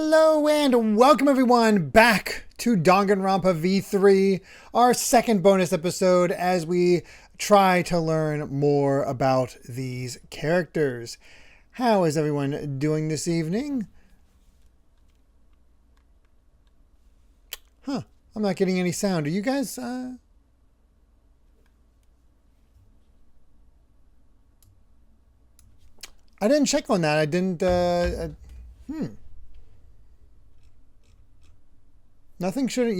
Hello and welcome everyone back to Danganronpa V3, our second bonus episode as we try to learn more about these characters. How is everyone doing this evening? I'm not getting any sound. Are you guys, I didn't check on that. I didn't, Nothing should,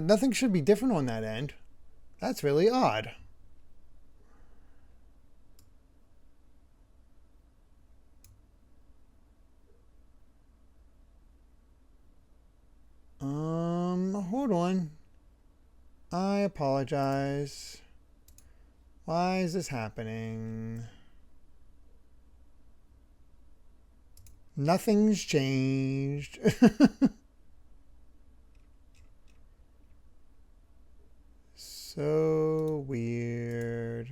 nothing should be different on that end. That's really odd. Hold on. I apologize. Why is this happening? Nothing's changed. So weird.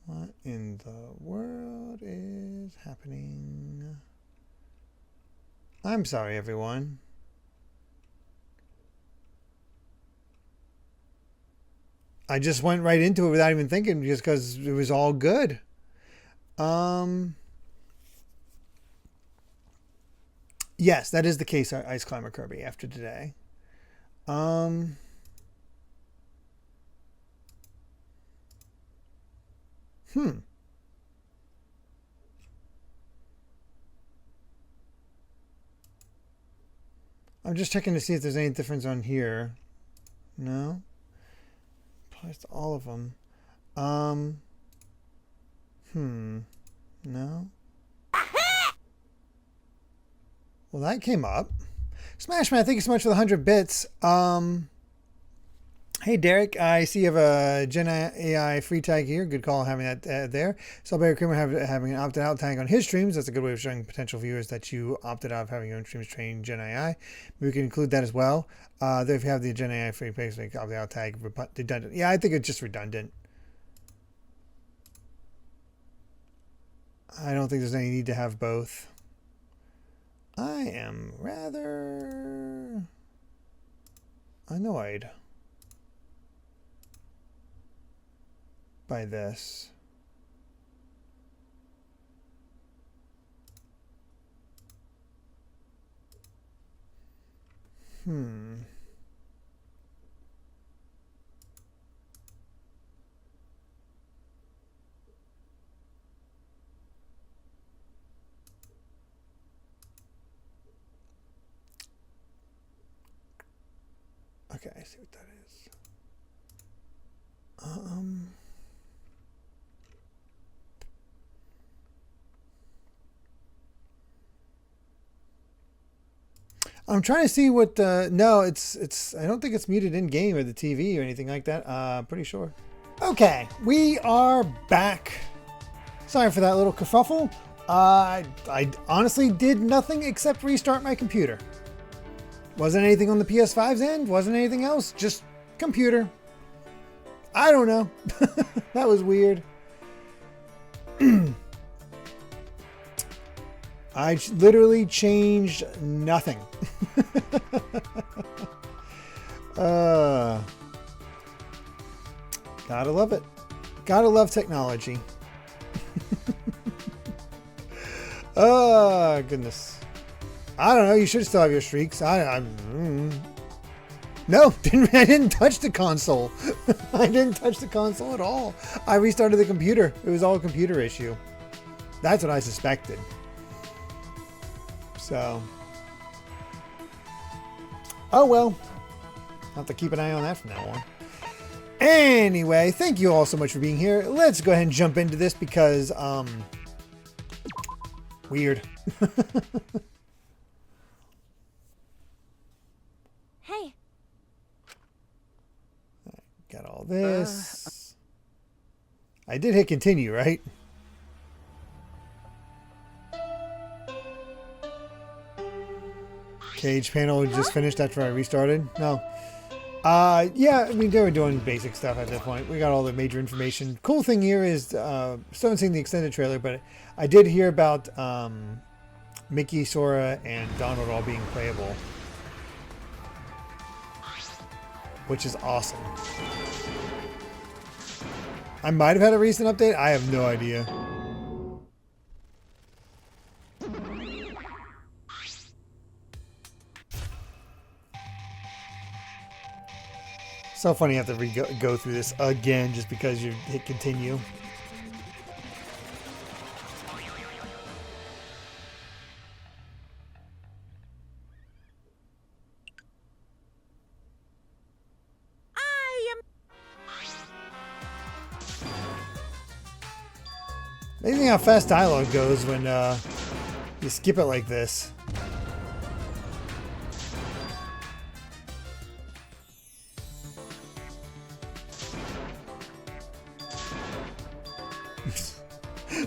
What in the world is happening? I'm sorry, everyone. I just went right into it without even thinking just because it was all good. Yes, that is the case, Ice Climber Kirby, after today. I'm just checking to see if there's any difference on here. No. Applies to all of them. No. Well, that came up. Smashman, thank you so much for the 100 bits. Hey, Derek, I see you have a Gen AI free tag here. Good call having that there. Salberry Creamer having an opted out tag on his streams. That's a good way of showing potential viewers that you opted out of having your own streams train Gen AI. Maybe we can include that as well. There, if you have the Gen AI free page, like opted out tag redundant. Yeah, I think it's just redundant. I don't think there's any need to have both. I am rather annoyed by this. Okay, I see what that is. I'm trying to see what, no, it's, I don't think it's muted in game or the TV or anything like that. Pretty sure. Okay, we are back. Sorry for that little kerfuffle. I honestly did nothing except restart my computer. Wasn't anything on the PS5's end. Wasn't anything else. Just computer. I don't know. That was weird. I literally changed nothing. Gotta love it. Gotta love technology. Oh, goodness. I don't know. You should still have your streaks. No, I didn't touch the console. I didn't touch the console at all. I restarted the computer. It was all a computer issue. That's what I suspected. So, oh well. I'll have to keep an eye on that from now on. Anyway, thank you all so much for being here. Let's go ahead and jump into this because, weird. Hey. Got all this. I did hit continue, right? Cage panel just finished after I restarted. No. Yeah, I mean, they were doing basic stuff at that point. We got all the major information. Cool thing here is, still haven't seen the extended trailer, but I did hear about Mickey, Sora, and Donald all being playable, which is awesome. I might have had a recent update. I have no idea. So funny you have to go through this again just because you hit continue. Amazing how fast dialogue goes when you skip it like this.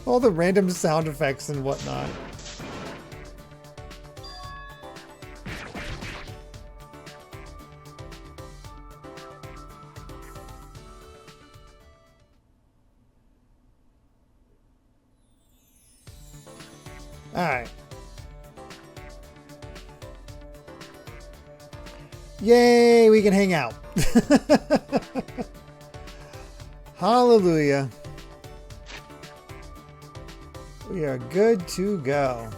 All the random sound effects and whatnot. All right. Yay, we can hang out. Hallelujah. We are good to go.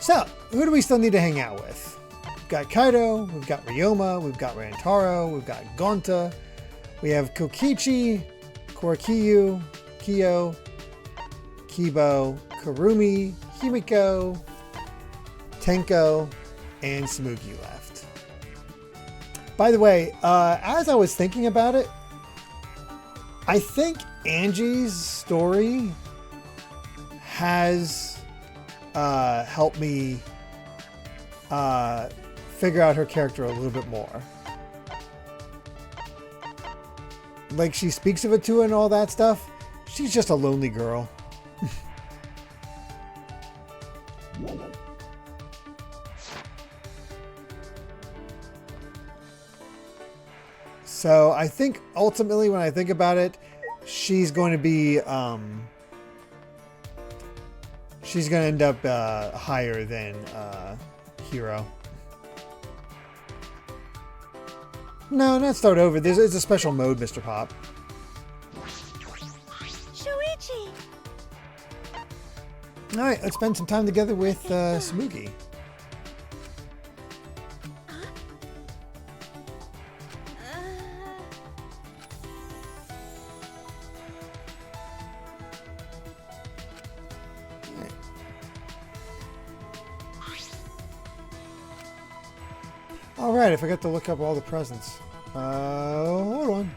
So, who do we still need to hang out with? We've got Kaido, we've got Ryoma, we've got Rantaro, we've got Gonta, we have Kokichi, Korikyu, Kyo, Kibo, Kurumi, Himiko, Tenko, and Smoogie left. By the way, as I was thinking about it, I think Angie's story has helped me figure out her character a little bit more. Like, she speaks of it too and all that stuff. She's just a lonely girl. So I think ultimately when I think about it, she's going to be she's going to end up higher than Hero. No, not start over. It's a special mode, Mr. Pop. Shuichi. All right, let's spend some time together with Smoogie. All right, I forgot to look up all the presents. Hold on.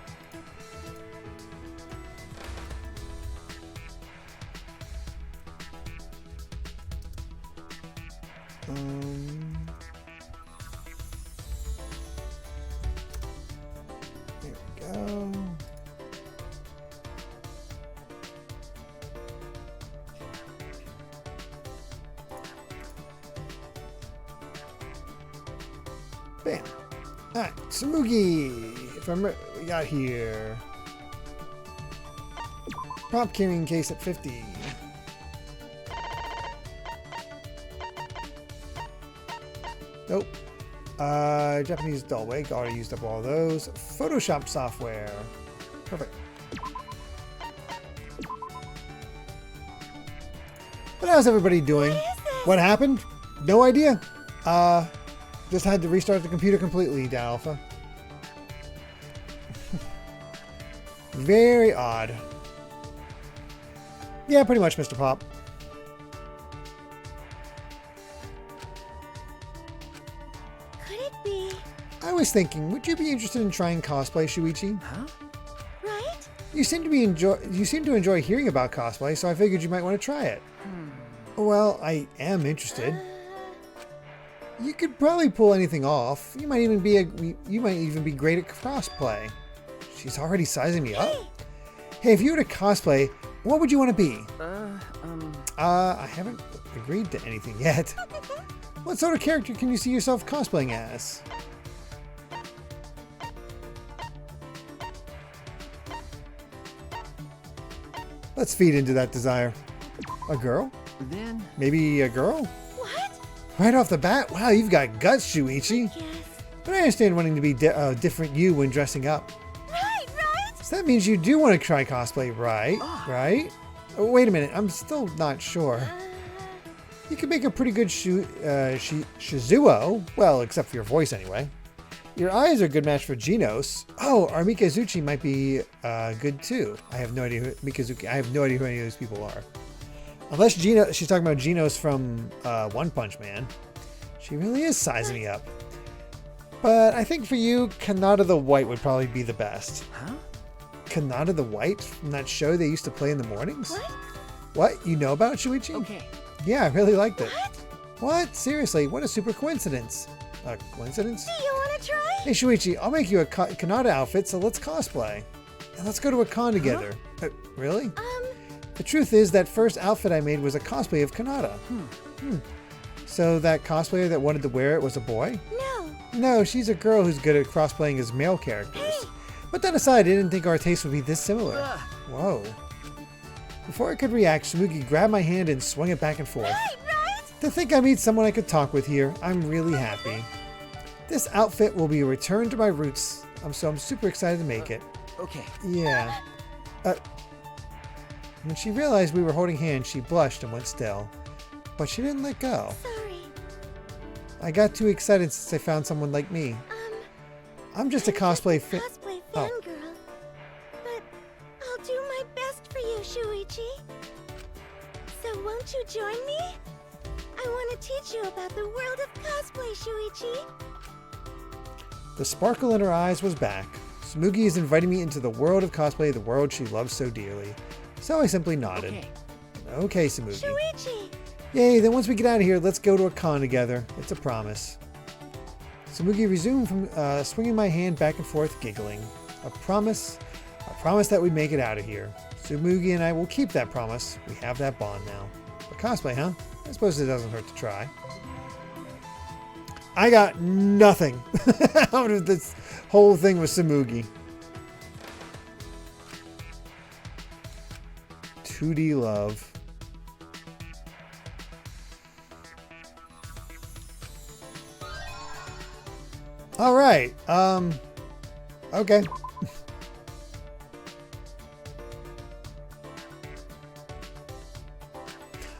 There we go. Bam. All right, Smoogie. We got here. Prop carrying case at 50. Nope. Japanese doll wig. Already used up all those. Photoshop software. Perfect. But how's everybody doing? What happened? No idea. Just had to restart the computer completely, down Alpha. Very odd. Yeah, pretty much, Mr. Pop. Could it be? I was thinking, would you be interested in trying cosplay, Shuichi? Huh? Right? You seem to enjoy hearing about cosplay, so I figured you might want to try it. Well, I am interested. You could probably pull anything off. You might even be great at cosplay. She's already sizing me up. Hey, if you were to cosplay, what would you want to be? I haven't agreed to anything yet. What sort of character can you see yourself cosplaying as? Let's feed into that desire. A girl? Then... Maybe a girl? What? Right off the bat? Wow, you've got guts, Shuichi. Yes. But I understand wanting to be different you when dressing up. Right, right? So that means you do want to try cosplay, right? Right? Oh, wait a minute, I'm still not sure. You could make a pretty good Shizuo. Well, except for your voice anyway. Your eyes are a good match for Genos. Oh, our Mikazuchi might be good too. I have no idea who Mikazuki. I have no idea who any of those people are. Unless Gino, she's talking about Genos from One Punch Man. She really is sizing me up. But I think for you, Kanata the White would probably be the best. Huh? Kanata the White from that show they used to play in the mornings? What? What? You know about Shuichi? Okay. Yeah, I really liked it. What? What? Seriously, what a super coincidence. A coincidence? Do you want to try? Hey Shuichi, I'll make you a Kanata outfit, so let's cosplay. And let's go to a con together. Really? The truth is that first outfit I made was a cosplay of Kanata. So that cosplayer that wanted to wear it was a boy? No. No, she's a girl who's good at cosplaying as male characters. Hey. But that aside, I didn't think our tastes would be this similar. Whoa. Before I could react, Shmugi grabbed my hand and swung it back and forth. Right, right? To think I meet someone I could talk with here, I'm really happy. This outfit will be a return to my roots, so I'm super excited to make it. Okay. Yeah. When she realized we were holding hands, she blushed and went still. But she didn't let go. Sorry. I got too excited since I found someone like me. I'm just a cosplay fan. Cosplay Oh. fangirl. But I'll do my best for you, Shuichi. So won't you join me? I want to teach you about the world of cosplay, Shuichi. The sparkle in her eyes was back. Smugi is inviting me into the world of cosplay, the world she loves so dearly. So I simply nodded. Okay. Okay, Smugi. Shuichi. Yay, then once we get out of here, let's go to a con together. It's a promise. Smugi resumed from swinging my hand back and forth, giggling. A promise that we'd make it out of here. Smugi and I will keep that promise. We have that bond now. But cosplay, huh? I suppose it doesn't hurt to try. I got nothing out of this whole thing with Smugi. 2D love. All right. Okay.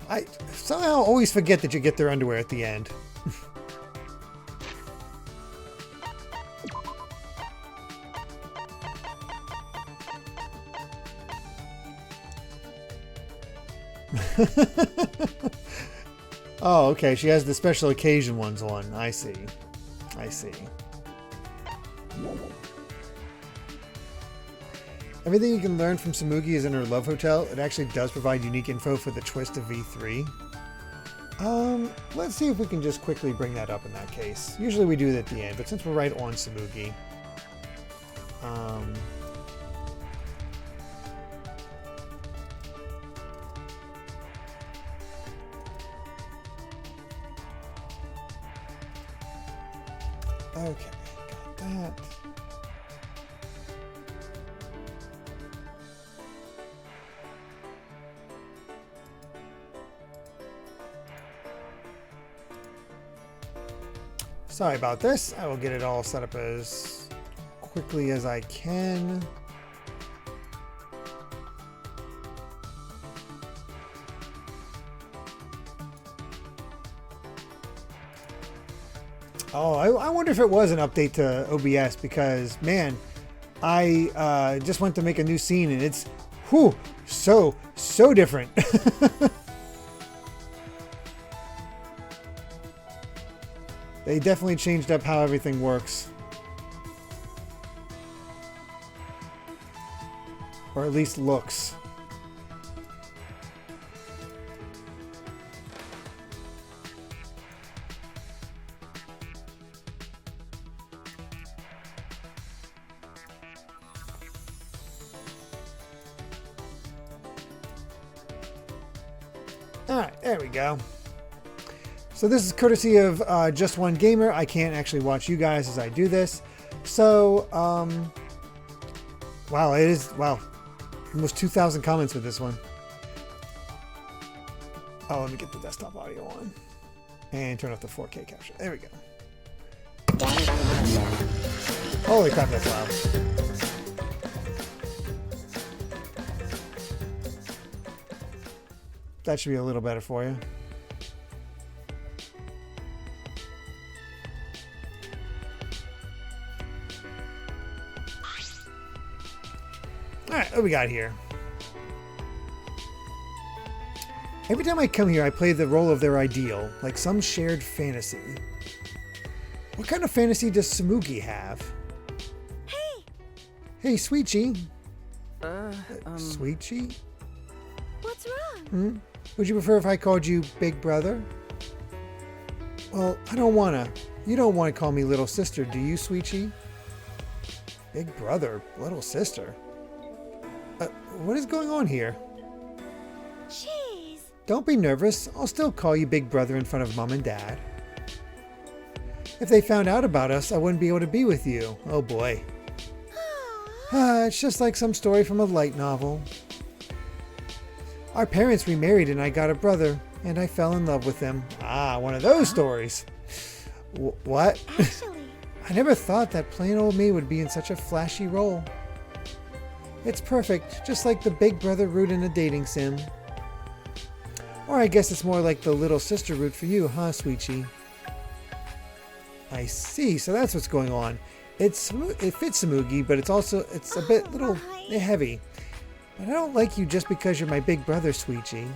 I somehow always forget that you get their underwear at the end. Oh, okay. She has the special occasion ones on. I see. I see. Everything you can learn from Smugi is in her love hotel. It actually does provide unique info for the twist of V3. Let's see if we can just quickly bring that up in that case. Usually we do it at the end, but since we're right on Smugi. Okay, got that. Sorry about this. I will get it all set up as quickly as I can. Oh, I wonder if it was an update to OBS because, man, I just went to make a new scene and it's, whew, so different. They definitely changed up how everything works. Or at least looks. Alright, there we go. So this is courtesy of Just One Gamer. I can't actually watch you guys as I do this. So, wow, it is, wow, almost 2,000 comments with this one. Oh, let me get the desktop audio on. And turn off the 4K capture. There we go. Holy crap, that's loud. That should be a little better for you. Alright, what we got here? Every time I come here, I play the role of their ideal, like some shared fantasy. What kind of fantasy does Tsumugi have? Hey! Hey, Sweetchi. Sweetchi? What's wrong? Would you prefer if I called you Big Brother? Well, I don't wanna. You don't want to call me Little Sister, do you, Sweetchi? Big Brother? Little Sister? What is going on here? Jeez. Don't be nervous. I'll still call you Big Brother in front of Mom and Dad. If they found out about us, I wouldn't be able to be with you. Oh boy. It's just like some story from a light novel. Our parents remarried and I got a brother, and I fell in love with him. Ah, one of those stories. What? Actually. I never thought that plain old me would be in such a flashy role. It's perfect, just like the Big Brother route in a dating sim. Or I guess it's more like the Little Sister route for you, huh, Sweetchi? I see, so that's what's going on. It fits Tsumugi, but it's a bit little heavy. But I don't like you just because you're my big brother, Sweetchi.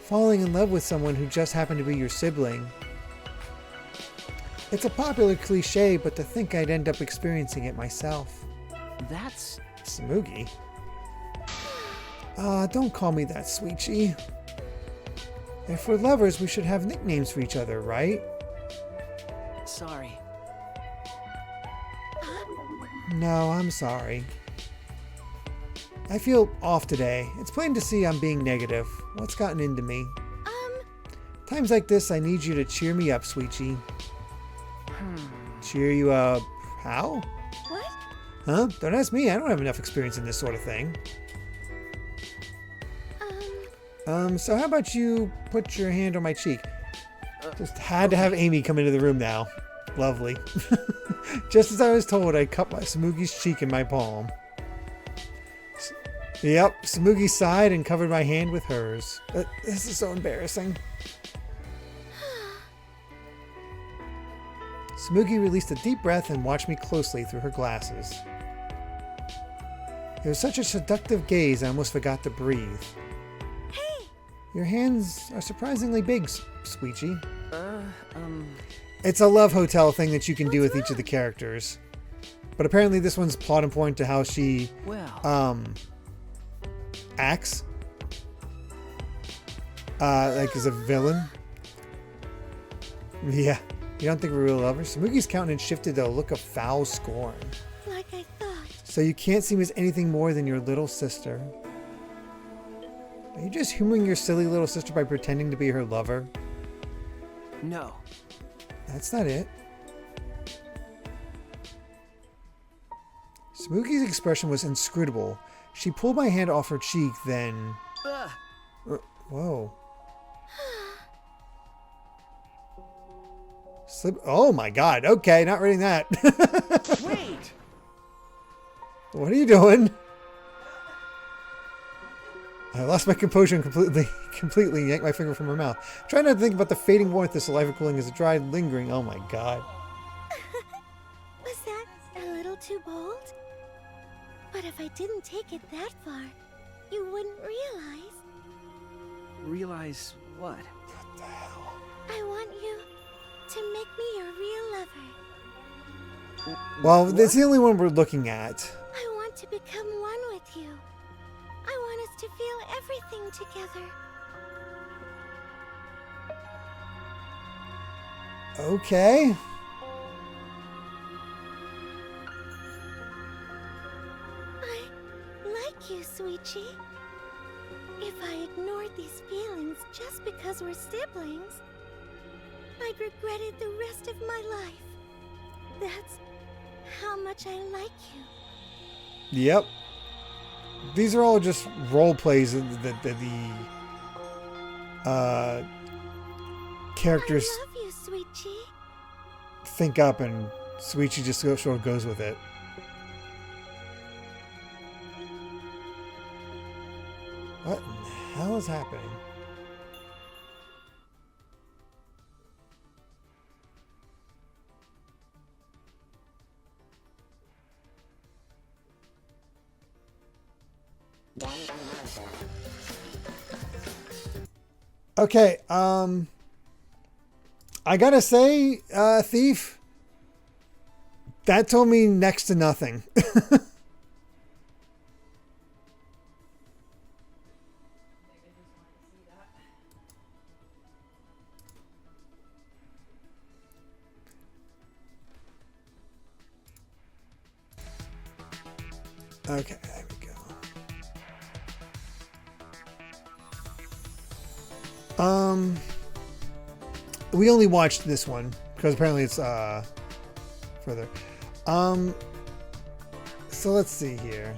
Falling in love with someone who just happened to be your sibling. It's a popular cliche, but to think I'd end up experiencing it myself. That's... Tsumugi? Don't call me that, Sweetchi. If we're lovers, we should have nicknames for each other, right? Sorry. No, I'm sorry. I feel off today. It's plain to see I'm being negative. What's gotten into me? Times like this, I need you to cheer me up, Sweetchi. Cheer you up? How? What? Huh? Don't ask me. I don't have enough experience in this sort of thing. So how about you put your hand on my cheek? Just had to have Amy come into the room now. Lovely. Just as I was told, I cupped my Tsumugi's cheek in my palm. Yep, Tsumugi sighed and covered my hand with hers. This is so embarrassing. Tsumugi released a deep breath and watched me closely through her glasses. It was such a seductive gaze I almost forgot to breathe. Hey! Your hands are surprisingly big, Sweetchi. It's a love hotel thing that you can do with each of the characters. But apparently this one's plot important to how she, acts. Like as a villain. Yeah. You don't think we're real lovers? Tsumugi's countenance shifted to a look of foul scorn. Like I thought. So you can't see me as anything more than your little sister. Are you just humoring your silly little sister by pretending to be her lover? No. That's not it. Tsumugi's expression was inscrutable. She pulled my hand off her cheek, then... Whoa. Oh my god, okay, not reading that. Wait! What are you doing? I lost my composure and completely yanked my finger from her mouth. Trying not to think about the fading warmth of saliva cooling as it dried, lingering. Oh my god. Was that a little too bold? But if I didn't take it that far, you wouldn't realize. Realize what? What the hell? I want you to make me your real lover. Well, that's the only one we're looking at. I want to become one with you. I want us to feel everything together. Okay. I like you, Sweetchi. If I ignored these feelings just because we're siblings, I'd regret it the rest of my life. That's how much I like you. Yep. These are all just role plays that characters I love you, Sweet Chi. think up, and Shuichi just sort of goes with it. What in the hell is happening? Okay, I gotta say, Thief, that told me next to nothing. Okay, there we go. We only watched this one because apparently it's further. So let's see here.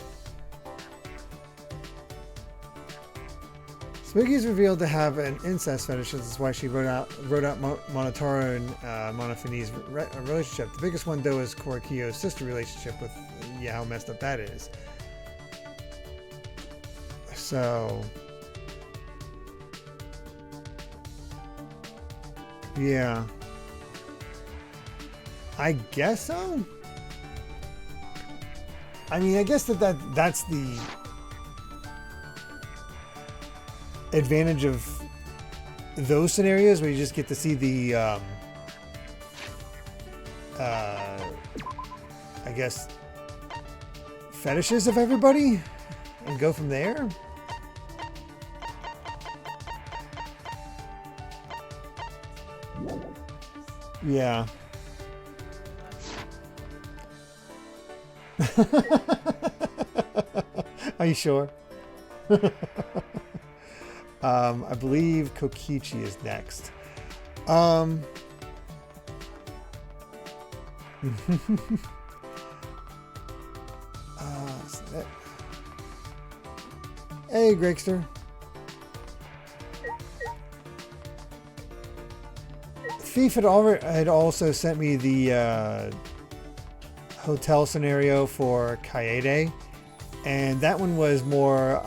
Spooky's revealed to have an incest fetish. This is why she wrote out Monotaro and Monofini's relationship. The biggest one, though, is Korikyo's sister relationship with, yeah, how messed up that is. So, yeah, I guess so. I mean, I guess that's the advantage of those scenarios where you just get to see the I guess fetishes of everybody and go from there. Yeah. Are you sure? I believe Kokichi is next. Hey, Gregster. Thief had also sent me the hotel scenario for Kaede, and that one was more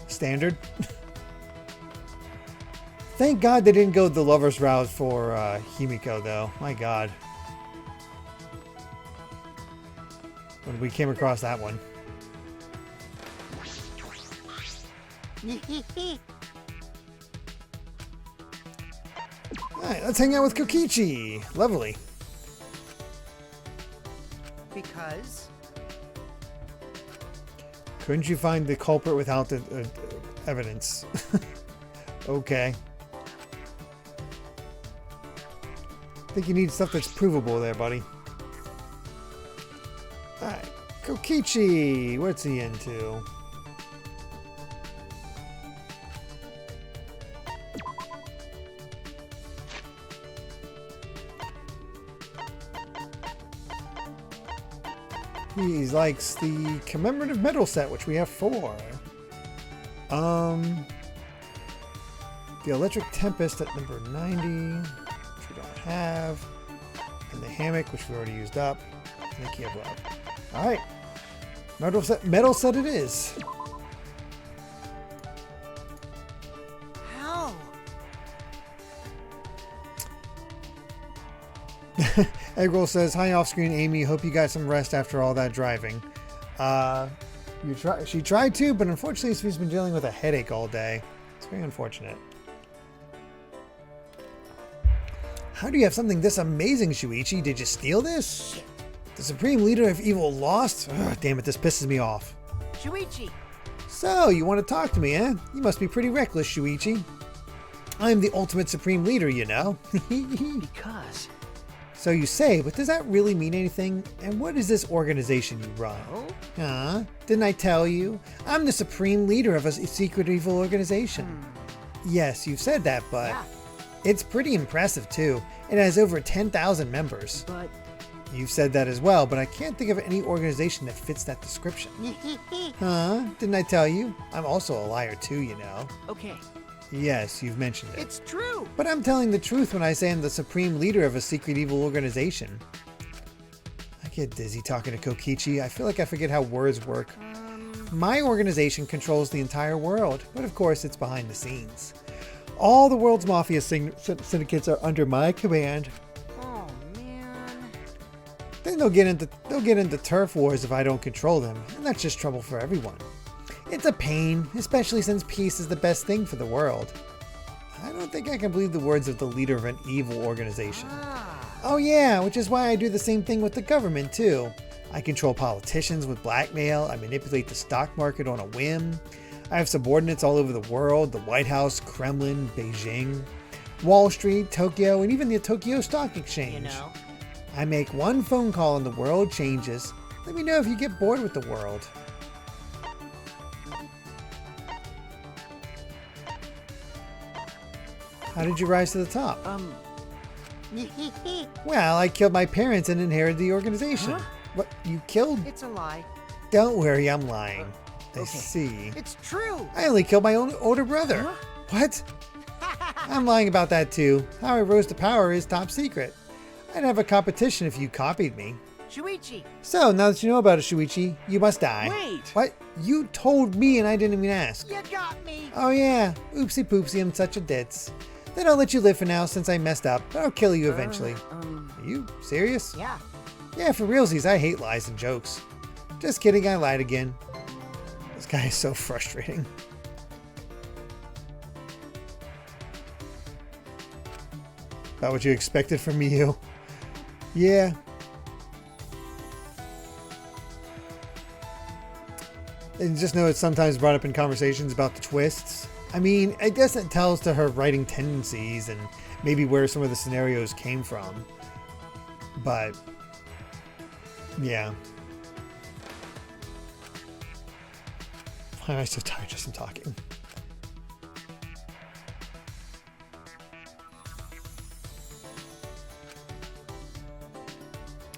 standard. Thank God they didn't go the lover's route for Himiko, though. My God. When we came across that one. Alright, let's hang out with Kokichi. Lovely. Because? Couldn't you find the culprit without the evidence? Okay. I think you need stuff that's provable there, buddy. Alright. Kokichi! What's he into? He likes the commemorative medal set, which we have 4. The Electric Tempest at number 90, which we don't have. And the hammock, which we already used up. And the key of love. Alright. Medal set it is. How? Eggroll says, "Hi off screen, Amy. Hope you got some rest after all that driving." She tried to, but unfortunately she's been dealing with a headache all day. It's very unfortunate. How do you have something this amazing, Shuichi? Did you steal this? Shit. The Supreme Leader of Evil lost? Ugh, damn it, this pisses me off. Shuichi! So, you want to talk to me, eh? You must be pretty reckless, Shuichi. I'm the ultimate Supreme Leader, you know. Because... So you say, but does that really mean anything? And what is this organization you run? Oh? Didn't I tell you? I'm the supreme leader of a secret evil organization. Yes, you've said that, but Yeah. it's pretty impressive too. It has over 10,000 members. But... You've said that as well, but I can't think of any organization that fits that description. Huh? Didn't I tell you? I'm also a liar too, you know. Okay. Yes, you've mentioned it. It's true. But I'm telling the truth when I say I'm the supreme leader of a secret evil organization. I get dizzy talking to Kokichi. I feel like I forget how words work. My organization controls the entire world, but of course it's behind the scenes. All the world's mafia syndicates are under my command. Oh man. Then they'll get into turf wars if I don't control them, and that's just trouble for everyone. It's a pain, especially since peace is the best thing for the world. I don't think I can believe the words of the leader of an evil organization. Oh yeah, which is why I do the same thing with the government too. I control politicians with blackmail, I manipulate the stock market on a whim. I have subordinates all over the world, the White House, Kremlin, Beijing, Wall Street, Tokyo, and even the Tokyo Stock Exchange. You know. I make one phone call and the world changes. Let me know if you get bored with the world. How did you rise to the top? Well, I killed my parents and inherited the organization. Huh? What? You killed? It's a lie. Don't worry, I'm lying. I Okay. see. It's true. I only killed my own older brother. Huh? What? I'm lying about that too. How I rose to power is top secret. I'd have a competition if you copied me. Shuichi. So, now that you know about it, Shuichi, you must die. Wait. What? You told me and I didn't even ask. You got me. Oh yeah, oopsie poopsie, I'm such a ditz. Then I'll let you live for now since I messed up, but I'll kill you eventually. Are you serious? Yeah. Yeah, for realsies, I hate lies and jokes. Just kidding, I lied again. This guy is so frustrating. About what you expected from me, you? Yeah. And just know it's sometimes brought up in conversations about the twists. I mean, I guess it tells to her writing tendencies and maybe where some of the scenarios came from. But, yeah. Why am I so tired just from talking?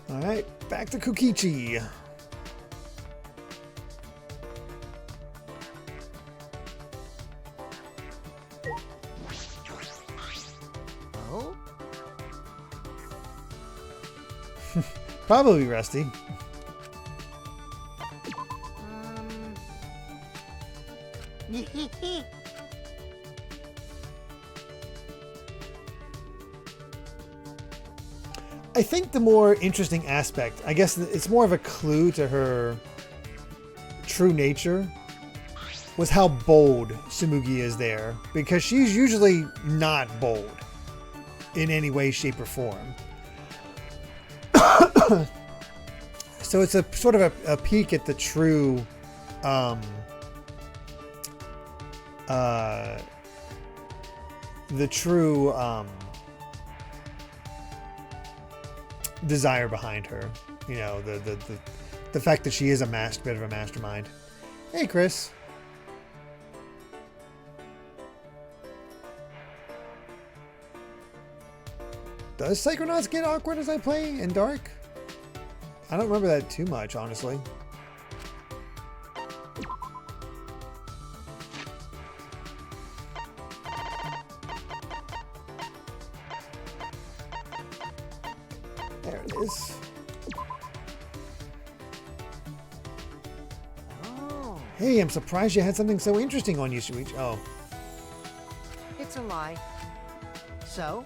Alright, back to Kokichi. Oh? Probably rusty. I think the more interesting aspect, I guess it's more of a clue to her true nature, was how bold Tsumugi is there. Because she's usually not bold in any way, shape, or form. So it's a sort of a peek at the true desire behind her, you know, the fact that she is a bit of a mastermind. Hey, Chris. Does Psychonauts get awkward as I play in Dark? I don't remember that too much, honestly. There it is. Oh. Hey, I'm surprised you had something so interesting on you, Shuichi. Oh. It's a lie. So?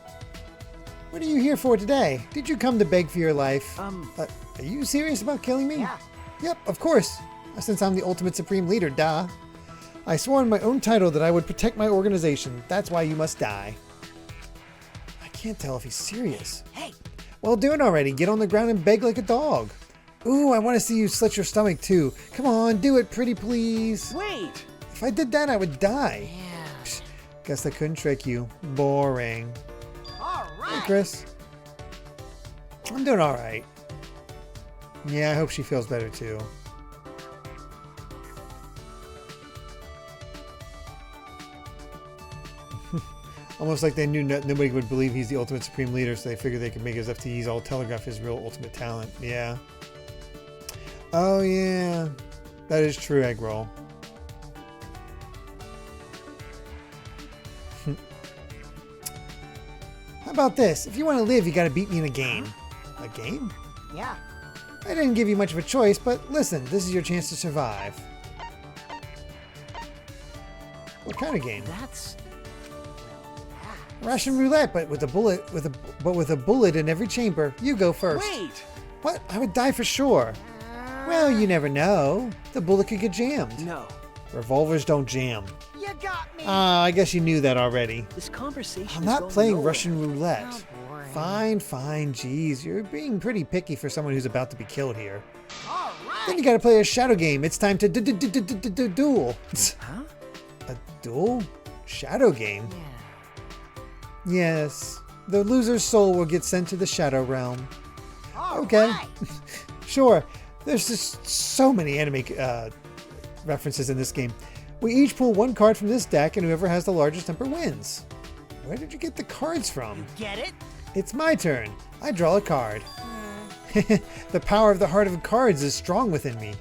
What are you here for today? Did you come to beg for your life? Um. Are you serious about killing me? Yeah. Yep, of course. Since I'm the ultimate supreme leader, duh. I swore in my own title that I would protect my organization. That's why you must die. I can't tell if he's serious. Hey. Well, do it already. Get on the ground and beg like a dog. Ooh, I want to see you slit your stomach too. Come on, do it, pretty please. Wait. If I did that, I would die. Yeah. Psh, guess I couldn't trick you. Boring. All right. Hey, Chris. I'm doing all right. Yeah, I hope she feels better too. Almost like they knew nobody would believe he's the ultimate supreme leader, so they figured they could make his FTEs all telegraph his real ultimate talent. Yeah. Oh, yeah. That is true, Egg Roll. How about this? If you want to live, you gotta beat me in a game. A game? Yeah. I didn't give you much of a choice, but listen, this is your chance to survive. What kind of game? That's... Russian roulette, but with a bullet, with a bullet in every chamber. You go first. Wait! What? I would die for sure. Well, you never know. The bullet could get jammed. No. Revolvers don't jam. You got me. I guess you knew that already. This conversation I'm is not going playing nowhere. Russian roulette. Oh, boring. Fine, fine. Geez, you're being pretty picky for someone who's about to be killed here. All Then right. you gotta play a shadow game. It's time to duel. Huh? A duel? Shadow game? Yeah. Yes. The loser's soul will get sent to the shadow realm. All Okay. right. Sure. There's just so many anime references in this game. We each pull one card from this deck, and whoever has the largest number wins. Where did you get the cards from? Get it? It's my turn. I draw a card. The power of the heart of cards is strong within me.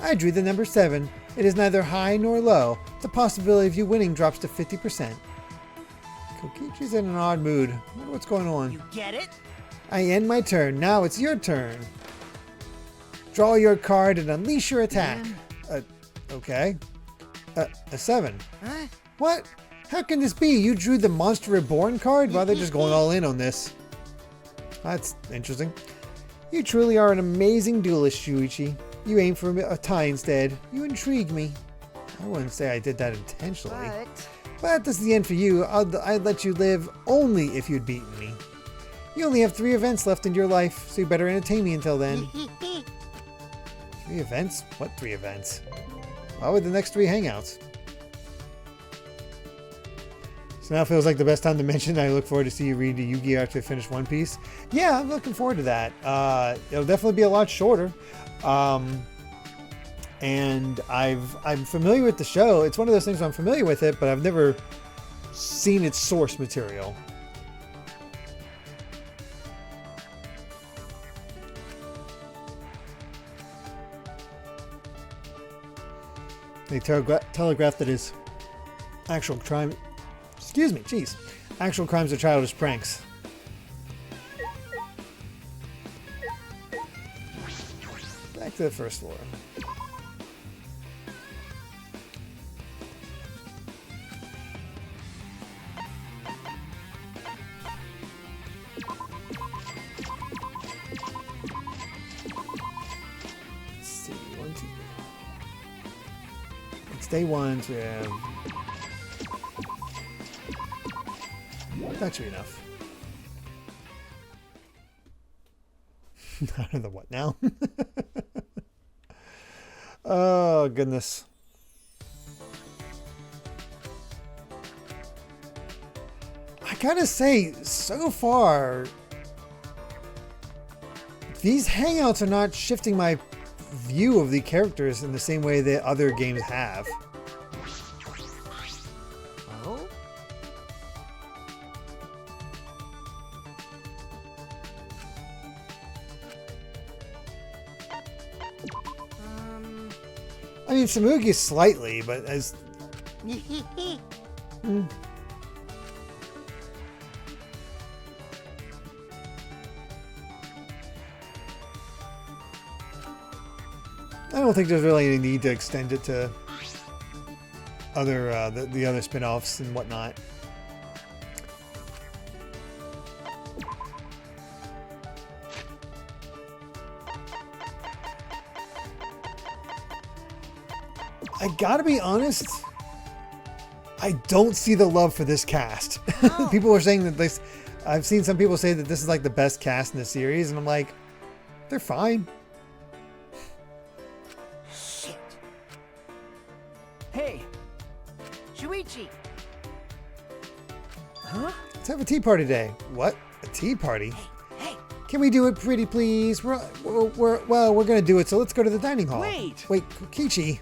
I drew the number 7. It is neither high nor low. The possibility of you winning drops to 50%. Kokichi's in an odd mood. I wonder what's going on. You get it? I end my turn. Now it's your turn. Draw your card and unleash your attack. Okay. A 7. Huh? What? How can this be? You drew the Monster Reborn card? Wow, they're just going all in on this. That's interesting. You truly are an amazing duelist, Shuichi. You aim for a tie instead. You intrigue me. I wouldn't say I did that intentionally. But this is the end for you. I'd let you live only if you'd beaten me. You only have 3 events left in your life, so you better entertain me until then. 3 events? What 3 events? Why would the next 3 hangouts? So now it feels like the best time to mention that I look forward to see you read the Yu-Gi-Oh! After you finish One Piece. Yeah, I'm looking forward to that. It'll definitely be a lot shorter. And I'm familiar with the show. It's one of those things where I'm familiar with it, but I've never seen its source material. They telegraphed that his actual crime... Excuse me, jeez. Actual crimes are childish pranks. Back to the first floor. Let's see, 1, 2. It's day 1, so we have... That should be enough. I don't know what now. Oh, goodness. I gotta say, so far, these hangouts are not shifting my view of the characters in the same way that other games have. Oh? I mean, Samugi slightly, but as... I don't think there's really any need to extend it to other the other spin-offs and whatnot. I gotta be honest, I don't see the love for this cast. Oh. People are saying that this, I've seen some people say that this is like the best cast in the series, and I'm like, they're fine. Shit. Hey! Shuichi. Huh? Let's have a tea party day. What? A tea party? Hey. Can we do it pretty please? We're gonna do it, so let's go to the dining hall. Wait. Wait, Kokichi.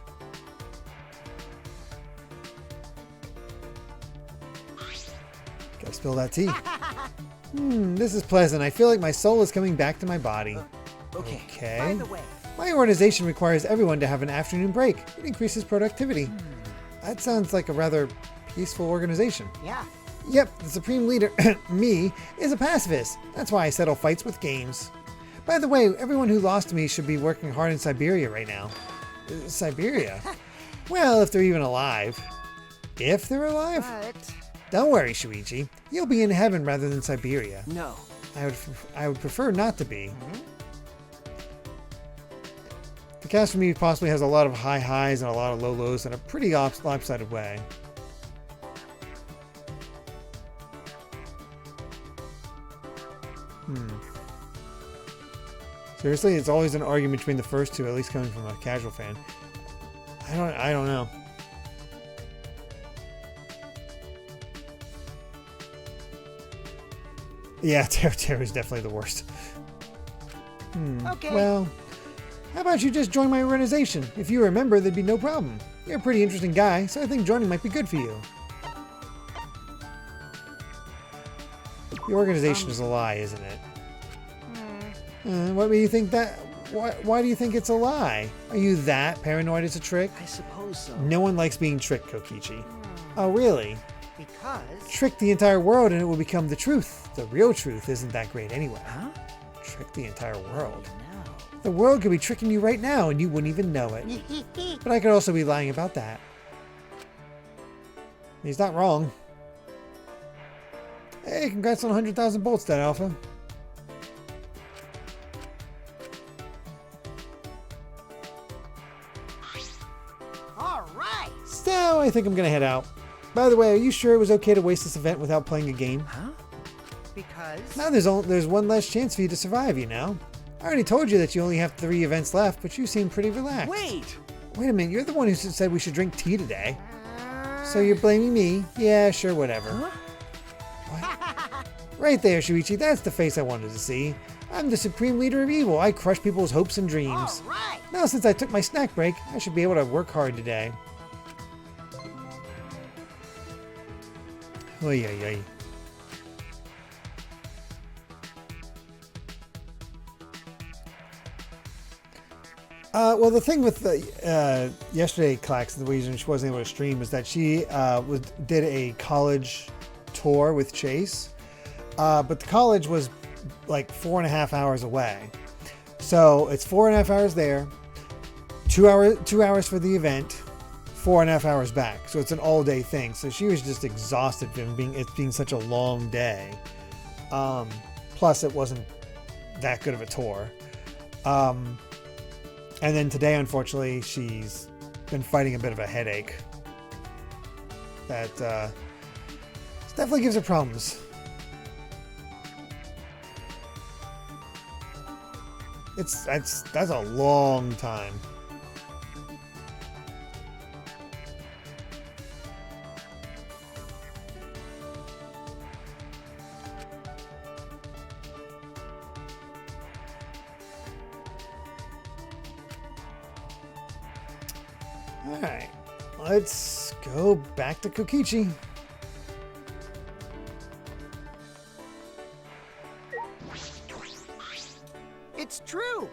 Spill that tea. This is pleasant. I feel like my soul is coming back to my body. Okay. Okay. By the way, My organization requires everyone to have an afternoon break. It increases productivity. That sounds like a rather peaceful organization. yeah. Yep, the supreme leader, me, is a pacifist. That's why I settle fights with games. By the way, everyone who lost to me should be working hard in Siberia right now. Siberia? Well, if they're even alive. If they're alive? But Don't worry, Shuichi. You'll be in heaven rather than Siberia. No. I would prefer not to be. The cast for me possibly has a lot of high highs and a lot of low lows in a pretty lopsided way. Seriously, it's always an argument between the first two, at least coming from a casual fan. I don't know. Yeah, Terror is definitely the worst. okay. Well, how about you just join my organization? If you remember, there'd be no problem. You're a pretty interesting guy, so I think joining might be good for you. The organization is a lie, isn't it? What do you think that? Why do you think it's a lie? Are you that paranoid it's a trick? I suppose so. No one likes being tricked, Kokichi. Oh, really? because Trick the entire world and it will become the truth. The real truth isn't that great anyway. Huh? Trick the entire world. No. The world could be tricking you right now and you wouldn't even know it. But I could also be lying about that. He's not wrong. Hey, congrats on 100,000 bolts, that Alpha. all right. So, I think I'm gonna head out. By the way, are you sure it was okay to waste this event without playing a game? Huh? Because Now there's one less chance for you to survive, you know? I already told you that you only have 3 events left, but you seem pretty relaxed. Wait! Wait a minute, you're the one who said we should drink tea today. So you're blaming me? Yeah, sure, whatever. Huh? What? Right there, Shuichi, that's the face I wanted to see. I'm the supreme leader of evil. I crush people's hopes and all dreams. right. Now, since I took my snack break, I should be able to work hard today. Oy, oy, oy. Well, the thing with yesterday, Clax, the reason she wasn't able to stream is that she did a college tour with Chase, but the college was like 4.5 hours away. So it's 4.5 hours there, 2 hours for the event, 4.5 hours back. So it's an all-day thing. So she was just exhausted from it being such a long day. Plus, it wasn't that good of a tour. And then today, unfortunately, she's been fighting a bit of a headache. That definitely gives her problems. That's a long time. Alright, let's go back to Kokichi. It's true.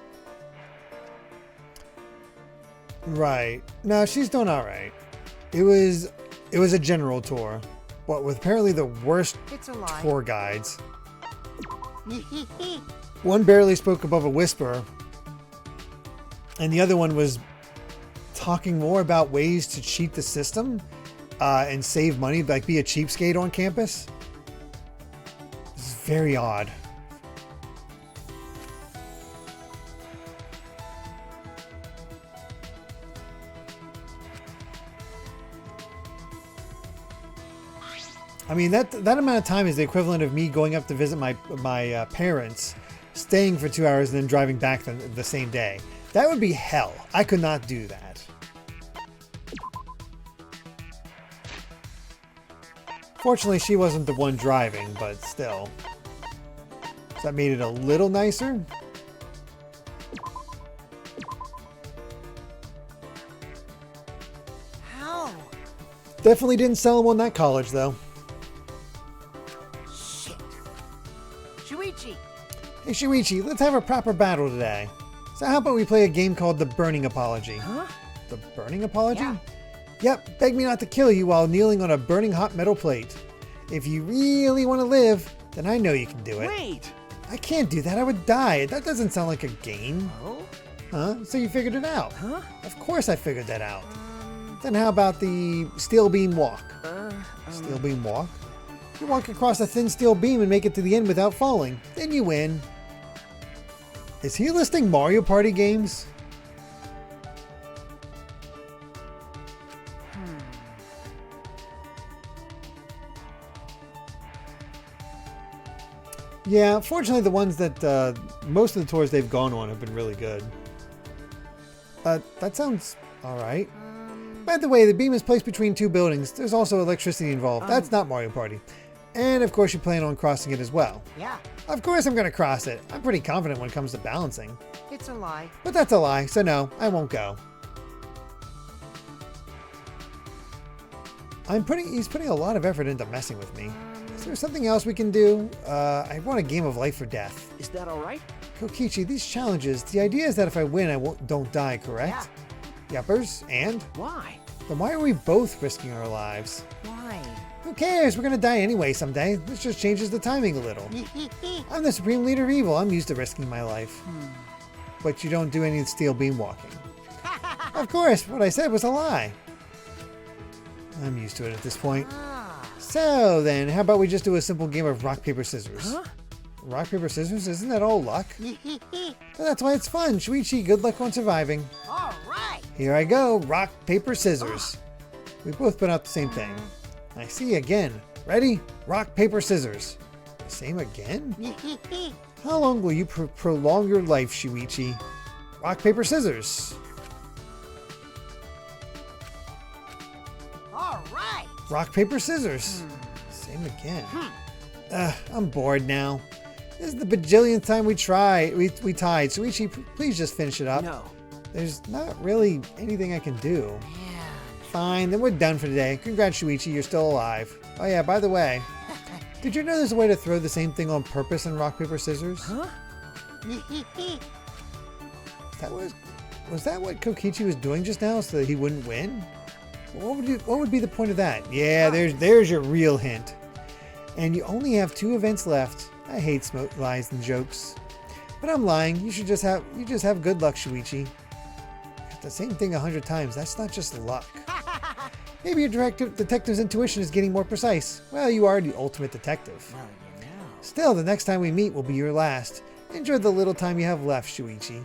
Right. No, she's doing alright. It was a general tour. What, with apparently the worst It's a lie. tour guides. One barely spoke above a whisper, and the other one was talking more about ways to cheat the system and save money, like be a cheapskate on campus. It's very odd. I mean, that amount of time is the equivalent of me going up to visit my parents, staying for 2 hours, and then driving back the same day. That would be hell. I could not do that. Fortunately, she wasn't the one driving, but still. So that made it a little nicer. How? Definitely didn't sell them on that college, though. Hey Shuichi, let's have a proper battle today. So how about we play a game called The Burning Apology? Huh? The Burning Apology? Yeah. Yep, beg me not to kill you while kneeling on a burning hot metal plate. If you really want to live, then I know you can do it. Wait! I can't do that, I would die. That doesn't sound like a game. Oh? Huh? So you figured it out? Huh? Of course I figured that out. Then how about the steel beam walk? Steel beam walk? You walk across a thin steel beam and make it to the end without falling. Then you win. Is he listing Mario Party games? Yeah, fortunately the ones that most of the tours they've gone on have been really good. That sounds alright. By the way, the beam is placed between two buildings. There's also electricity involved. That's not Mario Party. And of course you plan on crossing it as well. Yeah, Of course I'm going to cross it. I'm pretty confident when it comes to balancing. it's a lie. But that's a lie, so no, I won't go. He's putting a lot of effort into messing with me. Is there something else we can do? I want a game of life or death. Is that alright? Kokichi, these challenges, the idea is that if I win, don't die, correct? Yuppers, and? Why? Then why are we both risking our lives? Why? Who cares? We're gonna die anyway someday. This just changes the timing a little. I'm the supreme leader of evil. I'm used to risking my life. But you don't do any steel beam walking. Of course, what I said was a lie. I'm used to it at this point. So then, how about we just do a simple game of rock, paper, scissors? Huh? Rock, paper, scissors? Isn't that all luck? But that's why it's fun. Shuichi, good luck on surviving. All right. Here I go. Rock, paper, scissors. We both put out the same thing. I see again. Ready? Rock, paper, scissors. The same again? How long will you prolong your life, Shuichi? Rock, paper, scissors. All right. Rock, paper, scissors. Same again. I'm bored now. This is the bajillionth time we tied. Shuichi, please just finish it up. No. There's not really anything I can do. Man. Fine, then we're done for today. Congrats, Shuichi, you're still alive. Oh yeah, by the way, did you know there's a way to throw the same thing on purpose in rock, paper, scissors? Huh? Was that what Kokichi was doing just now so that he wouldn't win? What would be the point of that? Yeah, there's your real hint. And you only have 2 events left. I hate lies and jokes. But I'm lying. You just have good luck, Shuichi. The same thing 100 times. That's not just luck. Maybe your detective's intuition is getting more precise. Well, you are the ultimate detective. Well, you know. Still, the next time we meet will be your last. Enjoy the little time you have left, Shuichi.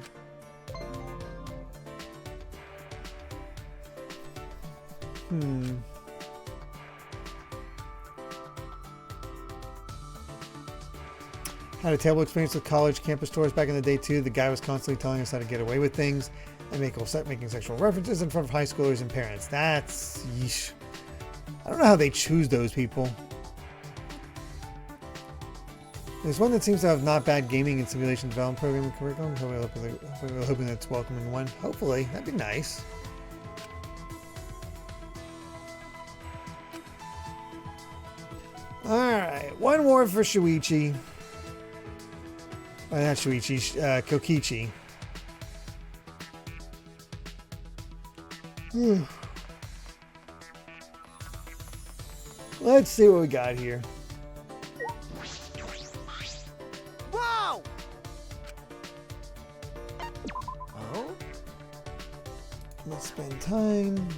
Had a terrible experience with college campus tours back in the day too. The guy was constantly telling us how to get away with things and making sexual references in front of high schoolers and parents. That's yeesh. I don't know how they choose those people. There's one that seems to have not bad gaming and simulation development programming curriculum. We're hoping that's welcoming one. Hopefully, that'd be nice. Alright, one more for Shuichi. Not Shuichi, Kokichi. Let's see what we got here. Whoa! Oh? Let's spend time.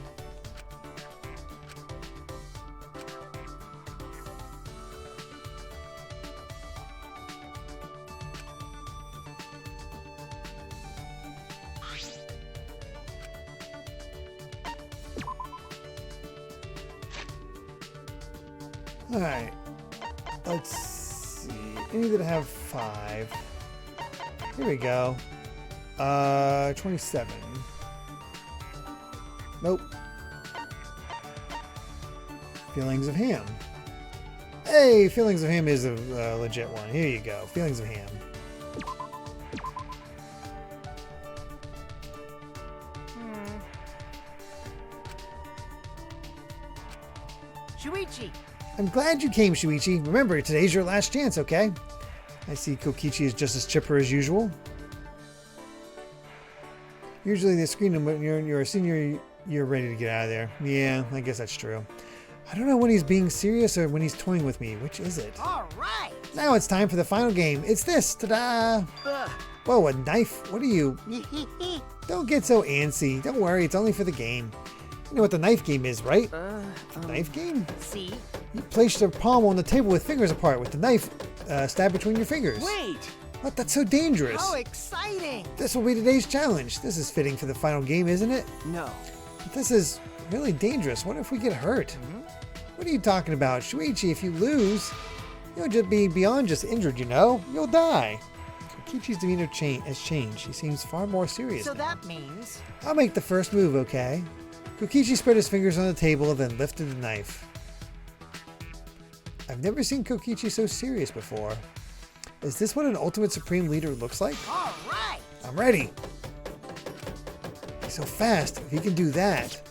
All right, let's see. Any that have 5. Here we go. 27. Nope. Feelings of Ham. Hey, Feelings of Ham is a legit one. Here you go. Feelings of Ham. Shuichi. I'm glad you came, Shuichi. Remember, today's your last chance, okay? I see Kokichi is just as chipper as usual. Usually they screen him when you're a senior, you're ready to get out of there. Yeah, I guess that's true. I don't know when he's being serious or when he's toying with me. Which is it? All right. Now it's time for the final game. It's this. Ta-da! Ugh. Whoa, a knife? What are you? Don't get so antsy. Don't worry, it's only for the game. You know what the knife game is, right? Knife game? See? You place your palm on the table with fingers apart with the knife stabbed between your fingers. Wait. What? That's so dangerous. How exciting. This will be today's challenge. This is fitting for the final game, isn't it? No. But this is really dangerous. What if we get hurt? What are you talking about? Shuichi, if you lose, you'll just be beyond just injured, you know? You'll die. Kokichi's demeanor has changed. He seems far more serious So now. that means... I'll make the first move, okay? Kokichi spread his fingers on the table and then lifted the knife. I've never seen Kokichi so serious before. Is this what an Ultimate Supreme Leader looks like? All right. I'm ready. He's so fast. If he can do that.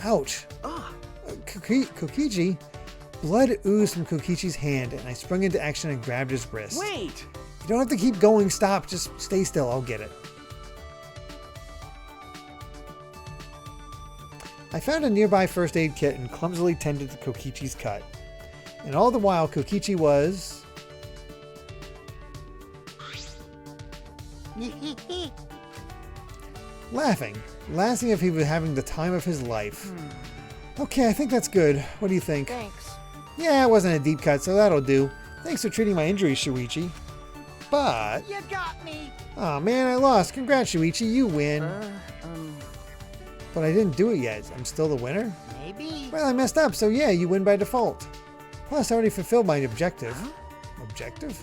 Ouch. Kokichi. Blood oozed from Kokichi's hand, and I sprung into action and grabbed his wrist. Wait. You don't have to keep going. Stop. Just stay still. I'll get it. I found a nearby first aid kit and clumsily tended to Kokichi's cut. And all the while, Kokichi was... laughing as if he was having the time of his life. Okay, I think that's good. What do you think? Thanks. Yeah, it wasn't a deep cut, so that'll do. Thanks for treating my injuries, Shuichi. But... You got me. oh man, I lost. Congrats, Shuichi. You win. But I didn't do it yet. I'm still the winner? Maybe. Well, I messed up, so yeah, you win by default. Plus, I already fulfilled my objective. Objective?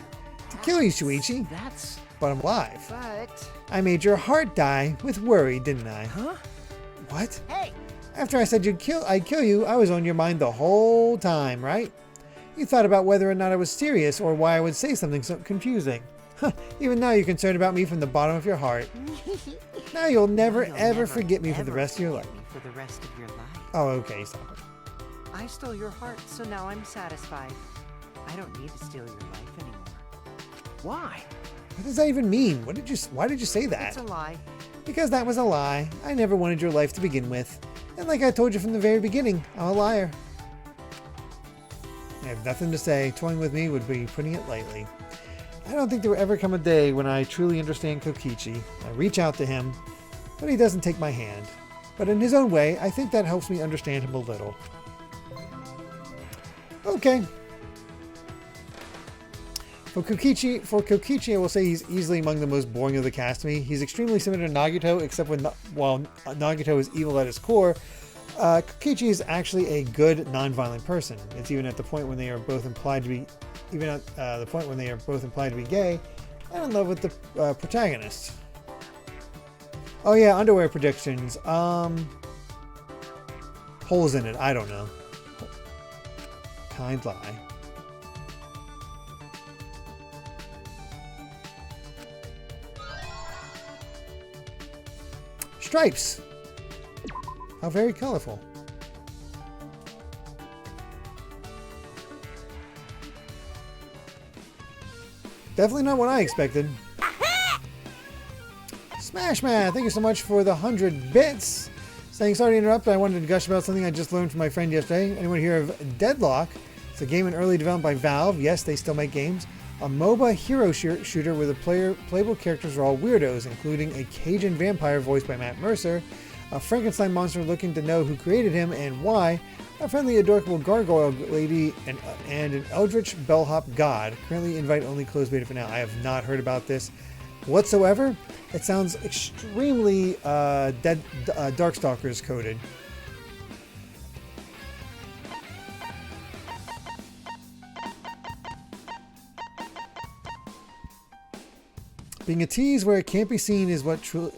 To kill you, Shuichi. That's... But I'm alive. but... I made your heart die with worry, didn't I? Huh? What? Hey. After I said I'd kill you, I was on your mind the whole time, right? You thought about whether or not I was serious or why I would say something so confusing. Even now you're concerned about me from the bottom of your heart. Now you'll never ever forget me for the rest of your life. For the rest of your life. Oh, okay, stop it. I stole your heart, so now I'm satisfied. I don't need to steal your life anymore. Why? What does that even mean? Why did you say that? It's a lie. Because that was a lie. I never wanted your life to begin with. And like I told you from the very beginning, I'm a liar. I have nothing to say. Toying with me would be putting it lightly. I don't think there will ever come a day when I truly understand Kokichi. I reach out to him, but he doesn't take my hand. But in his own way, I think that helps me understand him a little. Okay. For Kokichi, I will say he's easily among the most boring of the cast to me. He's extremely similar to Nagito, except while Nagito is evil at his core, Kokichi is actually a good, non-violent person. It's even at the point when they are both implied to be, gay and in love with the protagonist. Oh yeah, underwear predictions. Holes in it. I don't know. Kind lie. Stripes. How very colorful. Definitely not what I expected. Smash Man, thank you so much for the 100 bits. Saying sorry to interrupt, but I wanted to gush about something I just learned from my friend yesterday. Anyone hear of Deadlock? It's a game in early development by Valve. Yes, they still make games. A MOBA hero shooter where the playable characters are all weirdos, including a Cajun vampire voiced by Matt Mercer, a Frankenstein monster looking to know who created him and why, a friendly, adorable gargoyle lady, and an eldritch bellhop god. Currently invite-only closed beta for now. I have not heard about this whatsoever. It sounds extremely Darkstalkers coded. Being a tease where it can't be seen is what true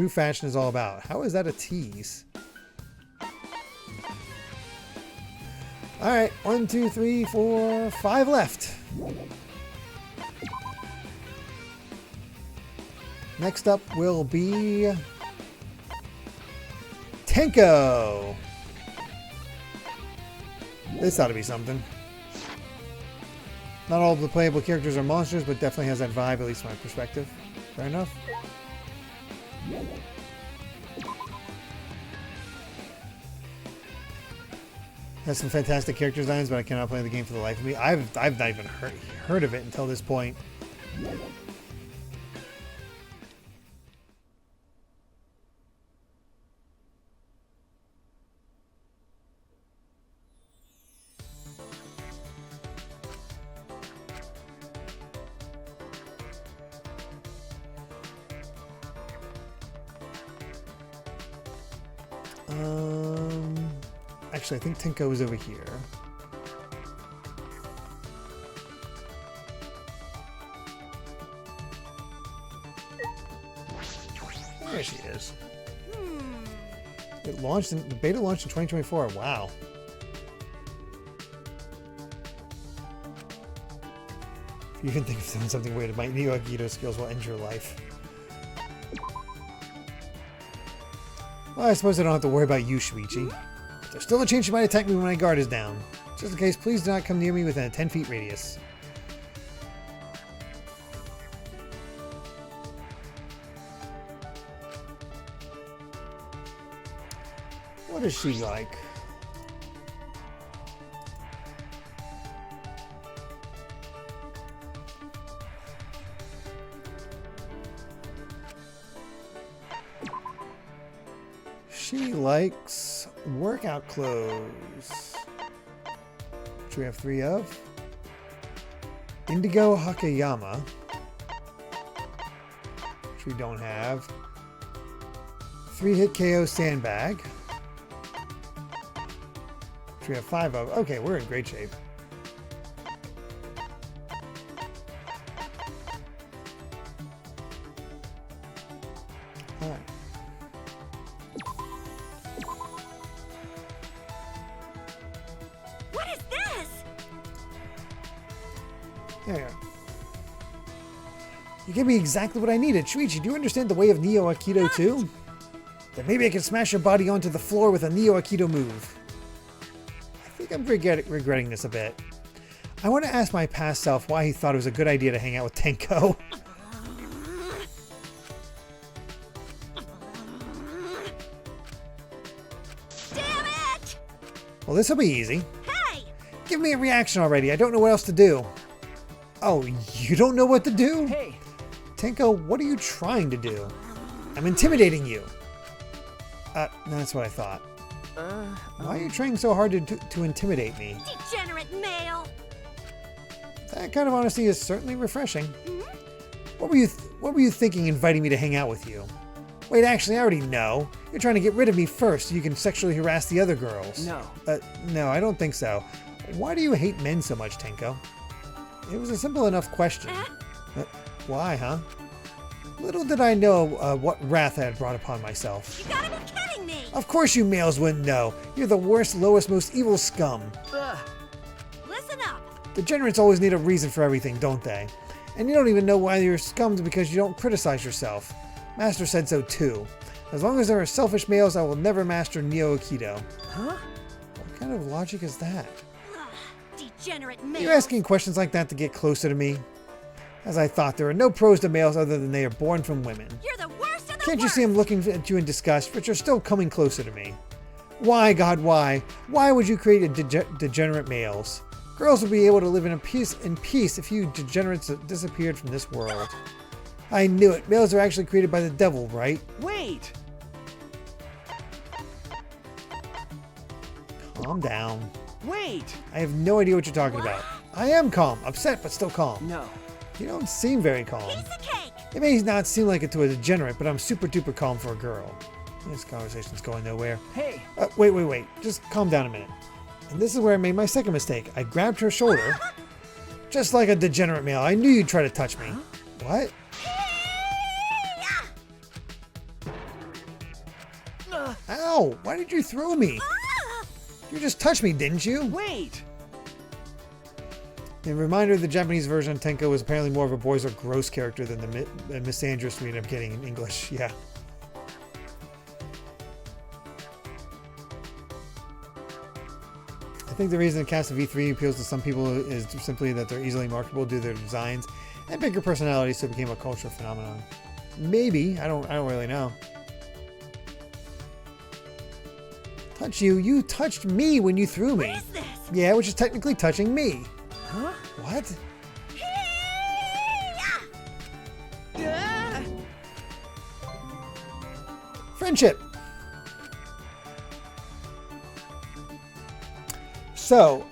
fashion is all about. How is that a tease? All right, 1, 2, 3, 4, 5 left. Next up will be Tenko. This ought to be something. Not all of the playable characters are monsters, but definitely has that vibe, at least from my perspective. Fair enough. Has some fantastic character designs, but I cannot play the game for the life of me. I've not even heard of it until this point. Actually, I think Tenko is over here. There she is. It launched the beta launched in 2024. Wow. If you even think of doing something weird, my Neo Aikido skills will end your life. Well, I suppose I don't have to worry about you, Shuichi. There's still a chance you might attack me when my guard is down. Just in case, please do not come near me within a 10 feet radius. What is she like? She likes workout clothes, which we have 3 of. Indigo Hakayama, which we don't have. 3-hit KO sandbag, which we have 5 of. Okay, we're in great shape. All right. There you are. You gave me exactly what I needed. Shuichi, do you understand the way of Neo Aikido too? Then maybe I can smash your body onto the floor with a Neo Aikido move. I think I'm regretting this a bit. I want to ask my past self why he thought it was a good idea to hang out with Tenko. Damn it! Well, this will be easy. Hey! Give me a reaction already. I don't know what else to do. Oh, you don't know what to do? Hey! Tenko, what are you trying to do? I'm intimidating you. That's what I thought. Why are you trying so hard to intimidate me? Degenerate male! That kind of honesty is certainly refreshing. What were you thinking inviting me to hang out with you? Wait, actually, I already know. You're trying to get rid of me first so you can sexually harass the other girls. No. No, I don't think so. Why do you hate men so much, Tenko? It was a simple enough question. Why, huh? Little did I know what wrath I had brought upon myself. You gotta be kidding me! Of course you males wouldn't know. You're the worst, lowest, most evil scum. Listen up! Degenerates always need a reason for everything, don't they? And you don't even know why you're scummed because you don't criticize yourself. Master said so too. As long as there are selfish males, I will never master Neo Aikido. Huh? What kind of logic is that? Degenerate Are male! you asking questions like that to get closer to me? As I thought, there are no pros to males other than they are born from women. You're the worst of the Can't you worst! see I'm looking at you in disgust, but you're still coming closer to me? Why, God, why? Why would you create degenerate males? Girls would be able to live in peace if you degenerates disappeared from this world. I knew it. Males are actually created by the devil, right? Wait! Calm down. Wait! I have no idea what you're talking about. I am calm. Upset, but still calm. No. You don't seem very calm. Piece of cake! It may not seem like it to a degenerate, but I'm super duper calm for a girl. This conversation's going nowhere. Hey! Wait. Just calm down a minute. And this is where I made my second mistake. I grabbed her shoulder. Just like a degenerate male. I knew you'd try to touch me. What? Ow! Why did you throw me? You just touched me, didn't you? Wait! A reminder, the Japanese version of Tenko was apparently more of a boys are gross character than the misandrous we ended up getting in English. Yeah. I think the reason Cast of V3 appeals to some people is simply that they're easily marketable due to their designs and bigger personalities, so it became a cultural phenomenon. Maybe. I don't really know. Touch you? You touched me when you threw me. What is this? Yeah, which is technically touching me. Huh? What? Hey-ya! Friendship. So,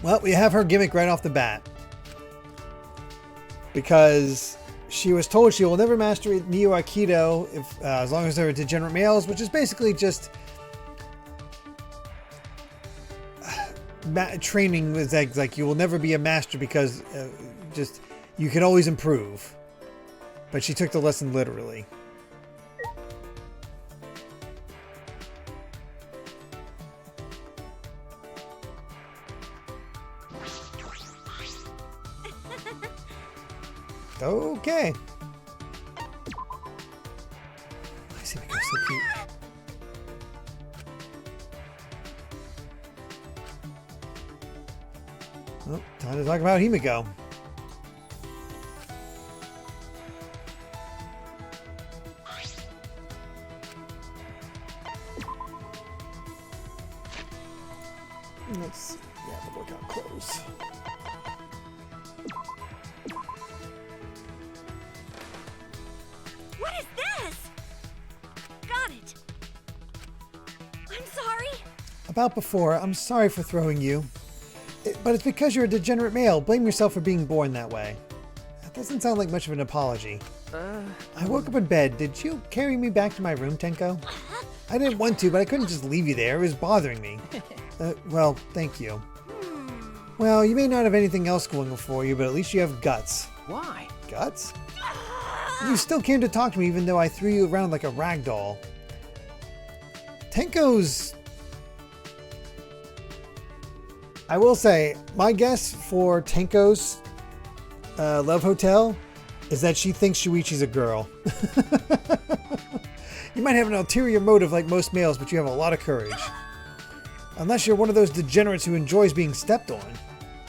well, we have her gimmick right off the bat. Because she was told she will never master Neo Aikido if, as long as they're degenerate males, which is basically just training with like you will never be a master because just you can always improve. But she took the lesson literally. Okay. I see Miko's so cute. Oh, time to talk about Himiko. Let's see. Yeah, the workout clothes. What is this? Got it. I'm sorry. About before, I'm sorry for throwing you. But it's because you're a degenerate male. Blame yourself for being born that way. That doesn't sound like much of an apology. I woke up in bed. Did you carry me back to my room, Tenko? I didn't want to, but I couldn't just leave you there. It was bothering me. Well, thank you. Well, you may not have anything else going for you, but at least you have guts. Why? Guts? You still came to talk to me even though I threw you around like a rag doll. Tenko's... I will say, my guess for Tenko's Love Hotel is that she thinks Shuichi's a girl. You might have an ulterior motive like most males, but you have a lot of courage. Unless you're one of those degenerates who enjoys being stepped on.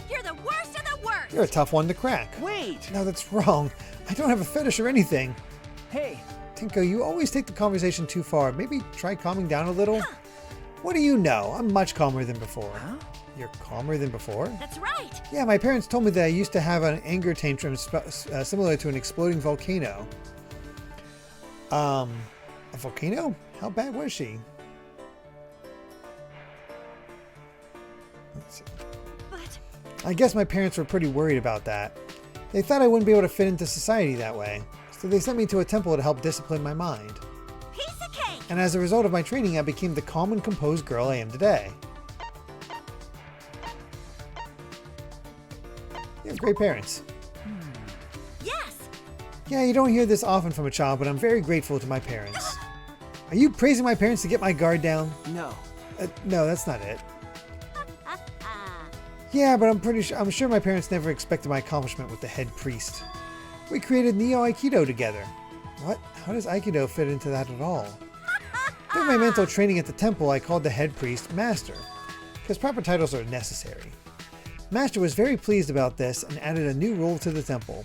You're the worst of the worst. You're a tough one to crack. Wait! No, that's wrong. I don't have a fetish or anything. Hey! Tenko, you always take the conversation too far. Maybe try calming down a little? What do you know? I'm much calmer than before. Huh? You're calmer than before? That's right. Yeah, my parents told me that I used to have an anger tantrum similar to an exploding volcano. A volcano? How bad was she? Let's see. But I guess my parents were pretty worried about that. They thought I wouldn't be able to fit into society that way. So they sent me to a temple to help discipline my mind. piece of cake. And as a result of my training, I became the calm and composed girl I am today. You have great parents. Yes. Yeah, you don't hear this often from a child, but I'm very grateful to my parents. Are you praising my parents to get my guard down? No. No, that's not it. Yeah, but I'm sure my parents never expected my accomplishment with the head priest. We created Neo Aikido together. What? How does Aikido fit into that at all? During my mental training at the temple, I called the head priest Master, because proper titles are necessary. Master was very pleased about this and added a new rule to the temple.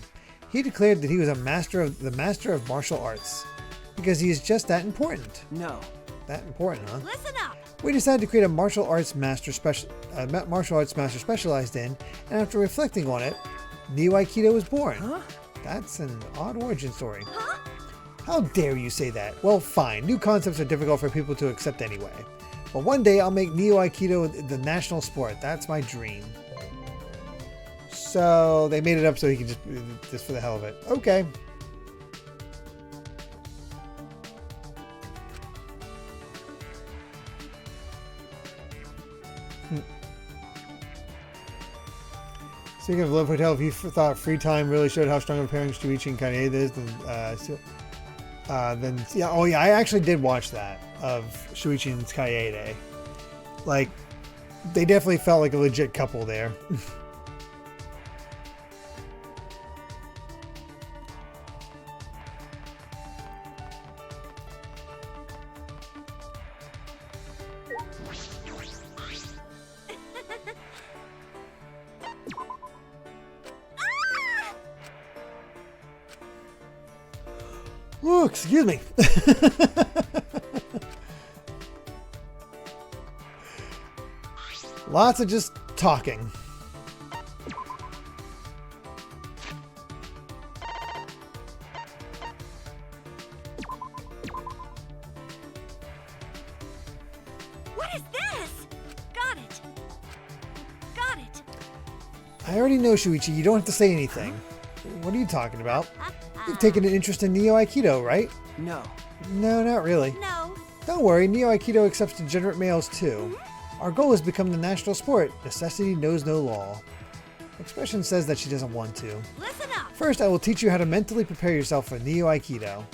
He declared that he was the master of martial arts, because he is just that important. No. That important, huh? Listen up. We decided to create a martial arts master specialized in, and after reflecting on it, Neo Aikido was born. Huh? That's an odd origin story. Huh? How dare you say that? Well, fine. New concepts are difficult for people to accept anyway. But one day I'll make Neo Aikido the national sport. That's my dream. So they made it up so he could just for the hell of it. Okay. Speaking of Love Hotel, if you thought Free Time really showed how strong of a pairing Shuichi and Kaede is, then yeah, oh yeah, I actually did watch that of Shuichi and Kaede. Like, they definitely felt like a legit couple there. Oh, excuse me. Lots of just talking. What is this? Got it. Got it. I already know, Shuichi. You don't have to say anything. What are you talking about? You've taken an interest in Neo Aikido, right? No. No, not really. No. Don't worry, Neo Aikido accepts degenerate males too. Our goal is to become the national sport. Necessity knows no law. Expression says that she doesn't want to. Listen up. First, I will teach you how to mentally prepare yourself for Neo Aikido.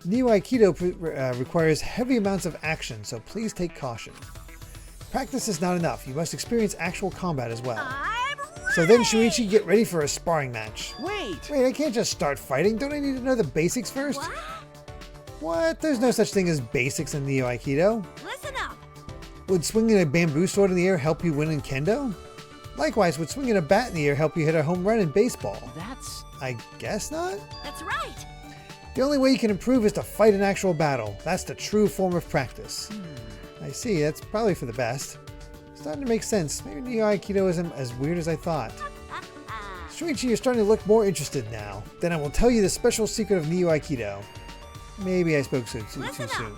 Neo Aikido requires heavy amounts of action, so please take caution. Practice is not enough. You must experience actual combat as well. I'm ready. So then, Shuichi, get ready for a sparring match. Wait. Wait, I can't just start fighting. Don't I need to know the basics first? What? What? There's no such thing as basics in Neo Aikido. Listen up. Would swinging a bamboo sword in the air help you win in kendo? Likewise, would swinging a bat in the air help you hit a home run in baseball? That's... I guess not. That's right. The only way you can improve is to fight an actual battle. That's the true form of practice. I see, that's probably for the best. It's starting to make sense. Maybe Neo Aikido isn't as weird as I thought. Shuichi, you're starting to look more interested now. Then I will tell you the special secret of Neo Aikido. Maybe I spoke too soon.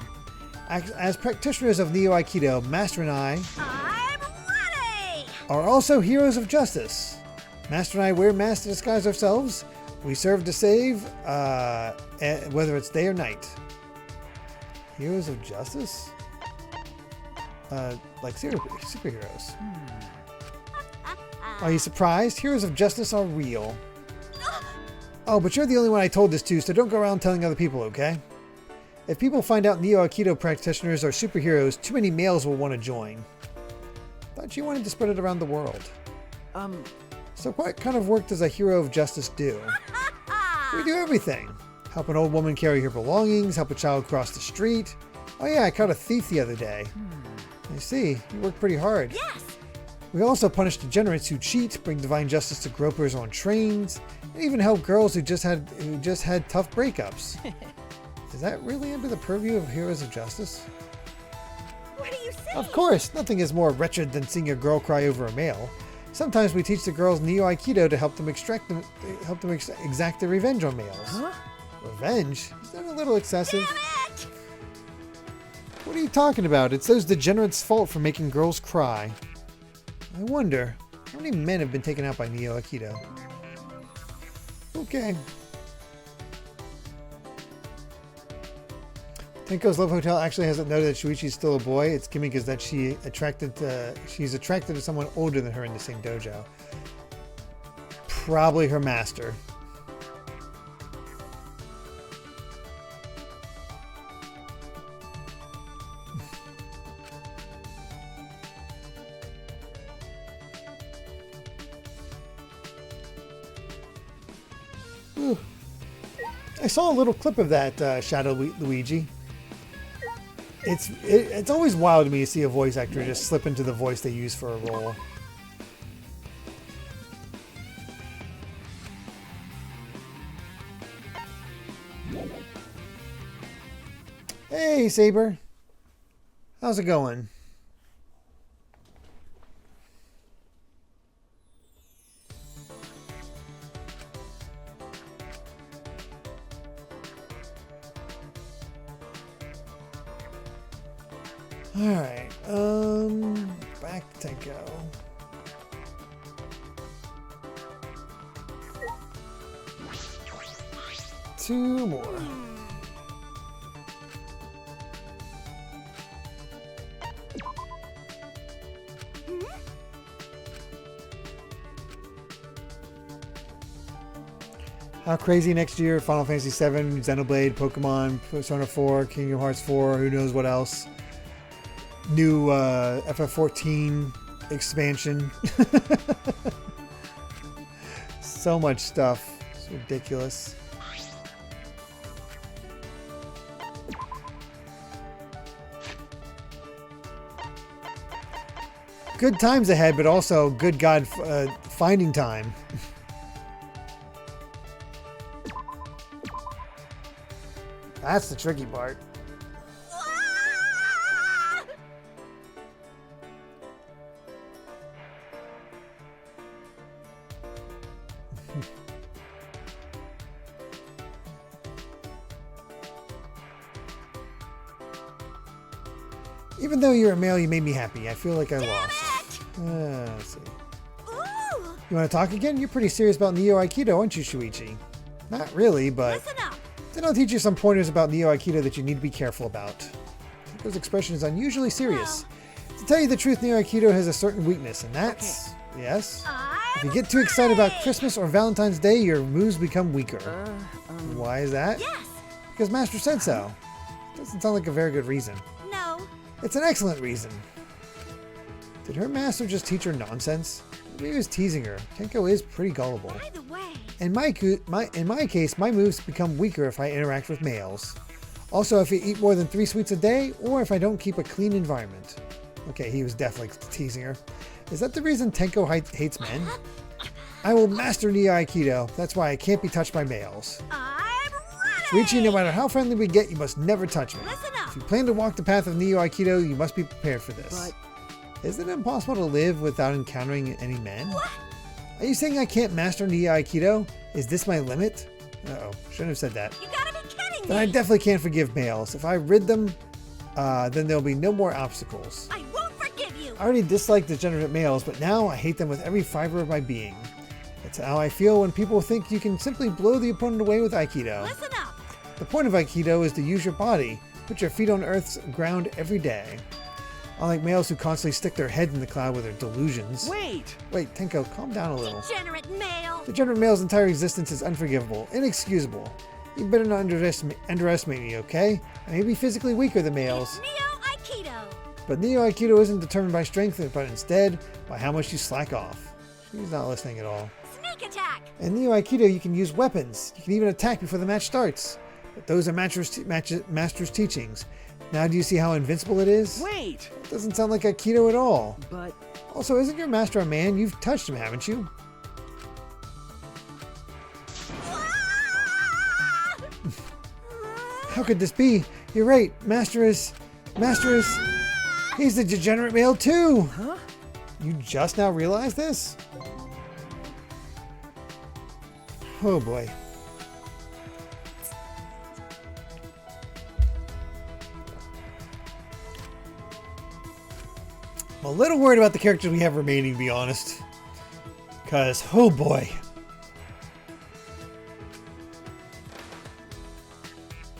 As practitioners of Neo Aikido, Master and I I'm ready. are also heroes of justice. Master and I wear masks to disguise ourselves. We serve to save, whether it's day or night. Heroes of justice? Like superheroes. Are you surprised? Heroes of justice are real. Oh, but you're the only one I told this to, so don't go around telling other people, okay? If people find out Neo Aikido practitioners are superheroes, too many males will want to join. Thought you wanted to spread it around the world. So what kind of work does a hero of justice do? We do everything. Help an old woman carry her belongings, help a child cross the street. Oh yeah, I caught a thief the other day. I see, you work pretty hard. Yes. We also punish degenerates who cheat, bring divine justice to gropers on trains, and even help girls who just had tough breakups. Is that really under the purview of heroes of justice? What do you say? Of course, nothing is more wretched than seeing a girl cry over a male. Sometimes we teach the girls Neo Aikido to help them exact their revenge on males. Huh? Revenge? Is that a little excessive? Damn it! What are you talking about? It's those degenerates' fault for making girls cry. I wonder, how many men have been taken out by Neo Aikido? Okay. Tenko's Love Hotel actually hasn't noted that Shuichi's still a boy. Its gimmick is that she's attracted to someone older than her in the same dojo. Probably her master. I saw a little clip of that Shadow Luigi. It's always wild to me to see a voice actor just slip into the voice they use for a role. Hey, Saber. How's it going? Alright, back to go. Two more. How crazy next year? Final Fantasy VII, Xenoblade, Pokemon, Persona 4, Kingdom Hearts 4, who knows what else. New FF14 expansion. So much stuff. It's ridiculous. Good times ahead, but also good God finding time. That's the tricky part. Ah! Even though you're a male, you made me happy. I feel like I Damn lost. it! Let's see. Ooh! You want to talk again? You're pretty serious about Neo Aikido, aren't you, Shuichi? Not really, but Listen up. then I'll teach you some pointers about Neo Aikido that you need to be careful about. Tenko's expression is unusually serious. To tell you the truth, Neo Aikido has a certain weakness, and that's... Yes? If you get too excited about Christmas or Valentine's Day, your moves become weaker. Why is that? Yes. Because Master said so. Doesn't sound like a very good reason. No. It's an excellent reason. Did her master just teach her nonsense? Maybe he was teasing her. Tenko is pretty gullible. By the way. In my case, my moves become weaker if I interact with males. Also, if I eat more than 3 sweets a day, or if I don't keep a clean environment. Okay, he was definitely teasing her. Is that the reason Tenko hates men? I will master Neo Aikido. That's why I can't be touched by males. I'm ready. Shuichi, no matter how friendly we get, you must never touch me. Listen up. If you plan to walk the path of Neo Aikido, you must be prepared for this. But Isn't it impossible to live without encountering any men? What? Are you saying I can't master Neo Aikido? Is this my limit? Uh-oh, shouldn't have said that. You gotta be kidding Then I me. definitely can't forgive males. If I rid them, then there'll be no more obstacles. I won't forgive you. I already dislike degenerate males, but now I hate them with every fiber of my being. It's how I feel when people think you can simply blow the opponent away with Aikido. Listen up. The point of Aikido is to use your body, put your feet on Earth's ground every day. Unlike males who constantly stick their head in the cloud with their delusions. wait! Wait, Tenko, calm down a little. Degenerate male. Degenerate male's entire existence is unforgivable, inexcusable. You better not underestimate me, okay? I may be physically weaker than males, Neo Aikido. but Neo Aikido isn't determined by strength, but instead by how much you slack off. She's not listening at all. Sneak attack. In Neo Aikido, you can use weapons. You can even attack before the match starts. But those are Master's teachings. Now do you see how invincible it is? Wait! It doesn't sound like Aikido at all. But Also, isn't your master a man? You've touched him, haven't you? Ah! How could this be? You're right. Master is... He's a degenerate male too! huh? You just now realized this? Oh boy. I'm a little worried about the characters we have remaining, to be honest. Because, oh boy.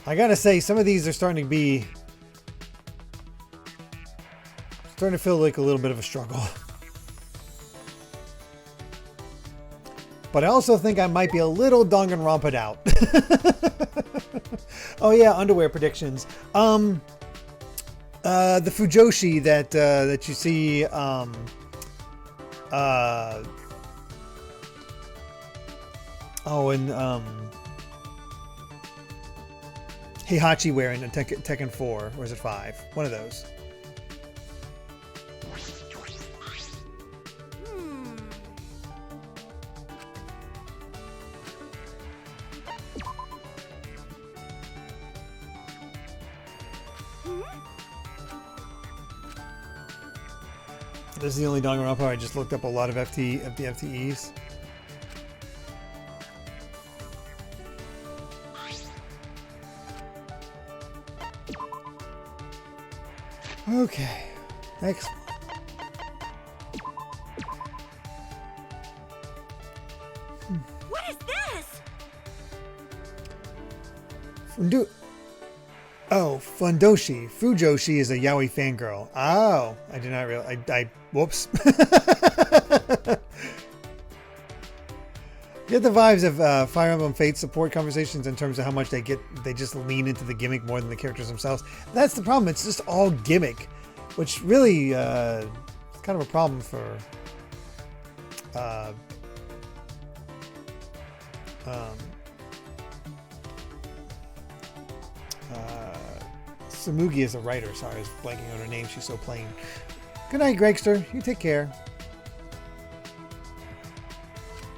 I gotta say, some of these are starting to feel like a little bit of a struggle. But I also think I might be a little Danganronpa'd out. Oh yeah, underwear predictions. The Fujoshi that you see Heihachi wearing in Tekken 4, or is it 5? One of those. Hmm. This is the only Danganronpa I just looked up a lot of the FTEs. Okay, next one. What is this? Fundoshi. Fujoshi is a yaoi fangirl. Oh, I did not realize. Whoops. Get the vibes of Fire Emblem Fates support conversations in terms of how much they just lean into the gimmick more than the characters themselves. That's the problem. It's just all gimmick, which really is kind of a problem for Samugi is a writer. Sorry, I was blanking on her name. She's so plain. Good night, Gregster. You take care.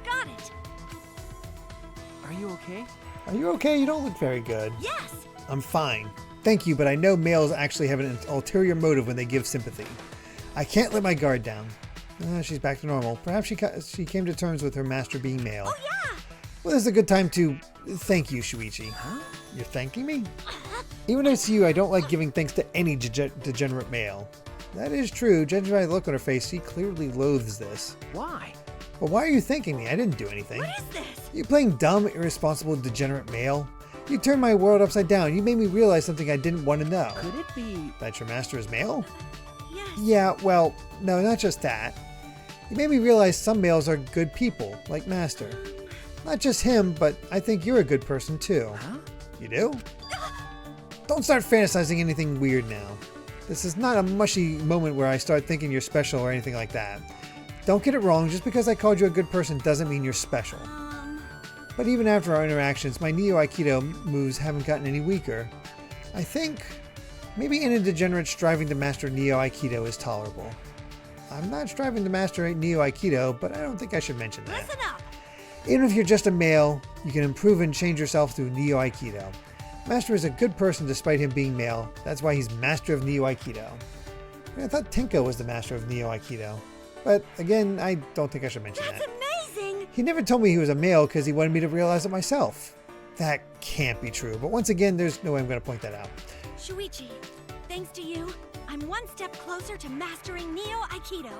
Got it. Are you okay? Are you okay? You don't look very good. Yes. I'm fine. Thank you, but I know males actually have an ulterior motive when they give sympathy. I can't let my guard down. She's back to normal. Perhaps she came to terms with her master being male. Oh, yeah! Well, this is a good time to thank you, Shuichi. Huh? You're thanking me? Even as you, I don't like giving thanks to any degenerate male. That is true. Judging by the look on her face, she clearly loathes this. Why? Well, why are you thanking me? I didn't do anything. What is this? You playing dumb, irresponsible, degenerate male? You turned my world upside down. You made me realize something I didn't want to know. Could it be? That your master is male? Yes. Yeah, well, no, not just that. You made me realize some males are good people, like Master. Not just him, but I think you're a good person too. Huh? You do? Don't start fantasizing anything weird now. This is not a mushy moment where I start thinking you're special or anything like that. Don't get it wrong, just because I called you a good person doesn't mean you're special. But even after our interactions, my Neo Aikido moves haven't gotten any weaker. I think maybe in a degenerate striving to master Neo Aikido is tolerable. I'm not striving to master Neo Aikido, but I don't think I should mention that. Listen up! Even if you're just a male, you can improve and change yourself through Neo Aikido. Master is a good person despite him being male. That's why he's Master of Neo Aikido. I thought Tenko was the Master of Neo Aikido. But again, I don't think I should mention That's that. amazing! He never told me he was a male because he wanted me to realize it myself. That can't be true, but once again, there's no way I'm going to point that out. Shuichi, thanks to you, I'm one step closer to mastering Neo Aikido.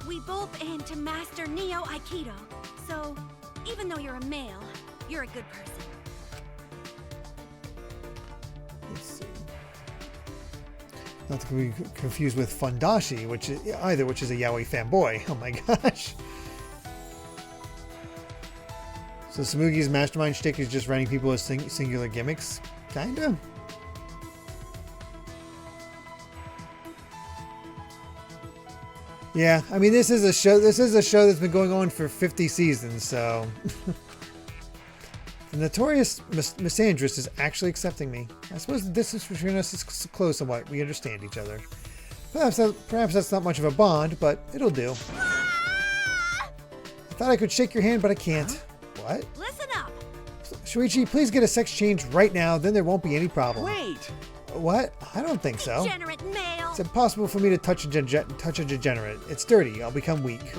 We both aim to master Neo Aikido, so even though you're a male, you're a good person. Let's see. Not to be confused with Fundashi, which is a yaoi fanboy. Oh my gosh. So Samugi's mastermind shtick is just writing people as singular gimmicks? Kinda. Yeah, I mean this is a show that's been going on for 50 seasons, so the notorious misandrist is actually accepting me. I suppose the distance between us is close somewhat. We understand each other. Perhaps that's not much of a bond, but it'll do. I thought I could shake your hand, but I can't. What? Listen up! Shuichi, please get a sex change right now, then there won't be any problem. Wait! What? I don't think so. Degenerate male! It's impossible for me to touch a degenerate. It's dirty. I'll become weak.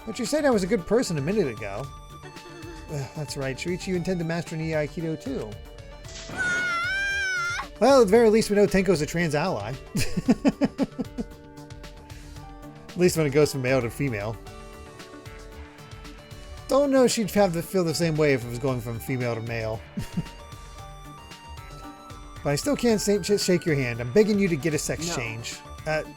But you said I was a good person a minute ago. That's right. Shuichi, you intend to master Neo Aikido too. Well, at the very least, we know Tenko's a trans ally. At least when it goes from male to female. Don't know she'd feel the same way if it was going from female to male. But I still can't shake your hand. I'm begging you to get a sex change.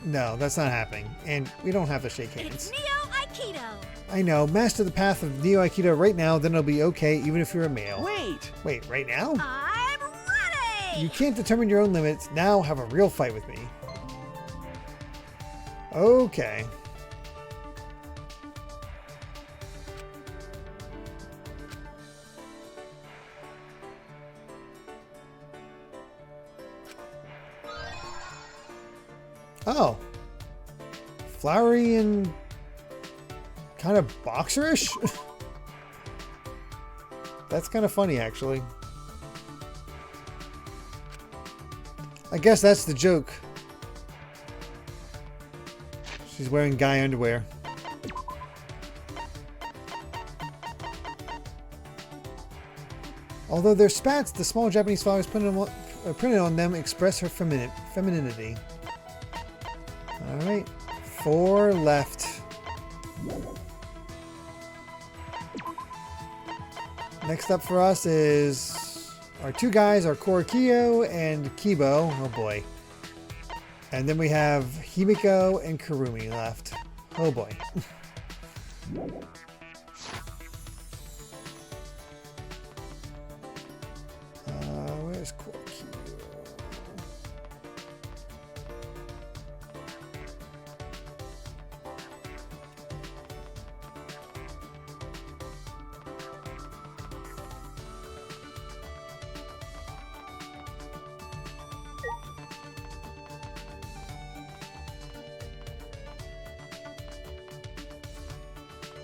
No, that's not happening. And we don't have to shake hands. It's Neo Aikido! I know. Master the path of Neo Aikido right now, then it'll be okay even if you're a male. Wait, right now? I'm ready! You can't determine your own limits. Now have a real fight with me. Okay. Oh. Flowery and kind of boxerish? That's kind of funny, actually. I guess that's the joke. She's wearing guy underwear. Although they're spats, the small Japanese flowers printed on them express her femininity. Alright, 4 left. Next up for us is our 2 guys, our Korikyo and Kibo. Oh boy. And then we have Himiko and Kurumi left. Oh boy. Where's Korikyo?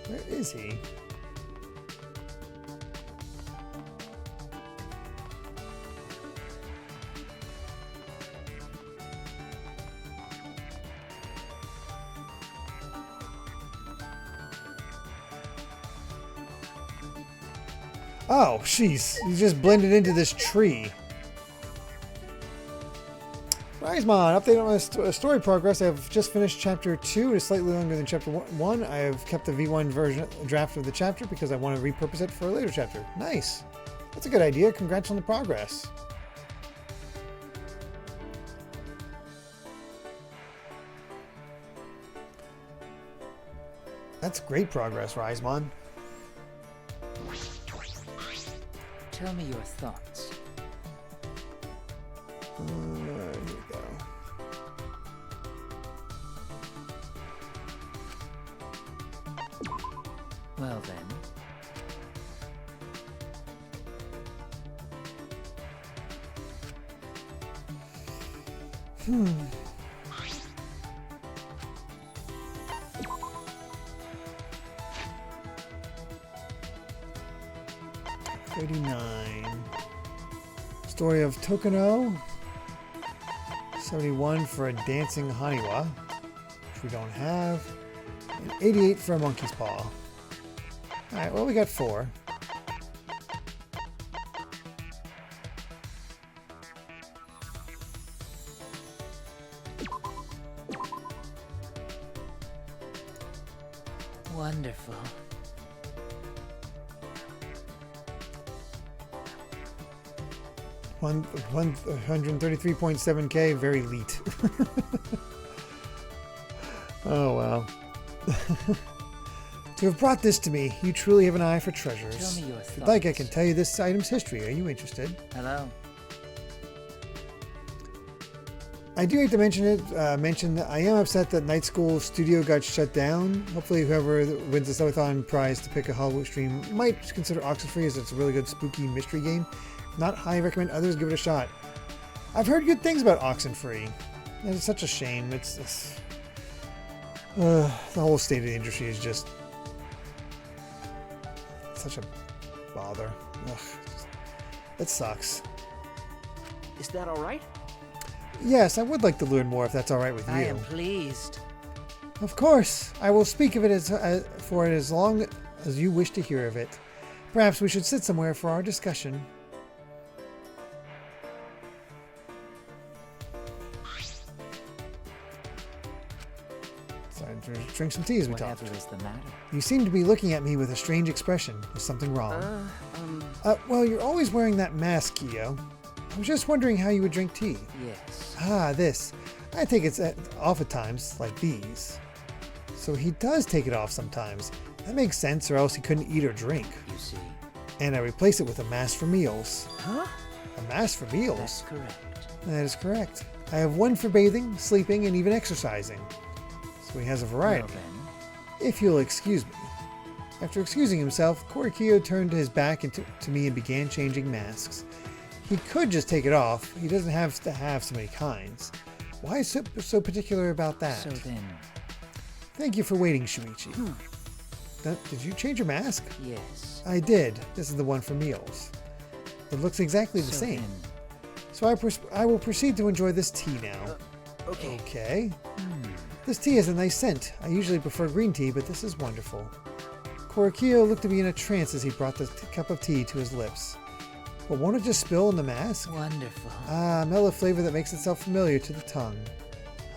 Where is he? Oh, jeez. You just blended into this tree. Raismon, update on my story progress. I've just finished chapter 2. It is slightly longer than chapter 1. I have kept the V1 version draft of the chapter because I want to repurpose it for a later chapter. Nice. That's a good idea. Congrats on the progress. That's great progress, Raismon. Tell me your thoughts. Here we go. Well then. Hmm. 39. Story of Tokuno. 71 for a dancing Haniwa, which we don't have. And 88 for a monkey's paw. Alright, well, we got 4. Wonderful. One 133.7k, very elite. Oh, wow. To have brought this to me, you truly have an eye for treasures. Tell me your If you'd like, I can thoughts. tell you this item's history. Are you interested? Hello. I do hate to mention that I am upset that Night School Studio got shut down. Hopefully whoever wins the subathon prize to pick a Halloween stream might consider Oxenfree, as it's a really good spooky mystery game. Not highly recommend others give it a shot. I've heard good things about Oxenfree. It's such a shame. The whole state of the industry is just such a bother. Ugh, it sucks. Is that all right? Yes, I would like to learn more if that's all right with you. I am pleased. Of course, I will speak of it for it as long as you wish to hear of it. Perhaps we should sit somewhere for our discussion. Sorry, drink some tea as we talk. Whatever is the matter? You seem to be looking at me with a strange expression. Is something wrong? Well, you're always wearing that mask, Kyo. I was just wondering how you would drink tea. Yes. Ah, this. I take it off at times, like these. So he does take it off sometimes. That makes sense, or else he couldn't eat or drink. You see. And I replace it with a mask for meals. Huh? A mask for meals? That's correct. That is correct. I have one for bathing, sleeping, and even exercising. So he has a variety. Well then. If you'll excuse me. After excusing himself, Korikyo turned his back to me and began changing masks. He could just take it off. He doesn't have to have so many kinds. Why so particular about that? So then. Thank you for waiting, Shuichi. Did you change your mask? Yes. I did. This is the one for meals. It looks exactly the same. Then. So I will proceed to enjoy this tea now. Okay. Okay. This tea has a nice scent. I usually prefer green tea, but this is wonderful. Korikyo looked to be in a trance as he brought the cup of tea to his lips. But won't it just spill in the mask? Wonderful. Ah, mellow flavor that makes itself familiar to the tongue.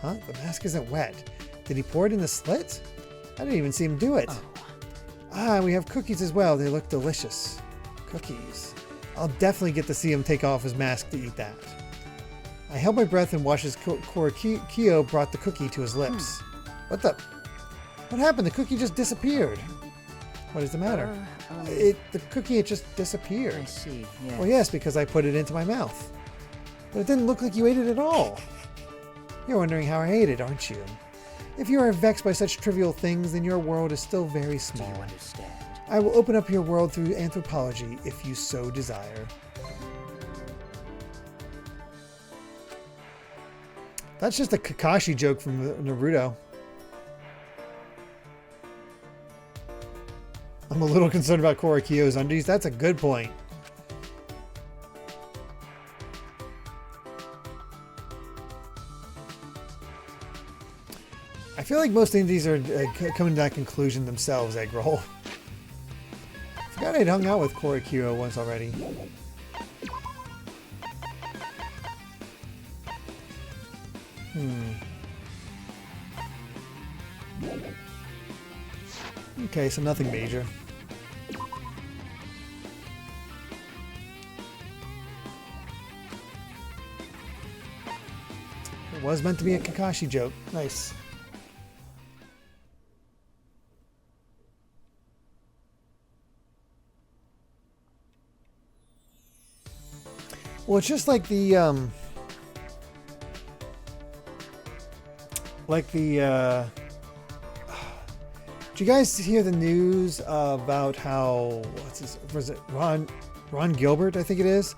Huh? The mask isn't wet. Did he pour it in the slit? I didn't even see him do it. Oh. Ah, we have cookies as well. They look delicious. Cookies. I'll definitely get to see him take off his mask to eat that. I held my breath and watched as Korikyo brought the cookie to his lips. What happened? The cookie just disappeared. What is the matter? The cookie, it just disappeared. I see. Yes. Well, yes, because I put it into my mouth. But it didn't look like you ate it at all. You're wondering how I ate it, aren't you? If you are vexed by such trivial things, then your world is still very Do small. you understand? I will open up your world through anthropology if you so desire. That's just a Kakashi joke from Naruto. I'm a little concerned about Korikyo's undies. That's a good point. I feel like most indies are coming to that conclusion themselves, egg roll. Forgot I'd hung out with Korikiro once already. Okay, so nothing major. It was meant to be a Kakashi joke. Nice. Well, it's just like the did you guys hear the news about how was it Ron Gilbert, I think it is,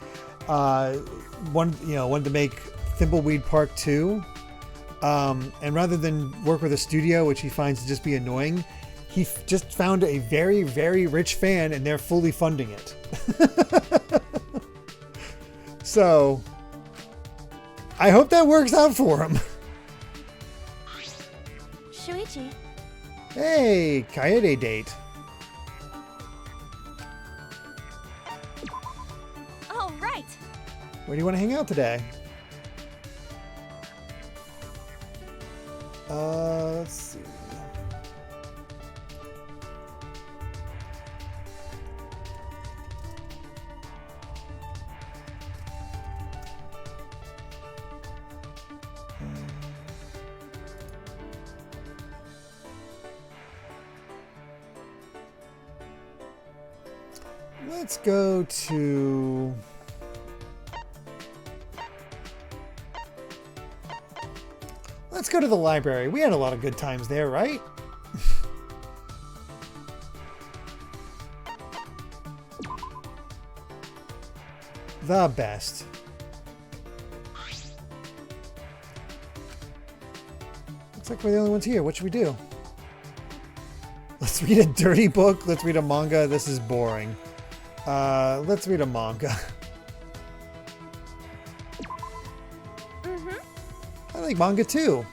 wanted to make Thimbleweed Park 2, and rather than work with a studio, which he finds to just be annoying, he just found a very, very rich fan and they're fully funding it. So I hope that works out for him. Shuichi, Hey, Kaede date. all right. Where do you want to hang out today? Let's see. Let's go to... Let's go to the library. We had a lot of good times there, right? The best. Looks like we're the only ones here. What should we do? Let's read a dirty book. Let's read a manga. This is boring. Let's read a manga. I like manga too.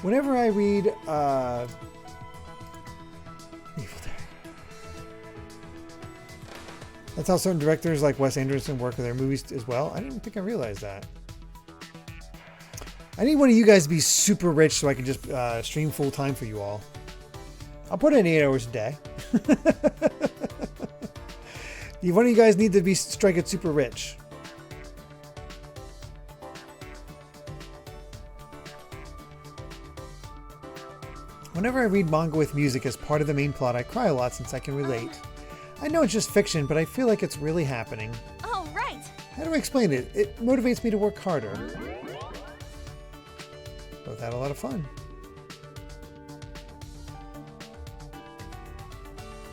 Whenever I read Evil Day. That's how certain directors like Wes Anderson work in their movies as well. I didn't think I realized that. I need one of you guys to be super rich so I can just stream full time for you all. I'll put in 8 hours a day. One of you guys need to strike it super rich. Whenever I read manga with music as part of the main plot, I cry a lot since I can relate. I know it's just fiction, but I feel like it's really happening. All right. How do I explain it? It motivates me to work harder. Both had a lot of fun.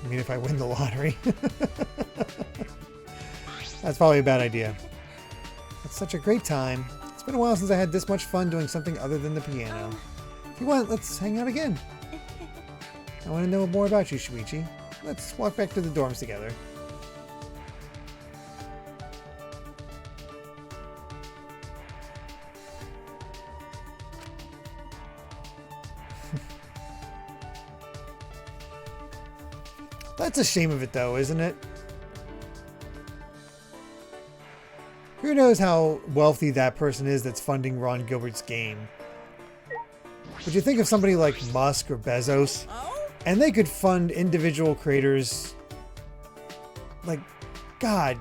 I mean, if I win the lottery. That's probably a bad idea. It's such a great time. It's been a while since I had this much fun doing something other than the piano. If you want, let's hang out again. I want to know more about you, Shuichi. Let's walk back to the dorms together. That's a shame of it though, isn't it? Who knows how wealthy that person is that's funding Ron Gilbert's game? Would you think of somebody like Musk or Bezos, and they could fund individual creators? Like, God,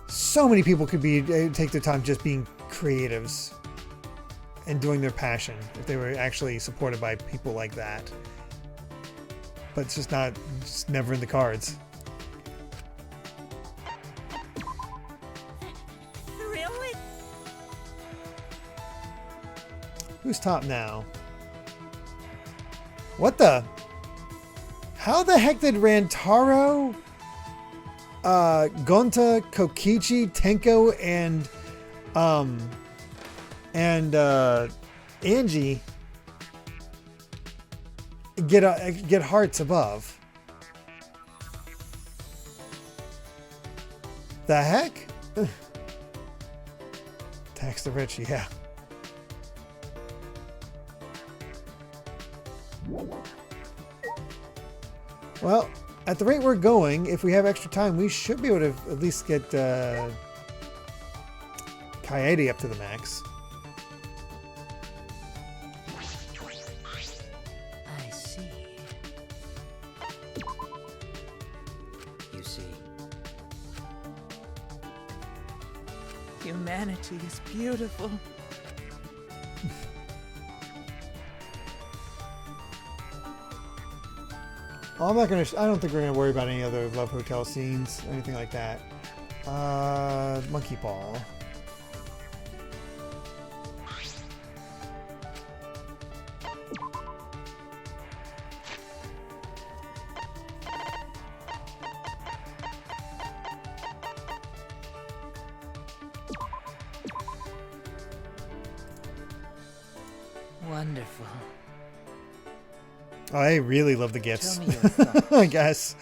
so many people could take their time just being creatives and doing their passion if they were actually supported by people like that. But it's just never in the cards. Really? Who's top now? What the? How the heck did Rantaro, Gonta, Kokichi, Tenko, and Angie get hearts above? The heck? Tax the rich, yeah. Well, at the rate we're going, if we have extra time, we should be able to at least get Coyote up to the max. I see. You see. Humanity is beautiful. Oh, I'm not gonna. I don't think we're gonna worry about any other Love Hotel scenes, anything like that. Monkey Ball. Wonderful. Oh, I really love the gifts. Tell me your thoughts. I guess.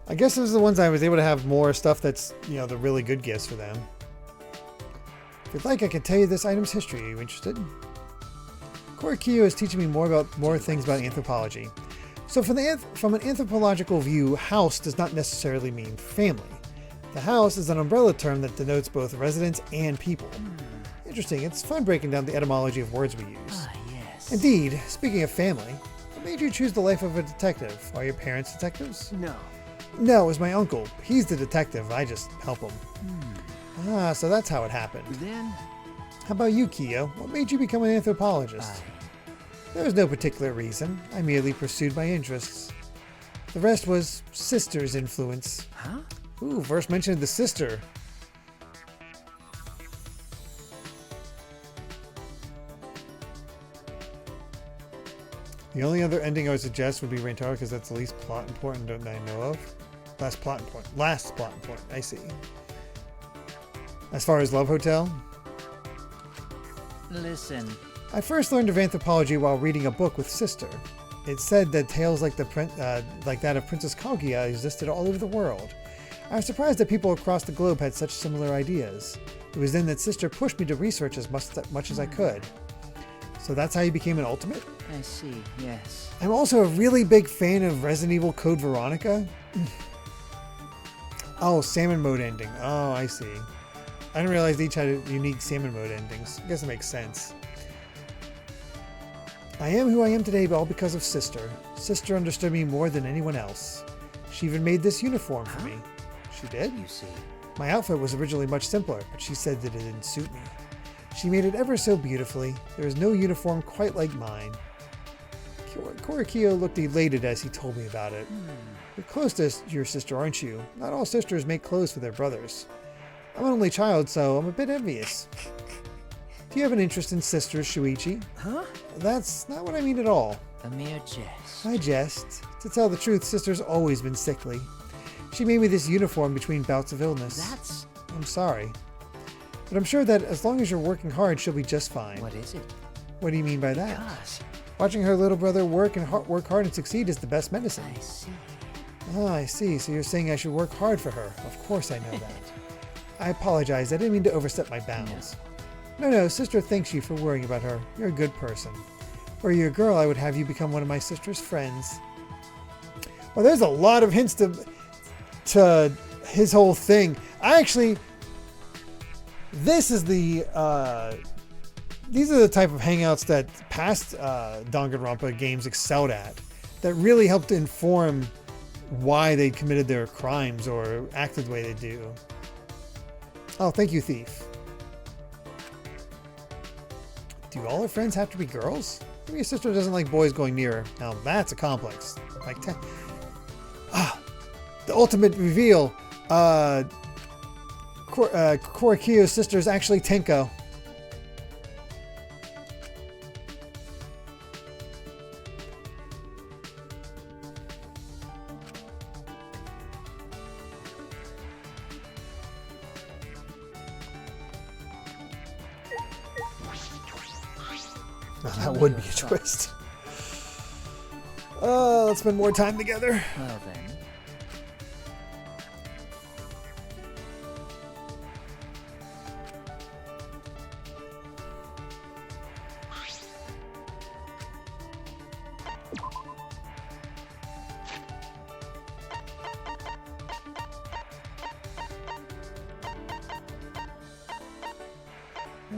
I guess those are the ones I was able to have more stuff that's, you know, the really good gifts for them. If you'd like, I can tell you this item's history. Are you interested? Korekiyo is teaching me more things about anthropology. So from an anthropological view, house does not necessarily mean family. The house is an umbrella term that denotes both residents and people. Interesting. It's fun breaking down the etymology of words we use. Ah, yes. Indeed, speaking of family, what made you choose the life of a detective? Are your parents detectives? No. No, it was my uncle. He's the detective. I just help him. Ah, so that's how it happened. Then How about you, Kiyo? What made you become an anthropologist? There was no particular reason. I merely pursued my interests. The rest was sister's influence. Huh? Ooh, verse mentioned the sister. The only other ending I would suggest would be Rantaro because that's the least plot important that I know of. Last plot important. I see. As far as Love Hotel, Listen. I first learned of anthropology while reading a book with sister. It said that tales like that of Princess Kaguya existed all over the world. I was surprised that people across the globe had such similar ideas. It was then that sister pushed me to research as much as I could. So that's how you became an ultimate? I see, yes. I'm also a really big fan of Resident Evil Code Veronica. Oh, salmon mode ending. Oh, I see. I didn't realize they each had unique salmon mode endings. I guess it makes sense. I am who I am today, all because of Sister. Sister understood me more than anyone else. She even made this uniform for me. She did? You see. My outfit was originally much simpler, but she said that it didn't suit me. She made it ever so beautifully. There is no uniform quite like mine. Korekiyo looked elated as he told me about it. You're close to your sister, aren't you? Not all sisters make clothes for their brothers. I'm an only child, so I'm a bit envious. Do you have an interest in sisters, Shuichi? Huh? That's not what I mean at all. A mere jest. I jest. To tell the truth, sister's always been sickly. She made me this uniform between bouts of illness. That's... I'm sorry. But I'm sure that as long as you're working hard, she'll be just fine. What is it? What do you mean by that? Gosh. Watching her little brother work hard and succeed is the best medicine. I see. Oh, I see. So you're saying I should work hard for her. Of course I know that. I apologize. I didn't mean to overstep my bounds. No, sister thanks you for worrying about her. You're a good person. Were you a girl, I would have you become one of my sister's friends. Well, there's a lot of hints to his whole thing. This is these are the type of hangouts that past Danganronpa games excelled at, that really helped inform why they committed their crimes or acted the way they do. Oh, thank you, Thief. Do all her friends have to be girls? Maybe your sister doesn't like boys going near her. Now that's a complex. Like, the ultimate reveal. Korekiyo's sister is actually Tenko. Now that would be a twist. Let's spend more time together. Well then.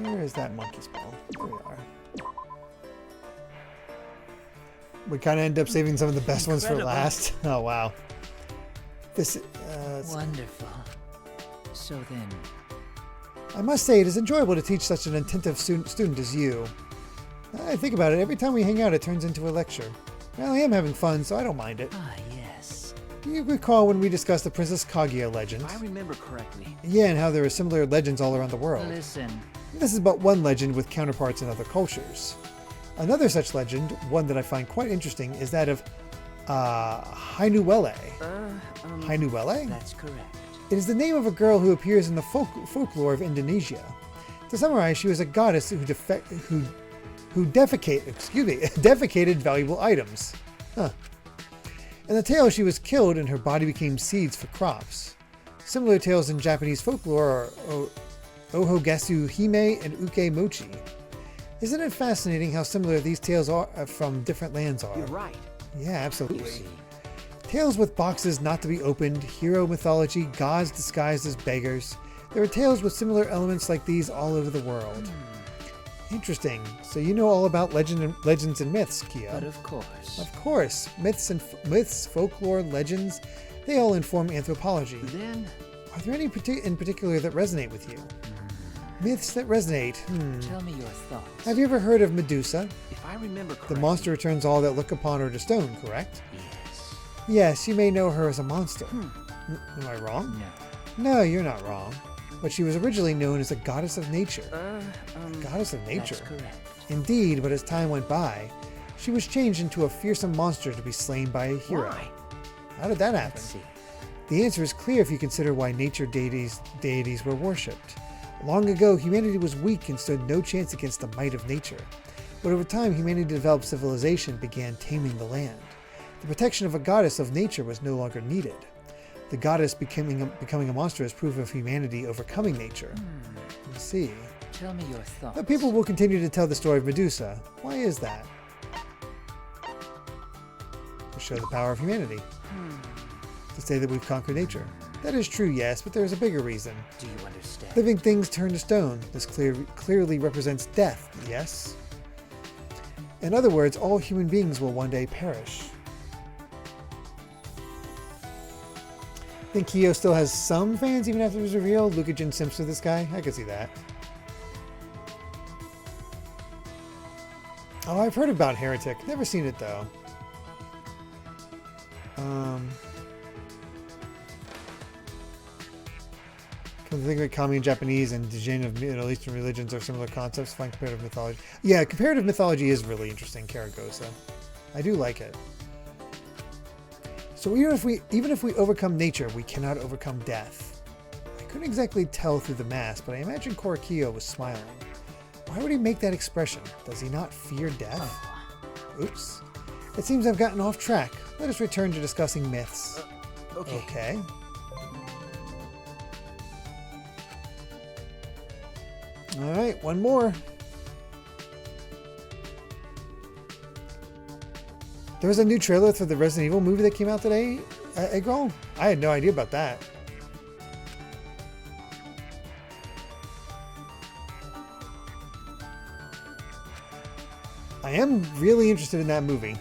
Where is that monkey's paw? There we are. We kind of end up saving some of the best ones for Incredible. last. Oh, wow. This, Wonderful. So then, I must say, it is enjoyable to teach such an attentive student as you. I think about it, every time we hang out, it turns into a lecture. Well, I am having fun, so I don't mind it. yes. Do you recall when we discussed the Princess Kaguya legends? If I remember correctly. Yeah, and how there are similar legends all around the world. Listen. This is but one legend with counterparts in other cultures. Another such legend, one that I find quite interesting, is that of Hainuwele. Hainuwele? That's correct. It is the name of a girl who appears in the folklore of Indonesia. To summarize, she was a goddess who defecated valuable items. Huh. In the tale, she was killed and her body became seeds for crops. Similar tales in Japanese folklore are Ohogasu Hime and Uke Mochi. Isn't it fascinating how similar these tales are from different lands are? You're right. Yeah, You absolutely. see. Tales with boxes not to be opened, hero mythology, gods disguised as beggars. There are tales with similar elements like these all over the world. Interesting. So you know all about legends and myths, Kia. But of course. Of course, myths, folklore, legends, they all inform anthropology. Then, Are there any in particular that resonate with you? Myths that resonate. tell me your thoughts. Have you ever heard of Medusa? If I remember correctly. The monster who turns all that look upon her to stone, correct? Yes. Yes, you may know her as a monster. Am I wrong? No. No, you're not wrong. But she was originally known as a goddess of nature. Goddess of nature. That's correct. Indeed, but as time went by, she was changed into a fearsome monster to be slain by a hero. Why? How did that happen? Let's see. The answer is clear if you consider why nature deities were worshipped. Long ago, humanity was weak and stood no chance against the might of nature. But over time, humanity developed civilization and began taming the land. The protection of a goddess of nature was no longer needed. The goddess becoming a monster is proof of humanity overcoming nature. Let's see. Tell me your thoughts. But people will continue to tell the story of Medusa. Why is that? To show the power of humanity. To say that we've conquered nature. That is true, yes, but there is a bigger reason. Do you understand? Living things turn to stone. This clearly represents death, yes? In other words, all human beings will one day perish. Think Kyo still has some fans even after it was revealed? Luca Jin Simps to this guy? I could see that. Oh, I've heard about Heretic. Never seen it though. Come to think of it, Kami in Japanese and Dijin of Middle Eastern religions are similar concepts. Find comparative mythology. Yeah, comparative mythology is really interesting, Karagosa. I do like it. So even if we overcome nature, we cannot overcome death. I couldn't exactly tell through the mask, but I imagine Korakio was smiling. Why would he make that expression? Does he not fear death? Oops. It seems I've gotten off track. Let us return to discussing myths. Okay. Alright, one more. There was a new trailer for the Resident Evil movie that came out today, Eggroll? I had no idea about that. I am really interested in that movie.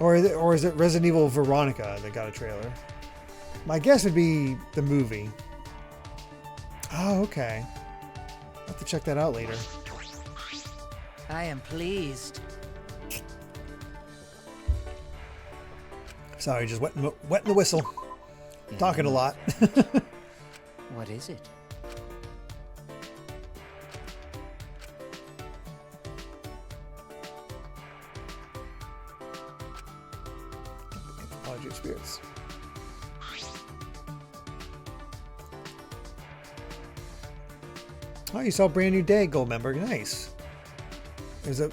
Or is it Resident Evil Veronica that got a trailer? My guess would be the movie. Oh, okay. I'll have to check that out later. I am pleased. Sorry, just wetting the whistle. Talking a lot. What is it? Anthropology of spirits. Oh, you saw Brand New Day, Goldmember. Nice. There's a...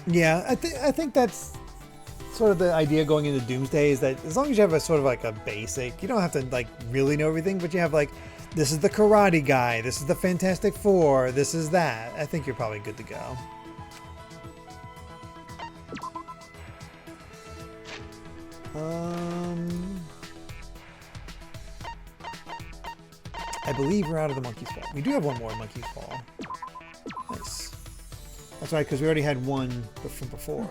Yeah, I think that's sort of the idea going into Doomsday, is that as long as you have a sort of like a basic, you don't have to like really know everything, but you have like, this is the karate guy, this is the Fantastic Four, this is that. I think you're probably good to go. I believe we're out of the Monkey's Fall. We do have one more Monkey's Fall. Nice. That's right, because we already had one from before.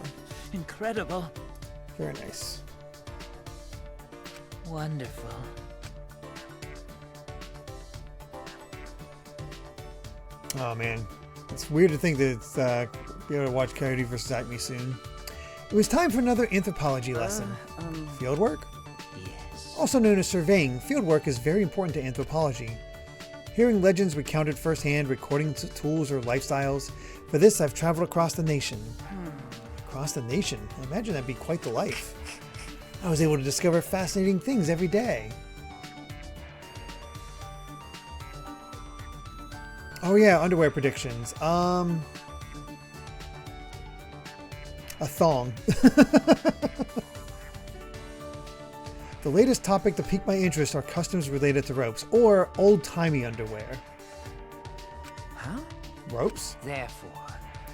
Incredible. Very nice. Wonderful. Oh man, it's weird to think that it's be able to watch Coyote vs. Acme soon. It was time for another anthropology lesson. Fieldwork? Yes. Also known as surveying, fieldwork is very important to anthropology. Hearing legends recounted firsthand, recording tools or lifestyles. For this, I've traveled across the nation. Across the nation? I imagine that'd be quite the life. I was able to discover fascinating things every day. Oh yeah, underwear predictions. A thong. The latest topic to pique my interest are customs related to ropes, or old-timey underwear. Huh? Ropes? Therefore.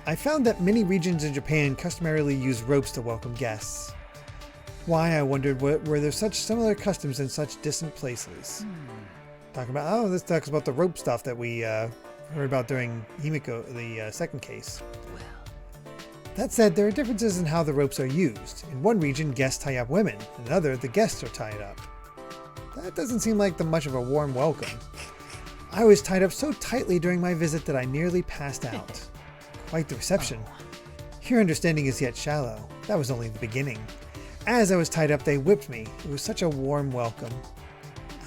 I found that many regions in Japan customarily use ropes to welcome guests. Why, I wondered, were there such similar customs in such distant places? Talking about, oh, this talks about the rope stuff that we heard about during Himiko, the second case. Well. That said, there are differences in how the ropes are used. In one region, guests tie up women. In another, the guests are tied up. That doesn't seem like much of a warm welcome. I was tied up so tightly during my visit that I nearly passed out. Quite the reception. Your understanding is yet shallow. That was only the beginning. As I was tied up, they whipped me. It was such a warm welcome.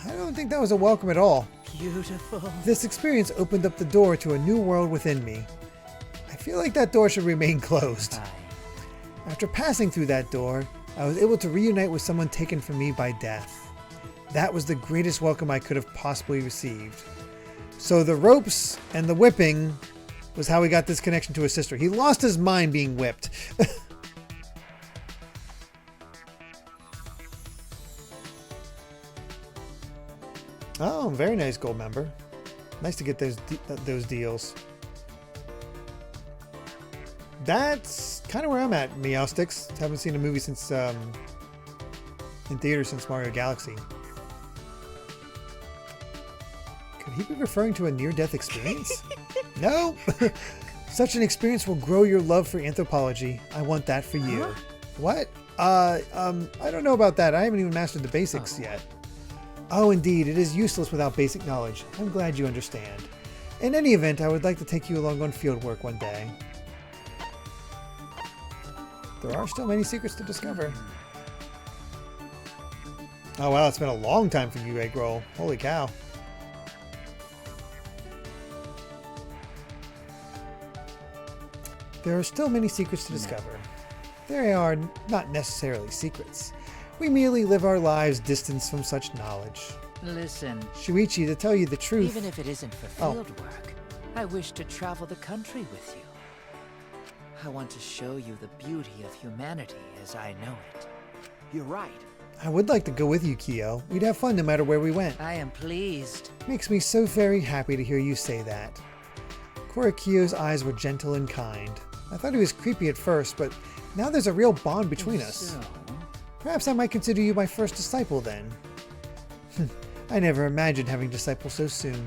I don't think that was a welcome at all. Beautiful. This experience opened up the door to a new world within me. I feel like that door should remain closed. Fine. After passing through that door, I was able to reunite with someone taken from me by death. That was the greatest welcome I could have possibly received. So the ropes and the whipping was how he got this connection to his sister. He lost his mind being whipped. Oh, very nice gold member. Nice to get those deals. That's kind of where I'm at, Meowsticks. Haven't seen a movie since in theaters since Mario Galaxy. Could he be referring to a near-death experience? No. Such an experience will grow your love for anthropology. I want that for you. Huh? What? I don't know about that. I haven't even mastered the basics yet. Oh, indeed. It is useless without basic knowledge. I'm glad you understand. In any event, I would like to take you along on field work one day. There are still many secrets to discover. Oh wow, it's been a long time for you, Egg Roll. Holy cow. There are still many secrets to discover. They are not necessarily secrets. We merely live our lives distanced from such knowledge. Listen, Shuichi, to tell you the truth... even if it isn't for field work, I wish to travel the country with you. I want to show you the beauty of humanity as I know it. You're right. I would like to go with you, Kyo. We'd have fun no matter where we went. I am pleased. Makes me so very happy to hear you say that. Korikyo's eyes were gentle and kind. I thought he was creepy at first, but now there's a real bond between us. So, Perhaps I might consider you my first disciple then. I never imagined having disciples so soon.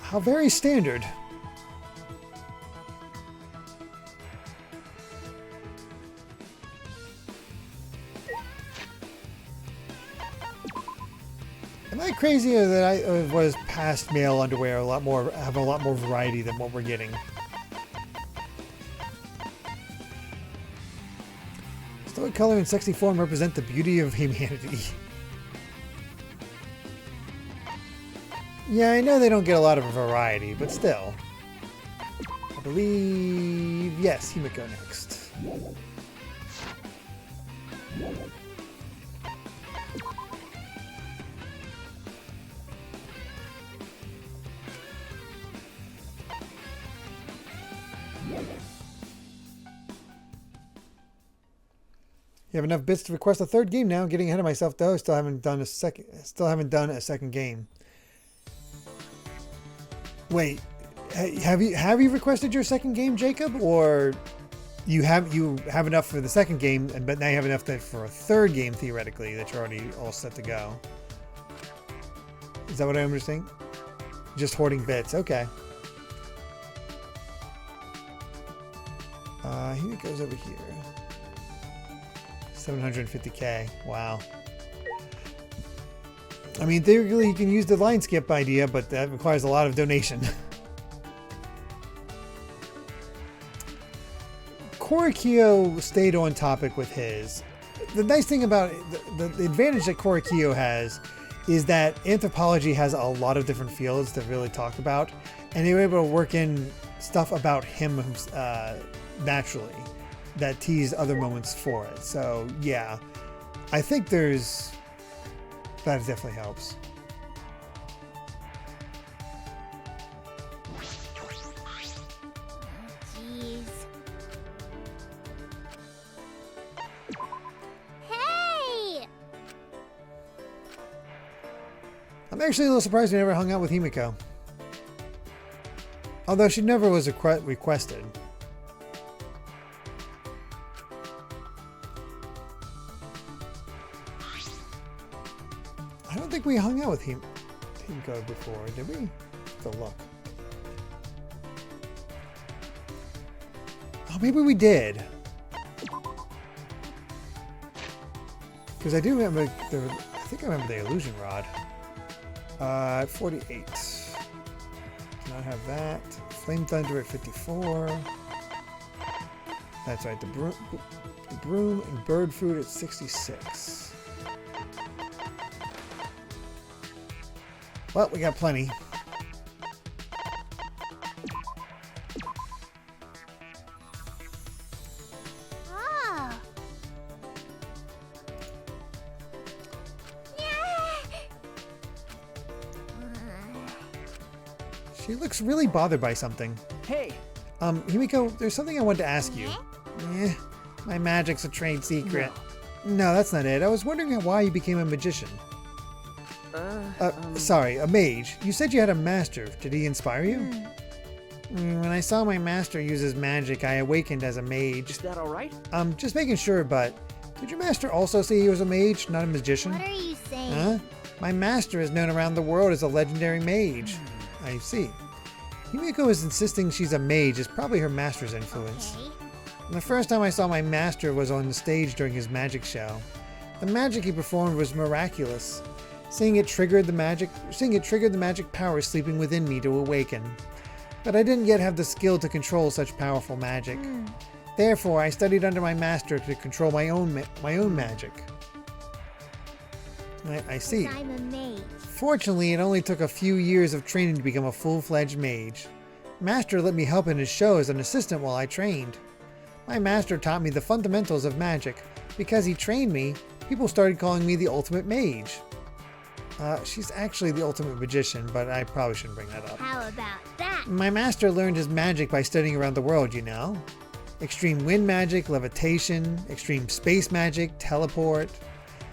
How very standard. Am I crazy or that I was past male underwear have a lot more variety than what we're getting? Stoic color and sexy form represent the beauty of humanity. Yeah, I know they don't get a lot of variety, but still. I believe... yes, Himiko next. You have enough bits to request a third game now. Getting ahead of myself though. Still haven't done a second game. Wait, have you requested your second game, Jacob, or you have enough for the second game, but now you have enough for a third game theoretically that you're already all set to go? Is that what I understand? Just hoarding bits. Okay. Here it goes over here. 750k. Wow. I mean, theoretically, you can use the line skip idea, but that requires a lot of donation. Korikyo stayed on topic with his. The nice thing about the advantage that Korikyo has is that anthropology has a lot of different fields to really talk about, and they were able to work in stuff about him naturally that tease other moments for it. So yeah, I think that definitely helps. Jeez. Hey! I'm actually a little surprised we never hung out with Himiko. Although she never was requested. I don't think we hung out with Himiko before, did we? Let's look. Oh, maybe we did. Because I do remember, I think I remember the illusion rod. 48. Cannot have that. Flame Thunder at 54. That's right, the broom and bird fruit at 66. Well, we got plenty. Oh. She looks really bothered by something. Hey, Himiko, there's something I wanted to ask you. My magic's a trade secret. No, that's not it. I was wondering why you became a magician. Sorry, a mage. You said you had a master. Did he inspire you? When I saw my master use his magic, I awakened as a mage. is that all right? Just making sure, but did your master also say he was a mage, not a magician? What are you saying? Huh? My master is known around the world as a legendary mage. I see. Himiko is insisting she's a mage is probably her master's influence. Okay. The first time I saw my master was on the stage during his magic show. The magic he performed was miraculous. Seeing it triggered the magic power sleeping within me to awaken. But I didn't yet have the skill to control such powerful magic. Therefore, I studied under my master to control my own magic. I see. I'm a mage. Fortunately, it only took a few years of training to become a full-fledged mage. Master let me help in his show as an assistant while I trained. My master taught me the fundamentals of magic. Because he trained me, people started calling me the ultimate mage. She's actually the ultimate magician, but I probably shouldn't bring that up. How about that? My master learned his magic by studying around the world, you know. Extreme wind magic, levitation, extreme space magic, teleport,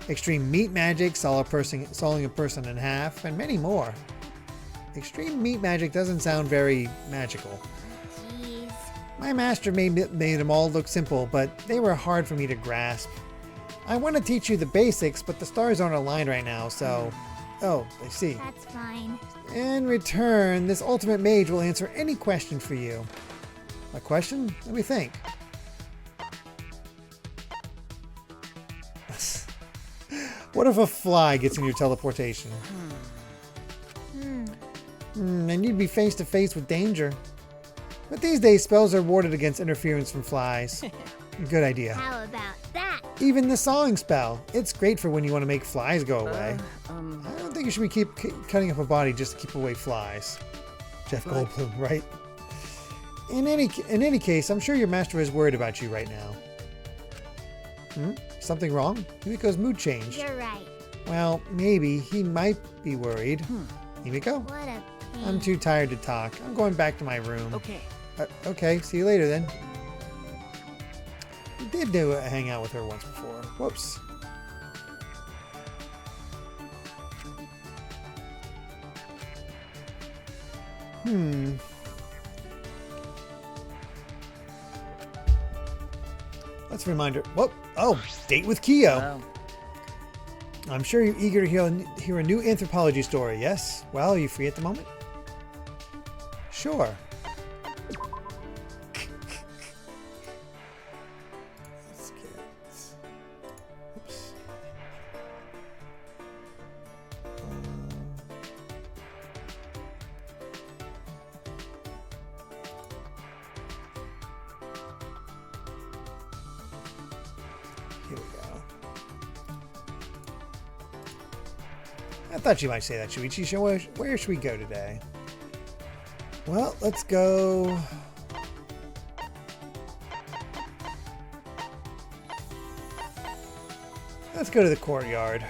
extreme meat magic, sawing a person in half, and many more. Extreme meat magic doesn't sound very magical. Jeez. My master made them all look simple, but they were hard for me to grasp. I want to teach you the basics, but the stars aren't aligned right now, so... Oh, I see. That's fine. In return, this ultimate mage will answer any question for you. A question? Let me think. What if a fly gets in your teleportation? And you'd be face to face with danger. But these days, spells are warded against interference from flies. Good idea. How about that? Even the sawing spell. It's great for when you want to make flies go away. I don't think you should keep cutting up a body just to keep away flies. Jeff Goldblum, right? In any case, I'm sure your master is worried about you right now. Something wrong? Himiko's mood changed. You're right. Well, maybe he might be worried. Himiko? What a pain. I'm too tired to talk. I'm going back to my room. Okay. Okay, see you later then. We did hang out with her once before. Whoops. Let's remind her. Whoop. Oh, date with Kyo. Well, I'm sure you're eager to hear a new anthropology story, yes? Well, are you free at the moment? Sure. Let's get... Oops. Here we go. I thought you might say that, Shuichi. So where should we go today? Well, let's go... Let's go to the courtyard.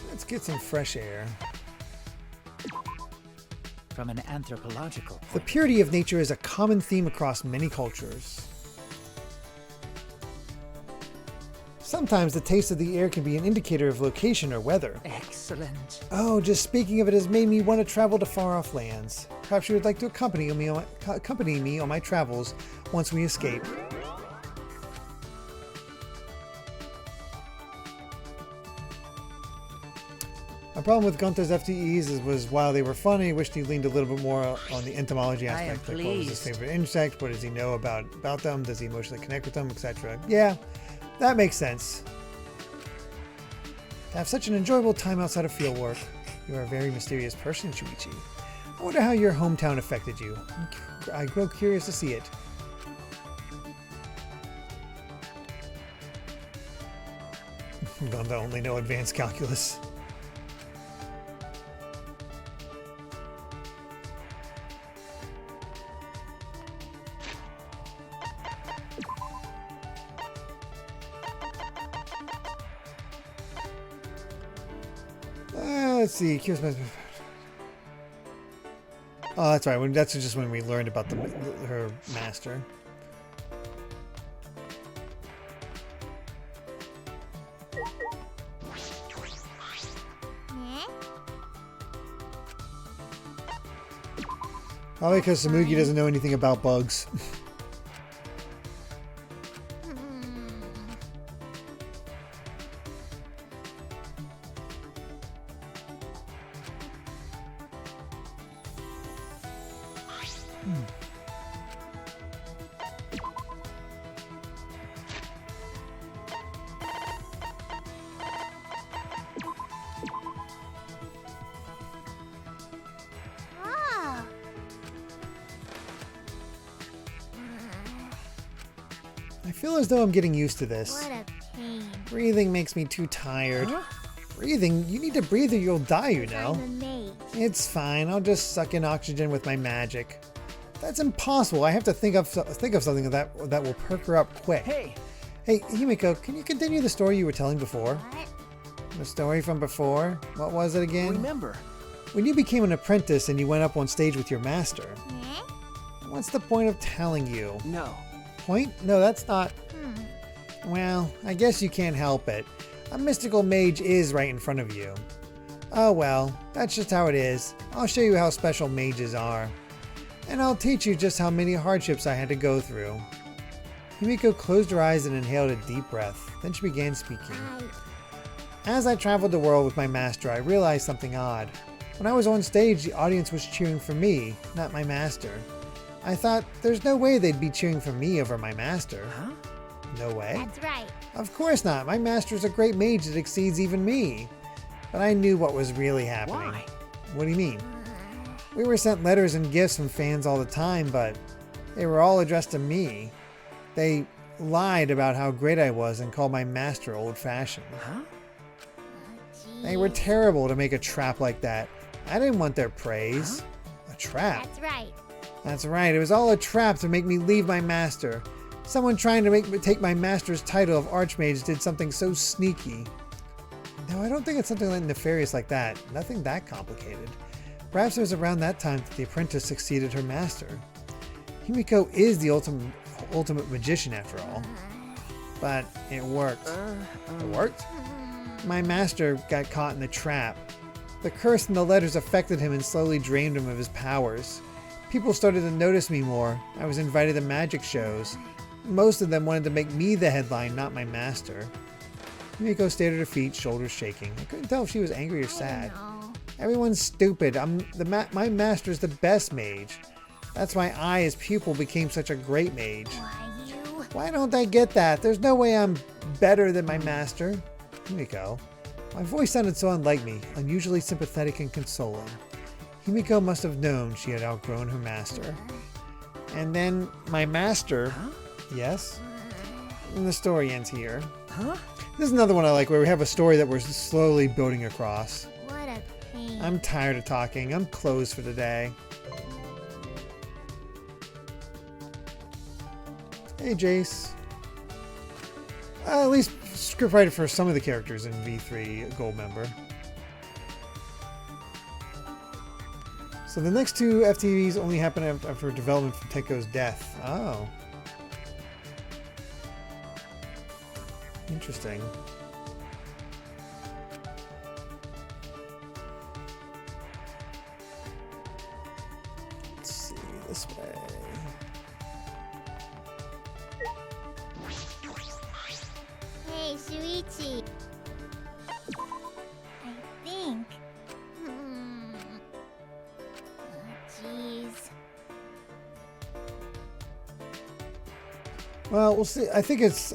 Let's get some fresh air. from an anthropological The point. purity of nature is a common theme across many cultures. Sometimes the taste of the air can be an indicator of location or weather. Excellent. Oh, just speaking of it has made me want to travel to far-off lands. Perhaps you would like to accompany me on my travels once we escape. My problem with Gunther's FTEs was while they were fun, I wished he leaned a little bit more on the entomology I am aspect. Like, what was his pleased. favorite insect? What does he know about them? Does he emotionally connect with them, etc.? Yeah, that makes sense. To have such an enjoyable time outside of fieldwork. You are a very mysterious person, Shuichi. I wonder how your hometown affected you. I grow curious to see it. Gunther only know advanced calculus. Let's see. Oh, that's right. That's just when we learned about her master. Probably because Samugi doesn't know anything about bugs. Ah. I feel as though I'm getting used to this. What a pain. Breathing makes me too tired. Breathing? You need to breathe or you'll die, you know. I'm a mage. It's fine. I'll just suck in oxygen with my magic. That's impossible. I have to think of something that will perk her up quick. Hey, Hey, Himiko, can you continue the story you were telling before? What? The story from before? What was it again? remember, When you became an apprentice and you went up on stage with your master. Eh? What's the point of telling you? no. Point? No, that's not... Hmm. Well, I guess you can't help it. A mystical mage is right in front of you. Oh well, that's just how it is. I'll show you how special mages are. And I'll teach you just how many hardships I had to go through. Himiko closed her eyes and inhaled a deep breath. Then she began speaking. As I traveled the world with my master, I realized something odd. When I was on stage, the audience was cheering for me, not my master. I thought, there's no way they'd be cheering for me over my master. Huh? No way. That's right. Of course not. My master's a great mage that exceeds even me. But I knew what was really happening. Why? What do you mean? We were sent letters and gifts from fans all the time, but they were all addressed to me. They lied about how great I was and called my master old-fashioned. Huh? They were terrible to make a trap like that. I didn't want their praise. A trap? That's right. That's right. It was all a trap to make me leave my master. Someone trying to make me take my master's title of Archmage did something so sneaky. No, I don't think it's something like nefarious like that. Nothing that complicated. Perhaps it was around that time that the apprentice succeeded her master. Himiko is the ultimate magician after all. But it worked. It worked? My master got caught in the trap. The curse and the letters affected him and slowly drained him of his powers. People started to notice me more. I was invited to magic shows. Most of them wanted to make me the headline, not my master. Himiko stayed at her feet, shoulders shaking. I couldn't tell if she was angry or sad. Everyone's stupid. My master's the best mage. That's why I, as pupil, became such a great mage. Why don't I get that? There's no way I'm better than my master. Himiko. My voice sounded so unlike me, unusually sympathetic and consoling. Himiko must have known she had outgrown her master. And then my master... Huh? Yes? And the story ends here. Huh? This is another one I like where we have a story that we're slowly building across. What a pain. I'm tired of talking. I'm closed for the day. Hey, Jace. At least scriptwriter for some of the characters in V3 Gold member. So the next two FTVs only happen after development from Tenko's death. Oh. Interesting. Let's see, this way. Hey, Shuichi. I think. Jeez. Well, we'll see. I think it's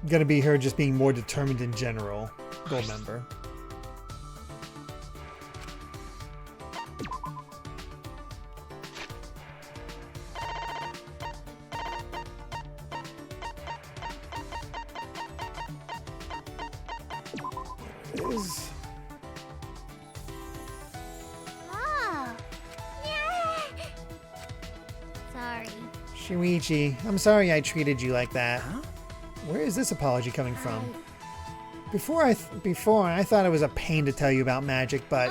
gonna be her just being more determined in general. Gold member. There it is. Oh. Yeah. Sorry. Shuichi, I'm sorry I treated you like that. Huh? Where is this apology coming from? Before I thought it was a pain to tell you about magic, but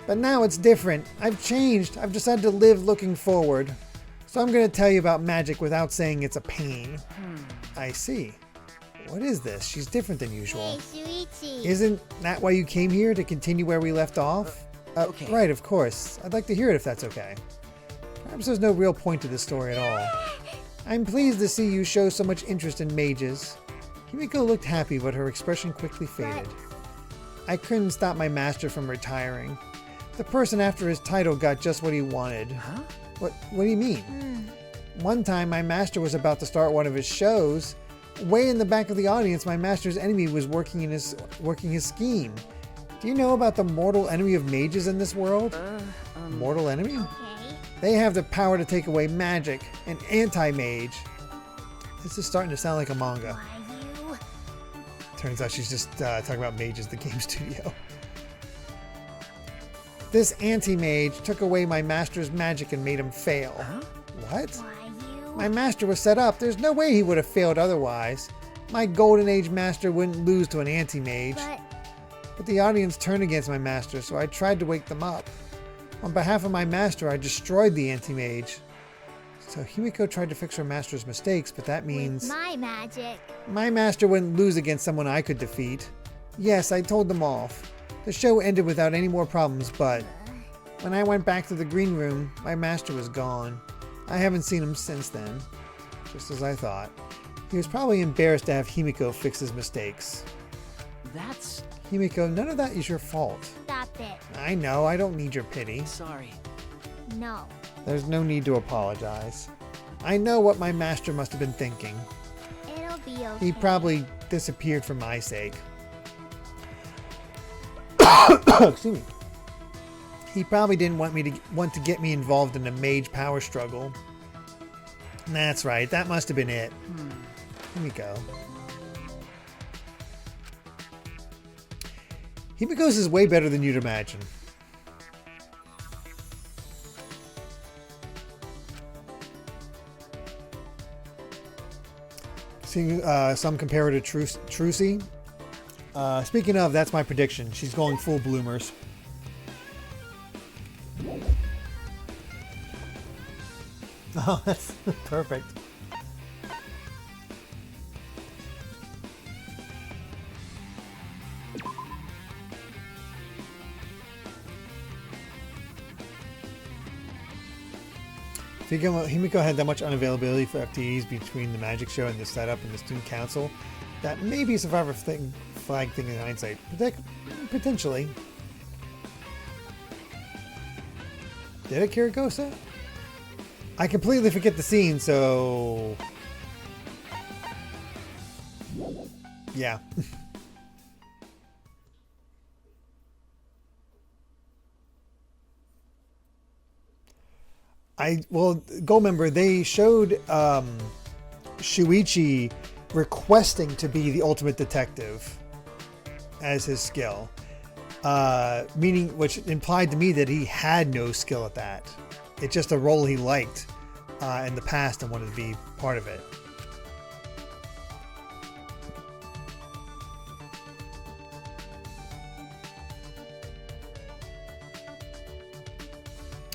now it's different. I've changed. I've decided to live looking forward. So I'm going to tell you about magic without saying it's a pain. I see. What is this? She's different than usual. Hey, Shuichi. Isn't that why you came here, to continue where we left off? Okay. Right, of course. I'd like to hear it if that's okay. Perhaps there's no real point to this story at all. I'm pleased to see you show so much interest in mages. Himiko looked happy, but her expression quickly faded. I couldn't stop my master from retiring. The person after his title got just what he wanted. Huh? What do you mean? One time my master was about to start one of his shows. Way in the back of the audience, my master's enemy was working his scheme. Do you know about the mortal enemy of mages in this world? Mortal enemy? Okay. They have the power to take away magic, an anti-mage. This is starting to sound like a manga. Why you? Turns out she's just talking about mages, the game studio. This anti-mage took away my master's magic and made him fail. Huh? What? Why you? My master was set up. There's no way he would have failed otherwise. My Golden Age master wouldn't lose to an anti-mage. But the audience turned against my master, so I tried to wake them up. On behalf of my master, I destroyed the anti-mage. So Himiko tried to fix her master's mistakes, but that means... With my magic. My master wouldn't lose against someone I could defeat. Yes, I told them off. The show ended without any more problems, but... When I went back to the green room, my master was gone. I haven't seen him since then. Just as I thought. He was probably embarrassed to have Himiko fix his mistakes. That's... Himiko, none of that is your fault. Stop it. I know, I don't need your pity. sorry. No. There's no need to apologize. I know what my master must have been thinking. It'll be okay. He probably disappeared for my sake. Excuse me. He probably didn't want to get me involved in a mage power struggle. That's right, that must have been it. Here we go. Himiko's is way better than you'd imagine. Seeing some compare her to Trucy. Speaking of, that's my prediction. She's going full bloomers. Oh, that's perfect. Himiko had that much unavailability for FTEs between the Magic Show and the setup and the Student Council. That may be a Survivor flag thing in hindsight. Potentially. Did it, Kirigosa? I completely forget the scene, so... yeah. Goldmember, they showed Shuichi requesting to be the ultimate detective as his skill. Meaning, which implied to me that he had no skill at that. It's just a role he liked in the past and wanted to be part of it.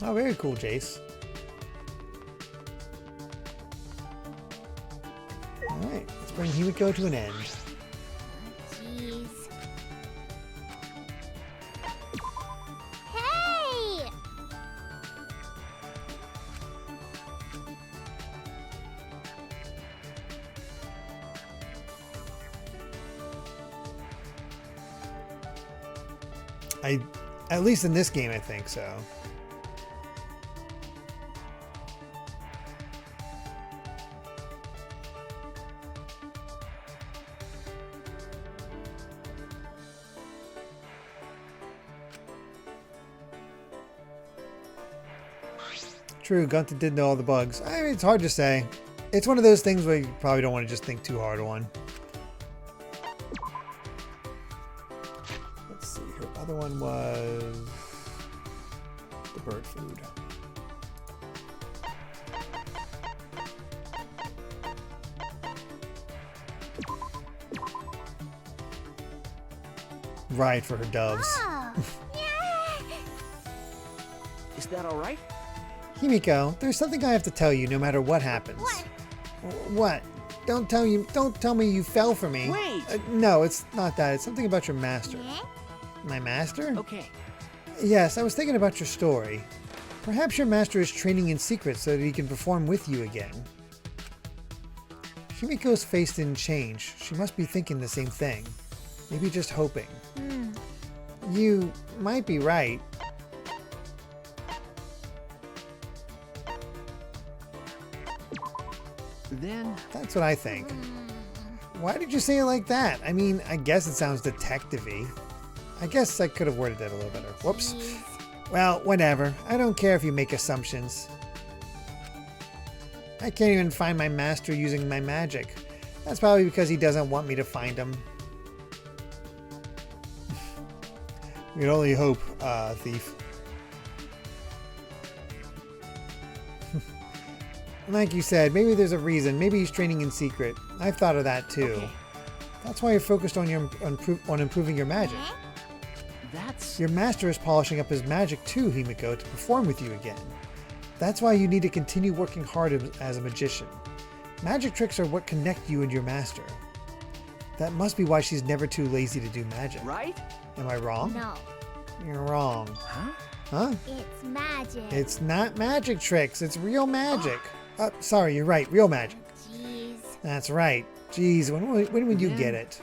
Oh, very cool, Jace. Alright, let's bring Himiko to an end. Jeez. Hey! At least in this game, I think so. True, Gunther did know all the bugs. I mean, it's hard to say. It's one of those things where you probably don't want to just think too hard on. Let's see, her other one was the bird food. Right, for her doves. Oh, yeah. Is that all right? Himiko, there's something I have to tell you no matter what happens. What? What? Don't tell me you fell for me. Wait! No, it's not that. It's something about your master. Eh? My master? Okay. Yes, I was thinking about your story. Perhaps your master is training in secret so that he can perform with you again. Himiko's face didn't change. She must be thinking the same thing. Maybe just hoping. You might be right. Then... That's what I think. Why did you say it like that? I mean, I guess it sounds detective-y. I guess I could have worded that a little better. Whoops. Jeez. Well, whatever. I don't care if you make assumptions. I can't even find my master using my magic. That's probably because he doesn't want me to find him. We can only hope, thief. Like you said, maybe there's a reason. Maybe he's training in secret. I've thought of that too. Okay. That's why you're focused on on improving your magic. Eh? That's... Your master is polishing up his magic too, Himiko, to perform with you again. That's why you need to continue working hard as a magician. Magic tricks are what connect you and your master. That must be why she's never too lazy to do magic. Right? Am I wrong? No, You're wrong. Huh? Huh? it's magic. It's not magic tricks. It's real magic. Sorry, you're right. Real magic. Jeez. That's right. Jeez, when would you get it?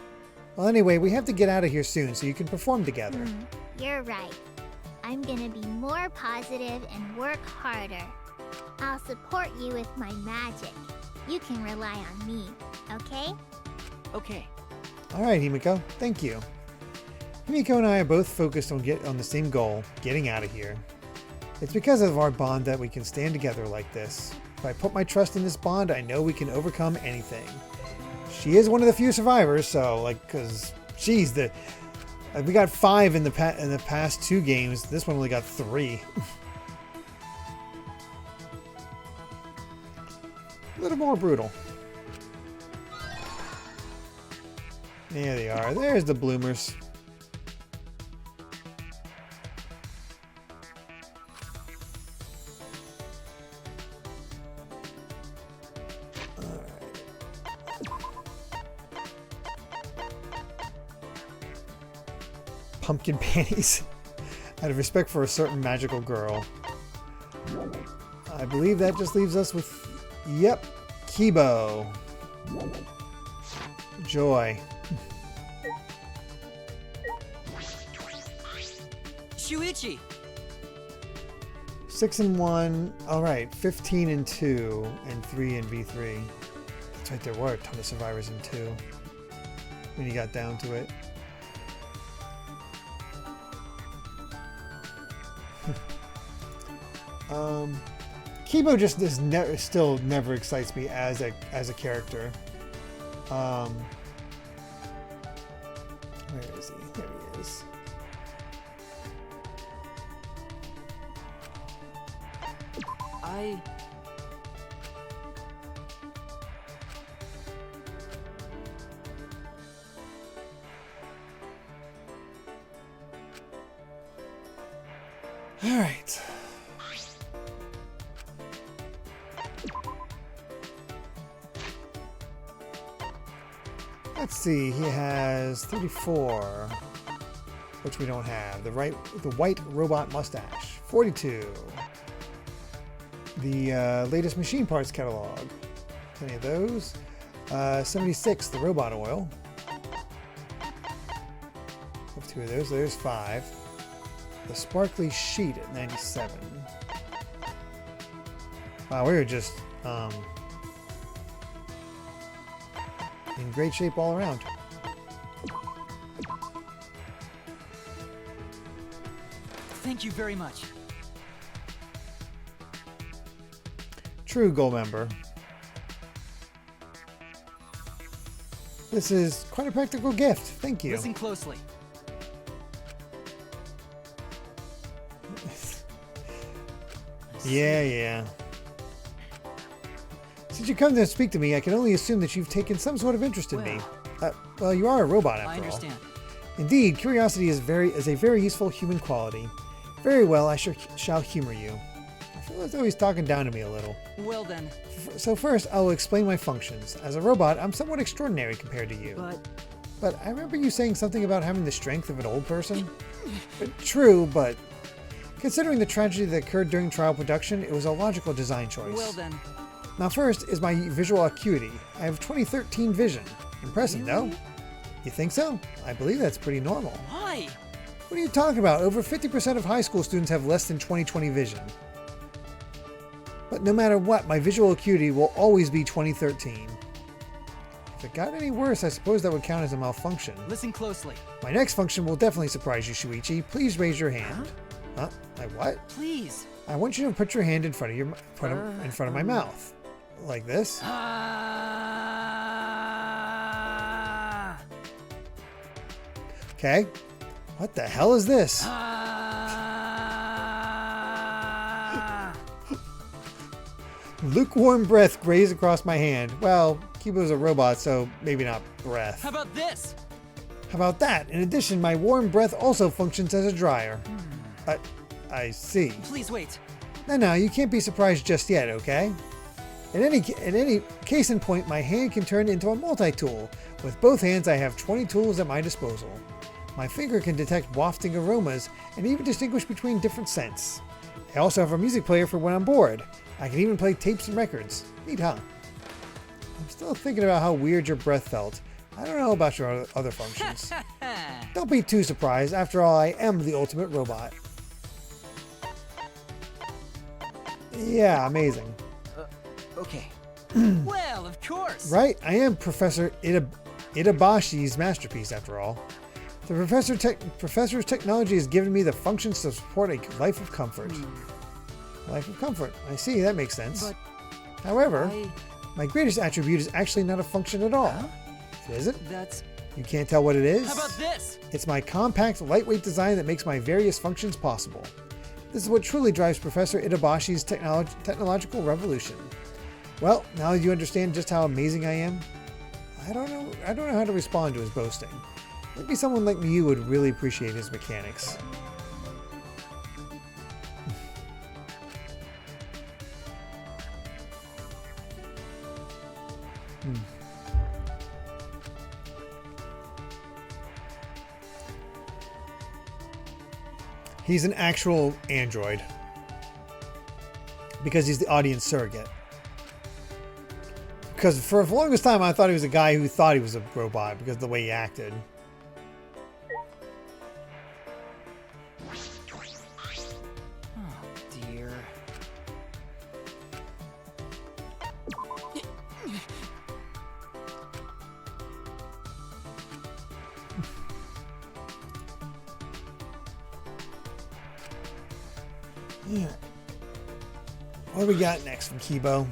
Well, anyway, we have to get out of here soon so you can perform together. You're right. I'm gonna be more positive and work harder. I'll support you with my magic. You can rely on me, okay? Okay. All right, Himiko. Thank you. Himiko and I are both focused on the same goal, getting out of here. It's because of our bond that we can stand together like this. If I put my trust in this bond, I know we can overcome anything. She is one of the few survivors, so because geez, we got 5 in the past 2 games. This one only got 3. A little more brutal. There they are. There's the bloomers. Pumpkin panties. Out of respect for a certain magical girl. I believe that just leaves us with, yep, Kibo. Joy. Shuichi! 6 and 1. Alright, 15 and 2, and 3 in V3. That's right, there were a ton of survivors in 2. When you got down to it. Kibo just still never excites me as a character. Where is he? There he is. All right. Let's see, he has 34, which we don't have. The white robot mustache, 42. The latest machine parts catalog, plenty of those. 76, the robot oil. Have 2 of those, so there's 5. The sparkly sheet at 97. Wow, we were just in great shape all around. Thank you very much. True gold member. This is quite a practical gift. Thank you. Listen closely. Yeah. Since you come to speak to me, I can only assume that you've taken some sort of interest in me. Well, you are a robot after all. I understand. Indeed, curiosity is a very useful human quality. Very well, I shall humor you. I feel as though he's talking down to me a little. Well then. So first, I will explain my functions. As a robot, I'm somewhat extraordinary compared to you. But I remember you saying something about having the strength of an old person. True, but considering the tragedy that occurred during trial production, it was a logical design choice. Well then. Now first is my visual acuity. I have 2013 vision. Impressive, Really? no? You think so? I believe that's pretty normal. Why? What are you talking about? Over 50% of high school students have less than 20/20 vision. But no matter what, my visual acuity will always be 2013. If it got any worse, I suppose that would count as a malfunction. Listen closely. My next function will definitely surprise you, Shuichi. Please raise your hand. Huh? I what? Please. I want you to put your hand in front of my mouth. Like this. Okay. What the hell is this? Lukewarm breath grazed across my hand. Well, Kibo's a robot, so maybe not breath. How about this? How about that? In addition, my warm breath also functions as a dryer. I see. Please wait. No, you can't be surprised just yet, okay? In any case in point, my hand can turn into a multi-tool. With both hands, I have 20 tools at my disposal. My finger can detect wafting aromas and even distinguish between different scents. I also have a music player for when I'm bored. I can even play tapes and records. Neat, huh? I'm still thinking about how weird your breath felt. I don't know about your other functions. Don't be too surprised. After all, I am the ultimate robot. Yeah, amazing. Okay. Well, of course. Right? I am Professor Itabashi's masterpiece, after all. The professor's technology has given me the functions to support a life of comfort. Life of comfort. I see, that makes sense. But however, my greatest attribute is actually not a function at all. Huh? Is it? That's... You can't tell what it is? How about this? It's my compact, lightweight design that makes my various functions possible. This is what truly drives Professor Itabashi's technological revolution. Well, now that you understand just how amazing I am, I don't know how to respond to his boasting. Maybe someone like you would really appreciate his mechanics. He's an actual android. Because he's the audience surrogate. Because for the longest time I thought he was a guy who thought he was a robot because of the way he acted. Oh, dear. Yeah. What do we got next from Kibo?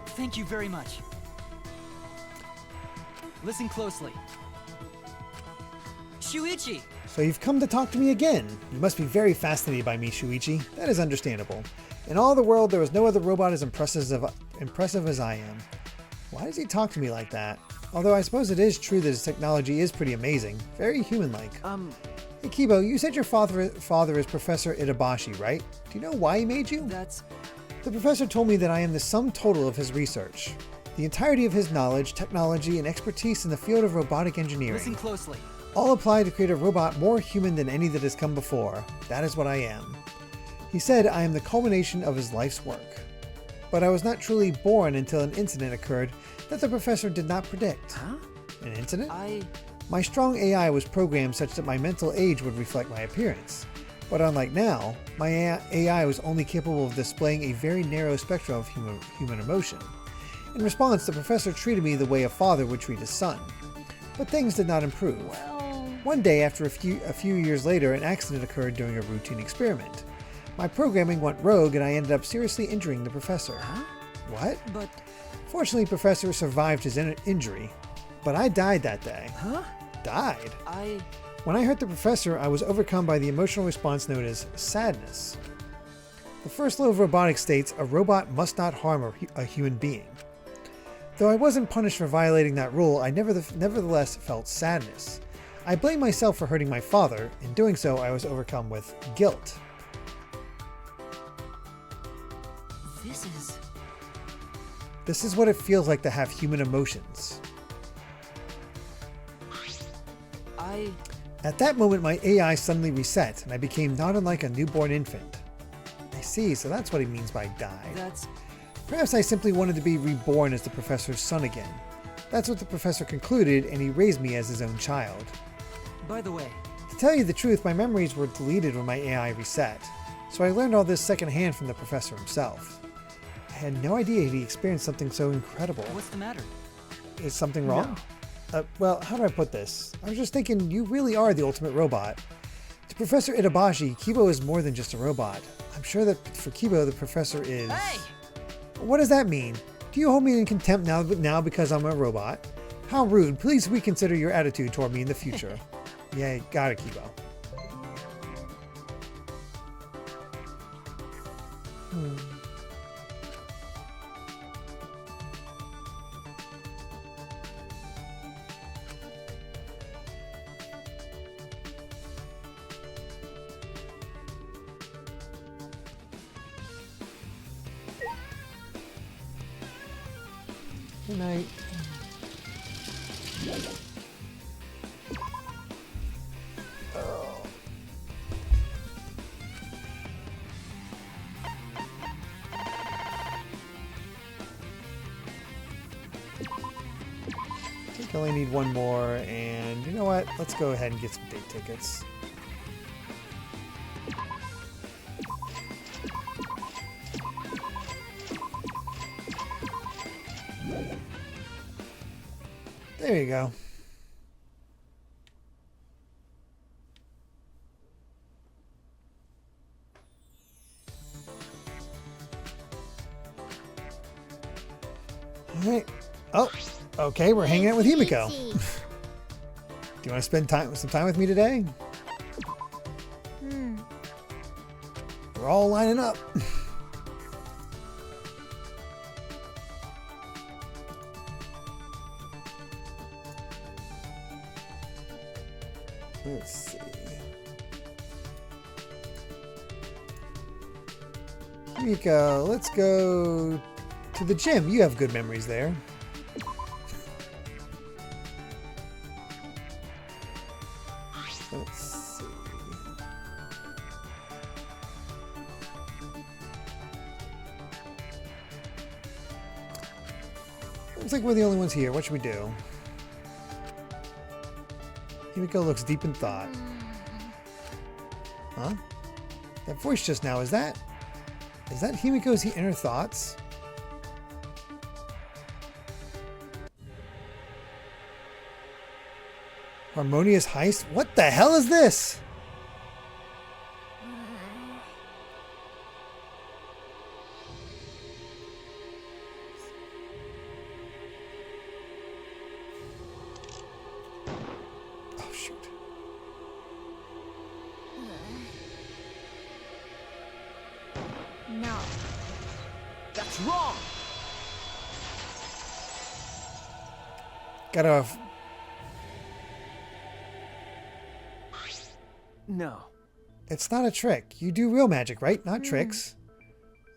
Thank you very much. Listen closely. Shuichi! So you've come to talk to me again. You must be very fascinated by me, Shuichi. That is understandable. In all the world, there was no other robot as impressive as I am. Why does he talk to me like that? Although I suppose it is true that his technology is pretty amazing. Very human-like. Hey Kibo, you said your father is Professor Itabashi, right? Do you know why he made you? That's... The professor told me that I am the sum total of his research. The entirety of his knowledge, technology, and expertise in the field of robotic engineering. Listen closely. All apply to create a robot more human than any that has come before. That is what I am. He said I am the culmination of his life's work. But I was not truly born until an incident occurred that the professor did not predict. Huh? An incident? I... My strong AI was programmed such that my mental age would reflect my appearance. But unlike now, my AI was only capable of displaying a very narrow spectrum of human emotion. In response, the professor treated me the way a father would treat his son. But things did not improve. One day, after a few years later, an accident occurred during a routine experiment. My programming went rogue and I ended up seriously injuring the professor. Huh? What? But... Fortunately, Professor survived his injury. But I died that day. Huh? Died? I... When I hurt the professor, I was overcome by the emotional response known as sadness. The first law of robotics states a robot must not harm a human being. Though I wasn't punished for violating that rule, I nevertheless felt sadness. I blamed myself for hurting my father. In doing so, I was overcome with guilt. This is what it feels like to have human emotions. At that moment, my AI suddenly reset, and I became not unlike a newborn infant. I see, so that's what he means by die. That's... Perhaps I simply wanted to be reborn as the professor's son again. That's what the professor concluded, and he raised me as his own child. By the way... To tell you the truth, my memories were deleted when my AI reset, so I learned all this secondhand from the professor himself. I had no idea he'd experienced something so incredible. What's the matter? Is something wrong? Well, how do I put this? I was just thinking, you really are the ultimate robot. To Professor Itabashi, Kibo is more than just a robot. I'm sure that for Kibo, the professor is... Hey! What does that mean? Do you hold me in contempt now because I'm a robot? How rude. Please reconsider your attitude toward me in the future. Yeah, got it, Kibo. Good night. I think I only need one more, and you know what? Let's go ahead and get some date tickets. There you go. All right. Oh, okay, we're hanging out with Himiko. you want to spend some time with me today? We're all lining up. Let's see. Miko, let's go to the gym. You have good memories there. Let's see. Looks like we're the only ones here. What should we do? Himiko looks deep in thought. Huh? That voice just now, is that Himiko's inner thoughts? Harmonious heist? What the hell is this? Oh, shoot. No. That's wrong! Gotta... No. It's not a trick. You do real magic, right? Not tricks.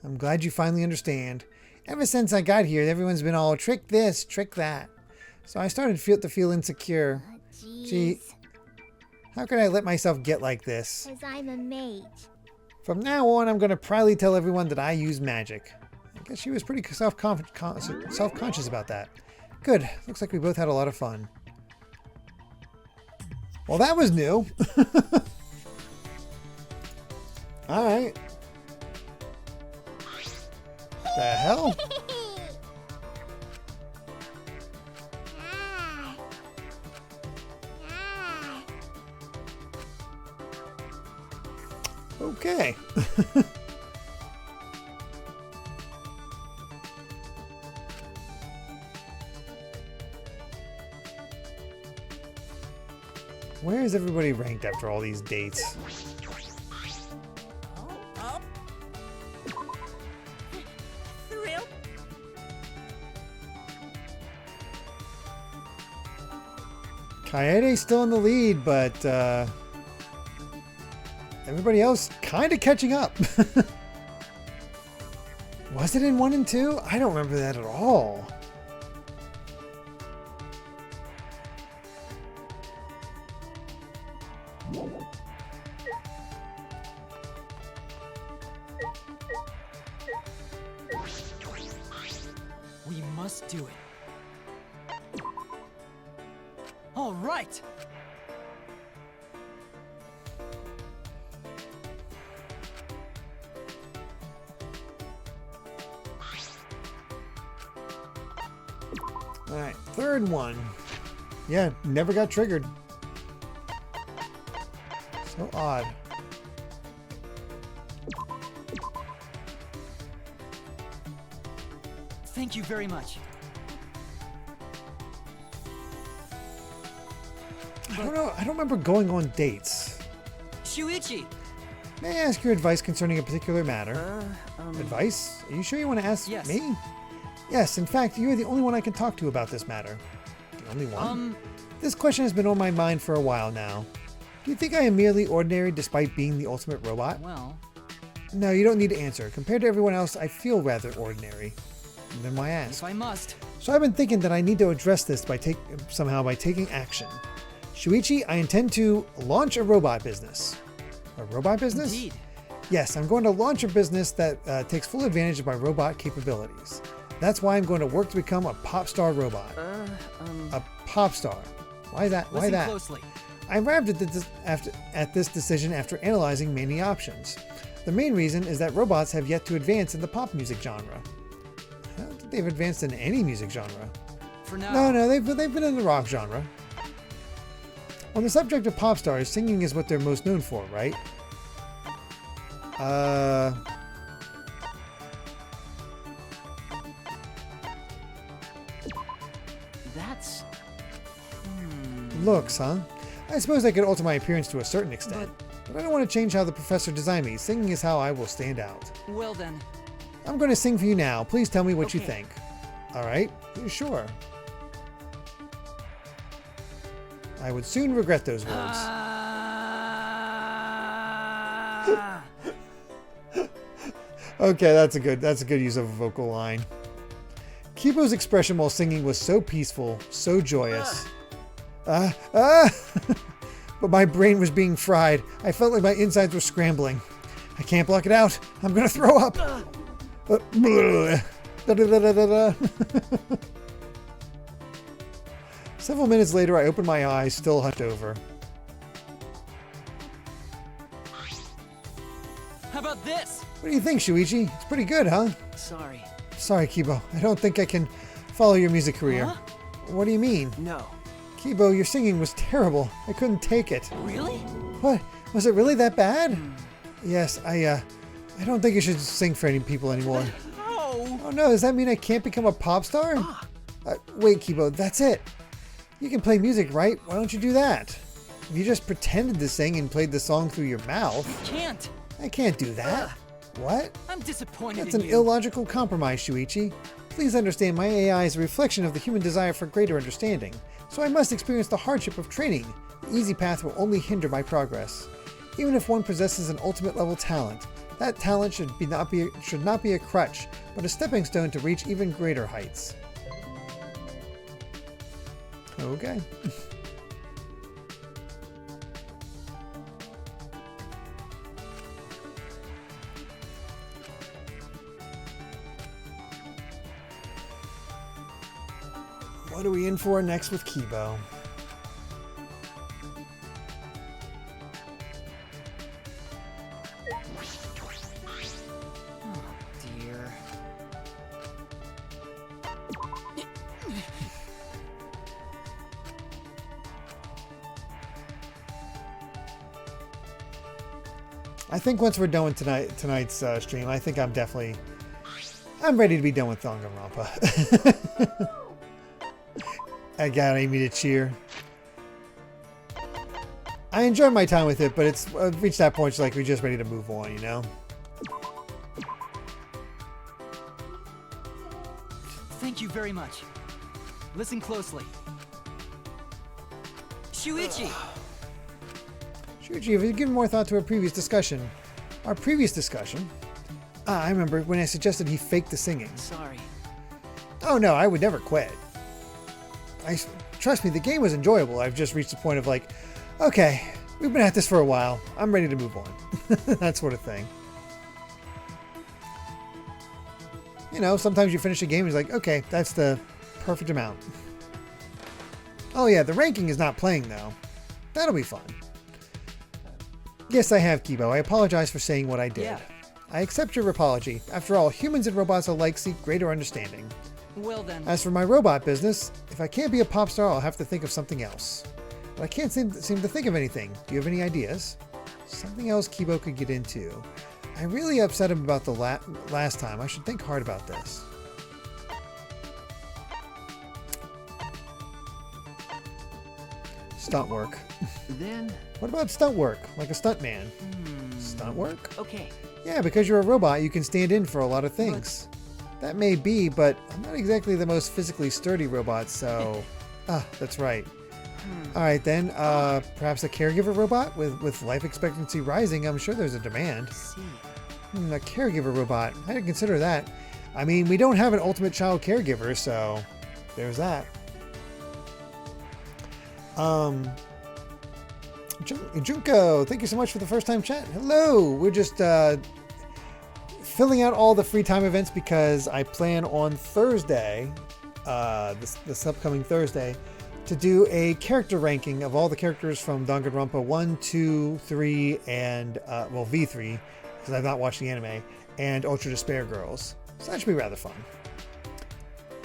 I'm glad you finally understand. Ever since I got here, everyone's been all trick this, trick that. So I started to feel insecure. Gee, how could I let myself get like this? Because I'm a mage. From now on, I'm going to proudly tell everyone that I use magic. I guess she was pretty self-conscious about that. Good. Looks like we both had a lot of fun. Well, that was new. All right. The hell? Okay. Where is everybody ranked after all these dates? Thrill. Kaede's still in the lead, but everybody else kind of catching up. Was it in 1 and 2? I don't remember that at all. We must do it. All right! All right, third one. Yeah, never got triggered. So odd. Thank you very much. I don't know. I don't remember going on dates. Shuichi! May I ask your advice concerning a particular matter? Advice? Are you sure you want to ask Yes. me? Yes, in fact, you are the only one I can talk to about this matter. The only one? This question has been on my mind for a while now. Do you think I am merely ordinary despite being the ultimate robot? Well, No, you don't need to answer. Compared to everyone else, I feel rather ordinary. And then why ask? if I must. So I've been thinking that I need to address this by taking action. Shuichi, I intend to launch a robot business. A robot business? Indeed. Yes, I'm going to launch a business that takes full advantage of my robot capabilities. That's why I'm going to work to become a pop star robot. A pop star. Why that? Why Listen that? closely. I arrived at this decision after analyzing many options. The main reason is that robots have yet to advance in the pop music genre. I don't think they've advanced in any music genre. For now. No, they've been in the rock genre. On the subject of pop stars, singing is what they're most known for, right? That's... Looks, huh? I suppose I could alter my appearance to a certain extent, but I don't want to change how the professor designed me. Singing is how I will stand out. Well then. I'm going to sing for you now. Please tell me what you Okay. think. All right? Sure. I would soon regret those words. Okay, that's a good use of a vocal line. Kibo's expression while singing was so peaceful, so joyous. But my brain was being fried. I felt like my insides were scrambling. I can't block it out. I'm gonna throw up. Several minutes later, I opened my eyes, still hunched over. How about this? What do you think, Shuichi? It's pretty good, huh? Sorry. Sorry, Kibo. I don't think I can follow your music career. Huh? What do you mean? No. Kibo, your singing was terrible. I couldn't take it. Really? What? Was it really that bad? Yes, I don't think you should sing for any people anymore. Oh. Oh no, does that mean I can't become a pop star? Wait, Kibo, that's it. You can play music, right? Why don't you do that? If you just pretended to sing and played the song through your mouth, Can't. I can't do that. What? I'm disappointed That's in an you. illogical compromise, Shuichi. Please understand my AI is a reflection of the human desire for greater understanding, so I must experience the hardship of training. The easy path will only hinder my progress. Even if one possesses an ultimate level talent, that talent should not be a crutch, but a stepping stone to reach even greater heights. Okay. What are we in for next with Kibo? Dear. I think once we're done with tonight's stream, I think I'm ready to be done with Danganronpa. I got Amy to cheer. I enjoyed my time with it, but it's reached that point, it's like we're just ready to move on, you know? Thank you very much. Listen closely. Shuichi! Shuichi, have you given more thought to our previous discussion? Our previous discussion? I remember when I suggested he fake the singing. Sorry. Oh no, I would never quit. Trust me, the game was enjoyable. I've just reached the point of like, okay, we've been at this for a while. I'm ready to move on. That sort of thing. You know, sometimes you finish a game and it's like, okay, that's the perfect amount. Oh yeah, the ranking is not playing though. That'll be fun. Yes, I have, Kibo. I apologize for saying what I did. Yeah. I accept your apology. After all, humans and robots alike seek greater understanding. Well then. As for my robot business, if I can't be a pop star, I'll have to think of something else. But I can't seem to think of anything. Do you have any ideas? Something else Kibo could get into. I really upset him about the last time. I should think hard about this. Stunt work. Then, What about stunt work? Like a stunt man? Stunt work? okay. Yeah, because you're a robot, you can stand in for a lot of things. That may be, but I'm not exactly the most physically sturdy robot, so... that's right. Alright then, perhaps a caregiver robot? With life expectancy rising, I'm sure there's a demand. See. A caregiver robot. I didn't consider that. I mean, we don't have an ultimate child caregiver, so... there's that. Junko, thank you so much for the first time chat. Hello! We're just filling out all the free time events because I plan on Thursday, this upcoming Thursday, to do a character ranking of all the characters from Danganronpa 1, 2, 3, and, V3, because I've not watched the anime, and Ultra Despair Girls. So that should be rather fun.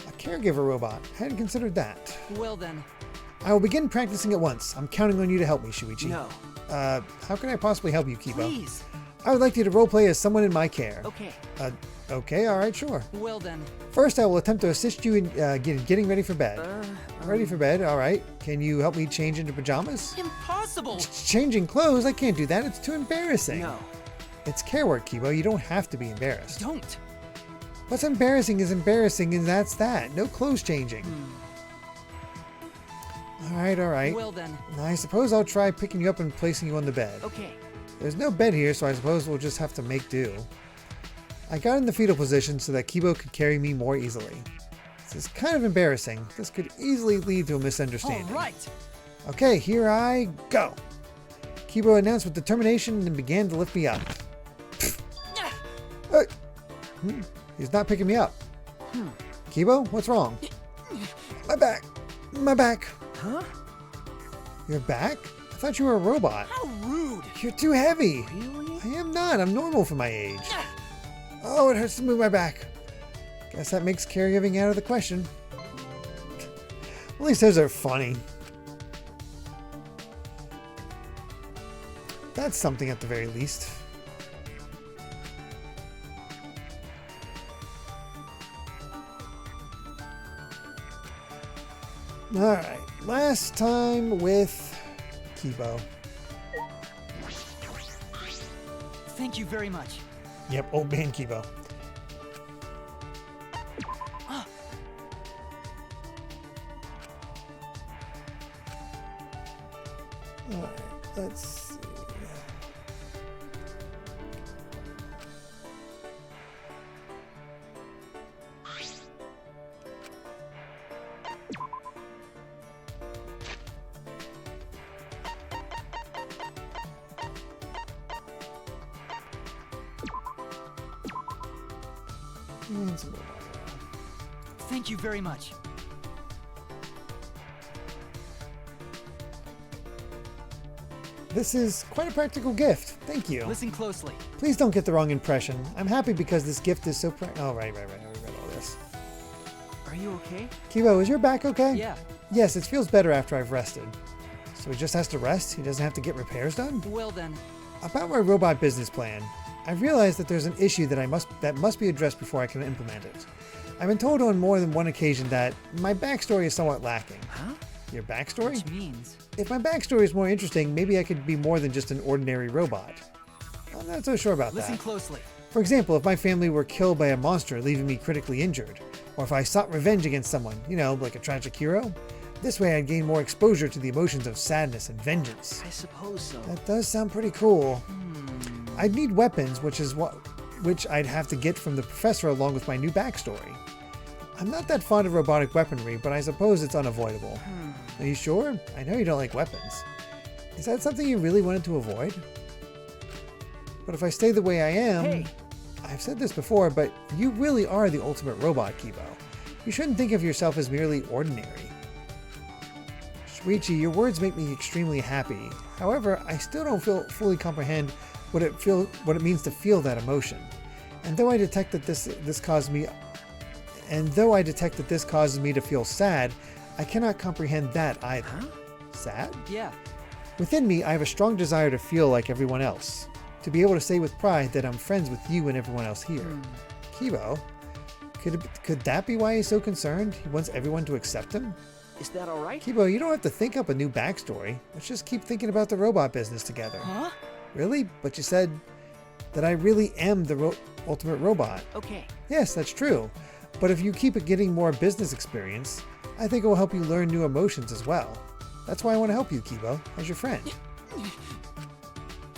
A caregiver robot. I hadn't considered that. Well then. I will begin practicing at once. I'm counting on you to help me, Shuichi. No. How can I possibly help you, Kibo? Please. I would like you to roleplay as someone in my care. Okay. Okay, alright, sure. Well then. First, I will attempt to assist you in getting ready for bed. Ready for bed, all right. Can you help me change into pajamas? Impossible! Changing clothes? I can't do that. It's too embarrassing. No. It's care work, Kibo. You don't have to be embarrassed. Don't! What's embarrassing is embarrassing, and that's that. No clothes changing. All right, all right. Well then. I suppose I'll try picking you up and placing you on the bed. Okay. There's no bed here, so I suppose we'll just have to make do. I got in the fetal position so that Kibo could carry me more easily. This is kind of embarrassing. This could easily lead to a misunderstanding. All right. Okay, here I go. Kibo announced with determination and began to lift me up. Hey. He's not picking me up. Kibo, what's wrong? My back. My back. Huh? Your back? I thought you were a robot. How rude! You're too heavy. Really? I am not. I'm normal for my age. Oh, it hurts to move my back. Guess that makes caregiving out of the question. At least those are funny. That's something at the very least. Alright, last time with Kibo. Thank you very much. Yep, old man Kibo. Alright, let's see. And some more. Thank you very much. This is quite a practical gift. Thank you. Listen closely. Please don't get the wrong impression. I'm happy because this gift is so Oh, right. I read all this. Are you okay? Kibo, is your back okay? Yeah. Yes, it feels better after I've rested. So he just has to rest? He doesn't have to get repairs done? Well then. About my robot business plan, I've realized that there's an issue that must be addressed before I can implement it. I've been told on more than one occasion that my backstory is somewhat lacking. Huh? Your backstory? Which means? If my backstory is more interesting, maybe I could be more than just an ordinary robot. I'm not so sure about Listen that. closely. For example, if my family were killed by a monster leaving me critically injured, or if I sought revenge against someone, you know, like a tragic hero, this way I'd gain more exposure to the emotions of sadness and vengeance. I suppose so. That does sound pretty cool. I'd need weapons, which I'd have to get from the professor along with my new backstory. I'm not that fond of robotic weaponry, but I suppose it's unavoidable. Are you sure? I know you don't like weapons. Is that something you really wanted to avoid? But if I stay the way I am... Hey. I've said this before, but you really are the ultimate robot, Kibo. You shouldn't think of yourself as merely ordinary. Shuichi, your words make me extremely happy. However, I still don't fully comprehend what it means to feel that emotion. And though I detect that this causes me to feel sad, I cannot comprehend that either. Huh? Sad? Yeah. Within me, I have a strong desire to feel like everyone else. To be able to say with pride that I'm friends with you and everyone else here. Kibo, could that be why he's so concerned? He wants everyone to accept him? Is that all right? Kibo, you don't have to think up a new backstory. Let's just keep thinking about the robot business together. Huh? Really? But you said that I really am the ultimate robot. Okay. Yes, that's true. But if you keep getting more business experience, I think it will help you learn new emotions as well. That's why I want to help you, Kibo, as your friend.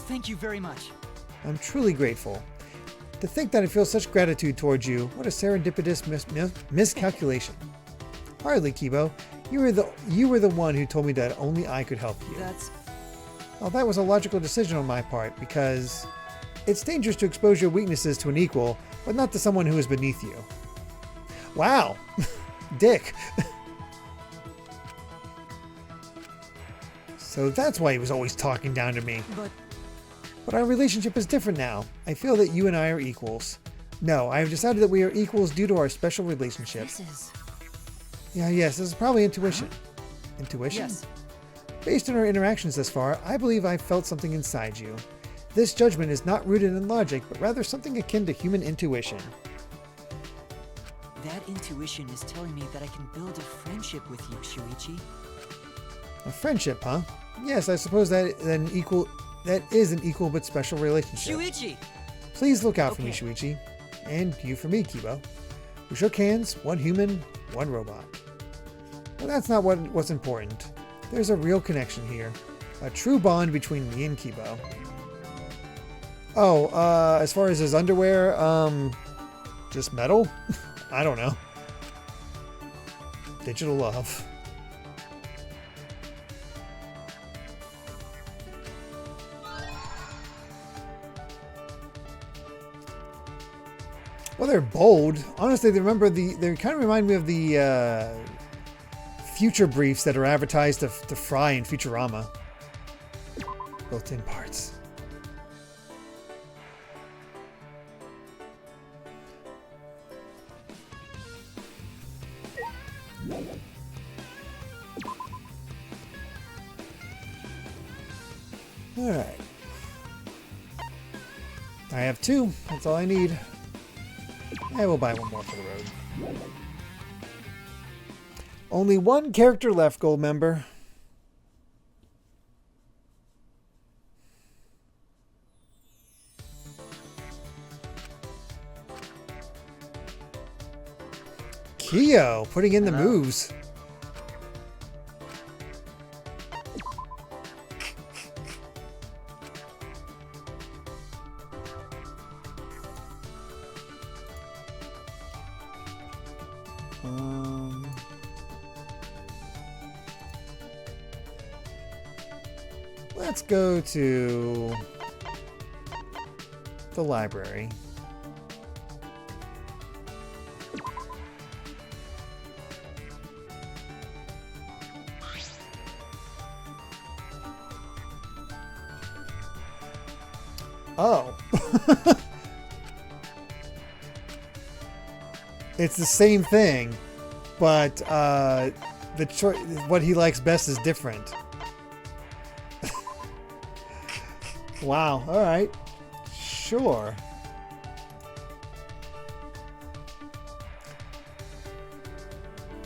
Thank you very much. I'm truly grateful. To think that I feel such gratitude towards you, what a serendipitous miscalculation. Hardly, Kibo. You were the one who told me that only I could help you. Well, that was a logical decision on my part, because it's dangerous to expose your weaknesses to an equal, but not to someone who is beneath you. Wow. Dick. So that's why he was always talking down to me. But our relationship is different now. I feel that you and I are equals. No, I have decided that we are equals due to our special relationship. Yes, this is probably intuition. Intuition? Yes. Based on our interactions thus far, I believe I've felt something inside you. This judgment is not rooted in logic, but rather something akin to human intuition. That intuition is telling me that I can build a friendship with you, Shuichi. A friendship, huh? Yes, I suppose that is an equal but special relationship. Shuichi! Please look out for me, Okay. Shuichi. And you for me, Kibo. We shook hands, one human, one robot. But that's not what's important. There's a real connection here. A true bond between me and Kibo. Oh, as far as his underwear, just metal? I don't know. Digital love. Well, they're bold. Honestly, they kind of remind me of the future briefs that are advertised to Fry in Futurama. Built-in parts. All right. I have 2. That's all I need. I will buy one more for the road. Only 1 character left, gold member. Kyo, putting in the Hello. moves. Let's go to the library. Oh. It's the same thing, but what he likes best is different. Wow, all right. Sure.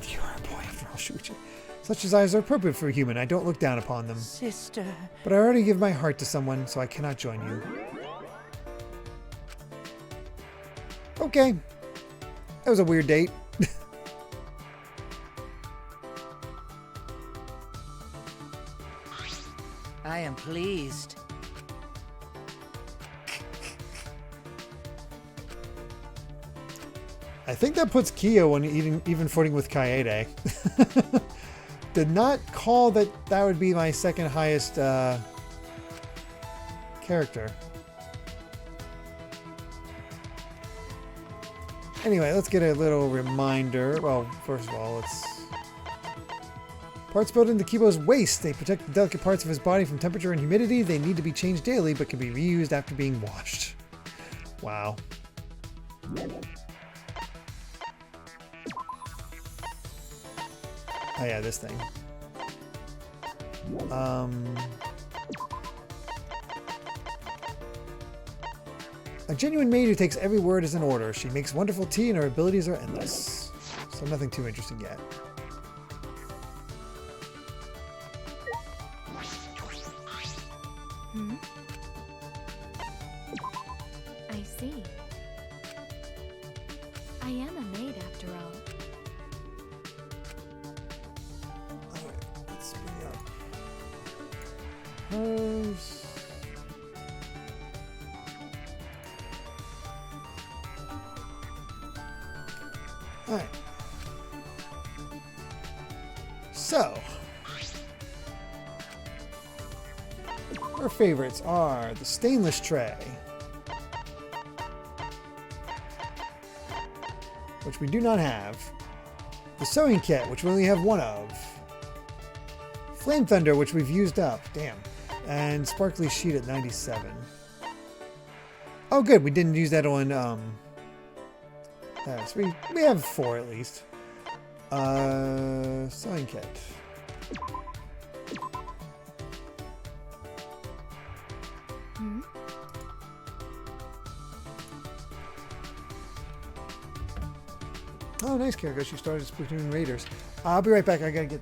You are a boy after all, Shuichi. Such desires are appropriate for a human. I don't look down upon them. Sister. But I already give my heart to someone, so I cannot join you. Okay. That was a weird date. I am pleased. I think that puts Kyo on even footing with Kaede. Did not call that would be my second highest character. Anyway, let's get a little reminder. Well, first of all, let's... Parts built into Kibo's waist. They protect the delicate parts of his body from temperature and humidity. They need to be changed daily, but can be reused after being washed. Wow. Oh yeah, this thing. A genuine maid who takes every word as an order. She makes wonderful tea and her abilities are endless. So nothing too interesting yet. Hmm? I see. I am a maid after all. Alright, let's bring up hers. Alright. So, our favorites are the stainless tray, which we do not have, the sewing kit, which we only have 1 of, Flame Thunder, which we've used up, damn, and Sparkly Sheet at 97. Oh good, we didn't use that on, so we have 4 at least. Sewing kit. Hmm? Oh, nice, Kiriko. She started Splatoon Raiders. I'll be right back. I gotta get...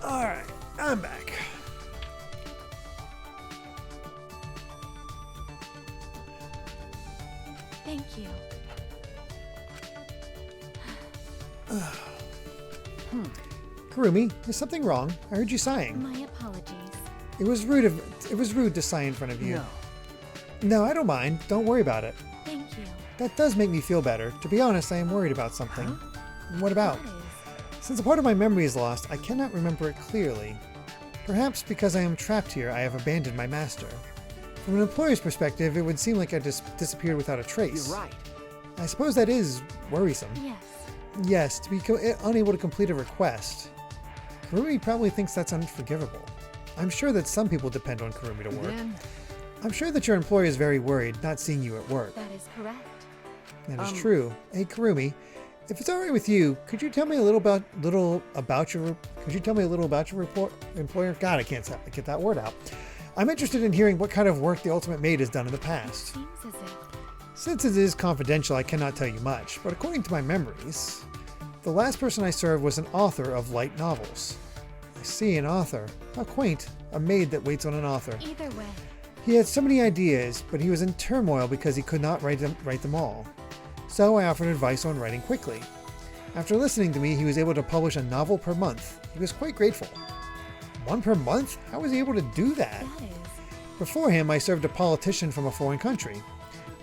Alright, I'm back. Thank you. Kurumi, is something wrong? I heard you sighing. My apologies. It was rude to sigh in front of you. No. No, I don't mind. Don't worry about it. Thank you. That does make me feel better. To be honest, I am worried about something. What about? That is. Since a part of my memory is lost, I cannot remember it clearly. Perhaps because I am trapped here, I have abandoned my master. From an employer's perspective, it would seem like I just disappeared without a trace. You're right. I suppose that is worrisome. Yes. Yes, to be unable to complete a request. Kurumi probably thinks that's unforgivable. I'm sure that some people depend on Kurumi to work. Then, I'm sure that your employer is very worried not seeing you at work. That is correct. That is true. Hey, Kurumi, if it's all right with you, could you tell me a little about your employer? God, I can't get that word out. I'm interested in hearing what kind of work the Ultimate Maid has done in the past. Seems as if. Since it is confidential, I cannot tell you much, but according to my memories, the last person I served was an author of light novels. I see, an author. How quaint. A maid that waits on an author. Either way. He had so many ideas, but he was in turmoil because he could not write them all. So I offered advice on writing quickly. After listening to me, he was able to publish a novel per month. He was quite grateful. One per month? How was he able to do that? That is. Before him, I served a politician from a foreign country.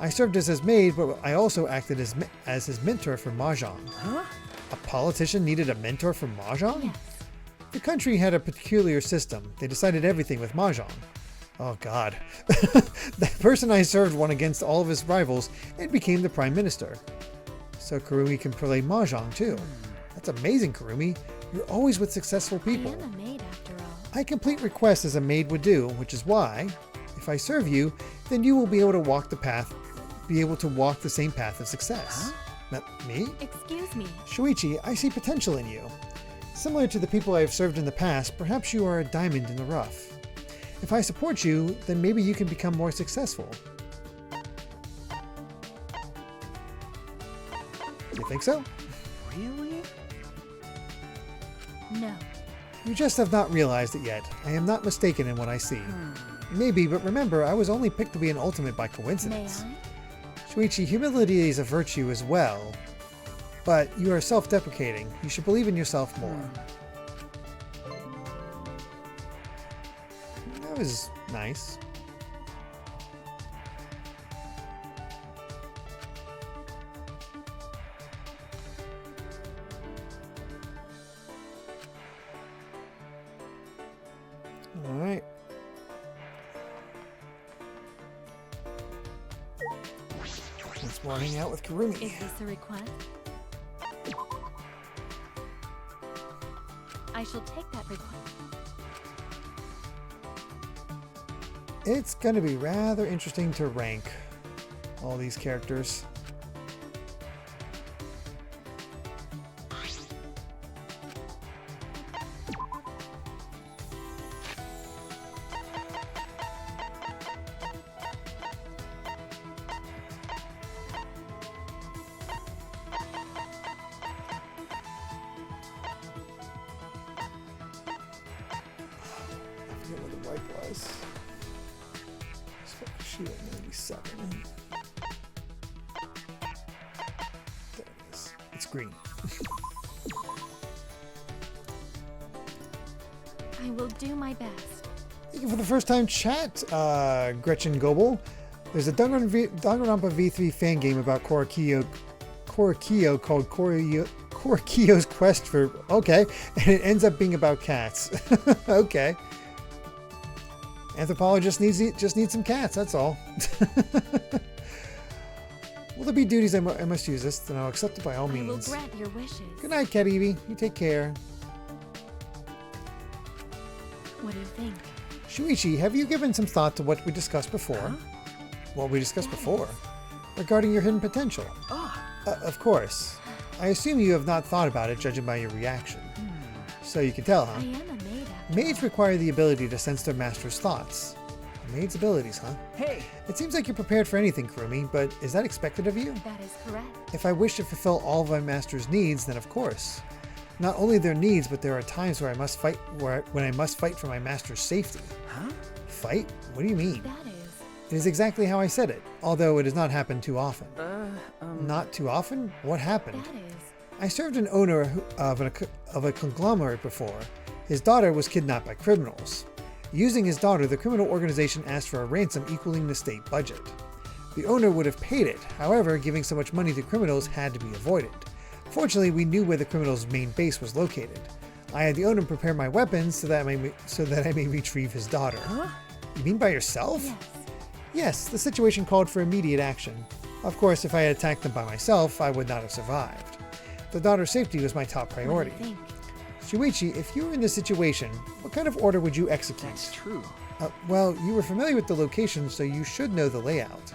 I served as his maid, but I also acted as his mentor for Mahjong. huh? A politician needed a mentor for Mahjong? Yes. The country had a peculiar system. They decided everything with Mahjong. Oh god. The person I served won against all of his rivals and became the prime minister. So Kurumi can play Mahjong too. That's amazing, Kurumi. You're always with successful people. I am a maid after all. I complete requests as a maid would do, which is why, if I serve you, then you will be able to walk the same path of success. Me? Excuse me. Shuichi, I see potential in you. Similar to the people I have served in the past, perhaps you are a diamond in the rough. If I support you, then maybe you can become more successful. You think so? Really? No. You just have not realized it yet. I am not mistaken in what I see. Maybe, but remember, I was only picked to be an ultimate by May coincidence. I? Shuichi, humility is a virtue as well, but you are self-deprecating. You should believe in yourself more. That was nice. All right. Let's more hang out with Kurumi. Is this a request? I shall take that request. It's going to be rather interesting to rank all these characters. I forget what the wipe was. Shoot, 97. There it is. It's green. I will do my best. Thank you for the first time chat, Gretchen Goebel. There's a Danganronpa V3 fan game about Korakiyo called Korakiyo's Quest for... Okay. And it ends up being about cats. Okay. Anthropologist just needs some cats, that's all. Will there be duties I must use this? Then I'll accept it by all means. I will grant your wishes. Good night, Cat Evie. You take care. What do you think? Shuichi, have you given some thought to what we discussed before? Huh? What we discussed before? Regarding your hidden potential. Ah, Of course. I assume you have not thought about it, judging by your reaction. So you can tell, huh? I am a maid after Maids require the ability to sense their master's thoughts. A maid's abilities, huh? hey! It seems like you're prepared for anything, Kurumi, but is that expected of you? That is correct. If I wish to fulfill all of my master's needs, then of course. Not only their needs, but there are times where I must fight when I must fight for my master's safety. Huh? Fight? What do you mean? That is. It is exactly how I said it, although it has not happened too often. Not... Not too often? What happened? That is. I served an owner of a conglomerate before. His daughter was kidnapped by criminals. Using his daughter, the criminal organization asked for a ransom equaling the state budget. The owner would have paid it, however, giving so much money to criminals had to be avoided. Fortunately, we knew where the criminal's main base was located. I had the owner prepare my weapons so that I may retrieve his daughter. Huh? You mean by yourself? Yes. Yes, the situation called for immediate action. Of course, if I had attacked them by myself, I would not have survived. The daughter's safety was my top priority. What do you think? Shuichi, if you were in this situation, what kind of order would you execute? That's true. Well, you were familiar with the location, so you should know the layout.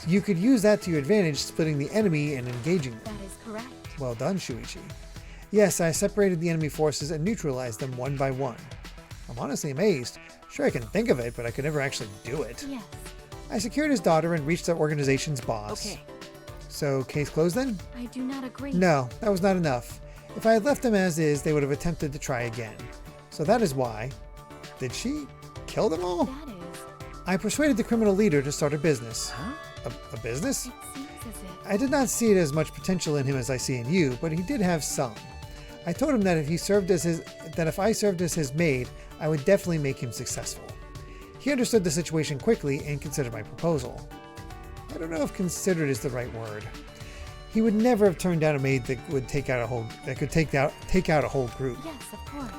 You could use that to your advantage, splitting the enemy and engaging them. That is correct. Well done, Shuichi. Yes, I separated the enemy forces and neutralized them one by one. I'm honestly amazed. Sure, I can think of it, but I could never actually do it. Yes. I secured his daughter and reached the organization's boss. Okay. So, case closed then? I do not agree. No, that was not enough. If I had left them as is, they would have attempted to try again. So that is why... Did she kill them all? That is. I persuaded the criminal leader to start a business. Huh? A business? It seems as if. I did not see it as much potential in him as I see in you, but he did have some. I told him that if I served as his maid, I would definitely make him successful. He understood the situation quickly and considered my proposal. I don't know if considered is the right word. He would never have turned down a maid that could take out a whole group. Yes, of course.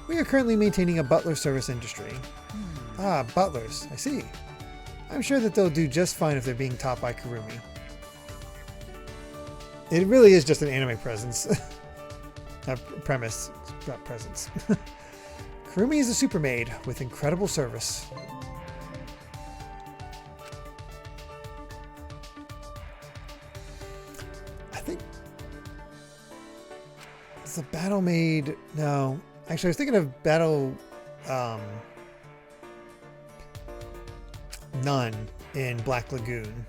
We are currently maintaining a butler service industry. Ah, butlers. I see. I'm sure that they'll do just fine if they're being taught by Kurumi. It really is just an anime presence. Premise, not presence. Kurumi is a super maid with incredible service. I think it's a battle maid. No, actually, I was thinking of battle nun in Black Lagoon.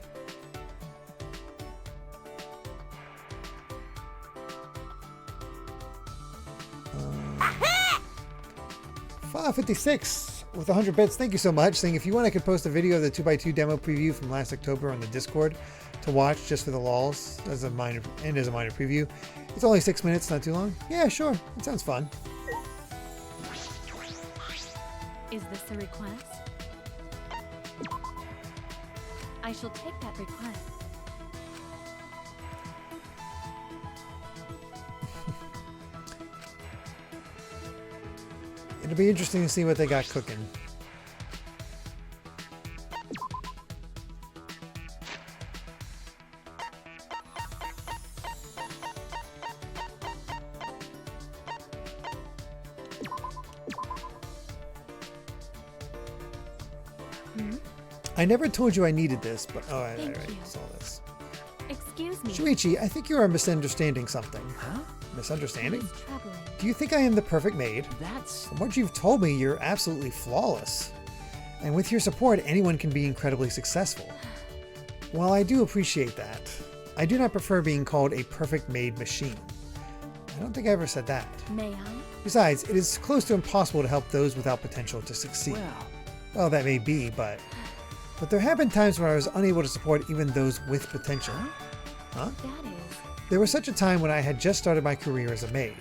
56 with 100 bits. Thank you so much. Saying if you want, I could post a video of the 2x2 demo preview from last October on the Discord to watch just for the lols as a minor preview. It's only 6 minutes, not too long. Yeah, sure. It sounds fun. Is this a request? I shall take that request. It'll be interesting to see what they got cooking. I never told you I needed this, but oh, I Thank you. saw this. Excuse me. Shuichi, I think you are misunderstanding something. Huh? Misunderstanding? It's troubling. Do you think I am the perfect maid? That's... From what you've told me, you're absolutely flawless. And with your support, anyone can be incredibly successful. While I do appreciate that, I do not prefer being called a perfect maid machine. I don't think I ever said that. May I? Besides, it is close to impossible to help those without potential to succeed. Well, that may be, but there have been times where I was unable to support even those with potential. Huh? That is. There was such a time when I had just started my career as a maid.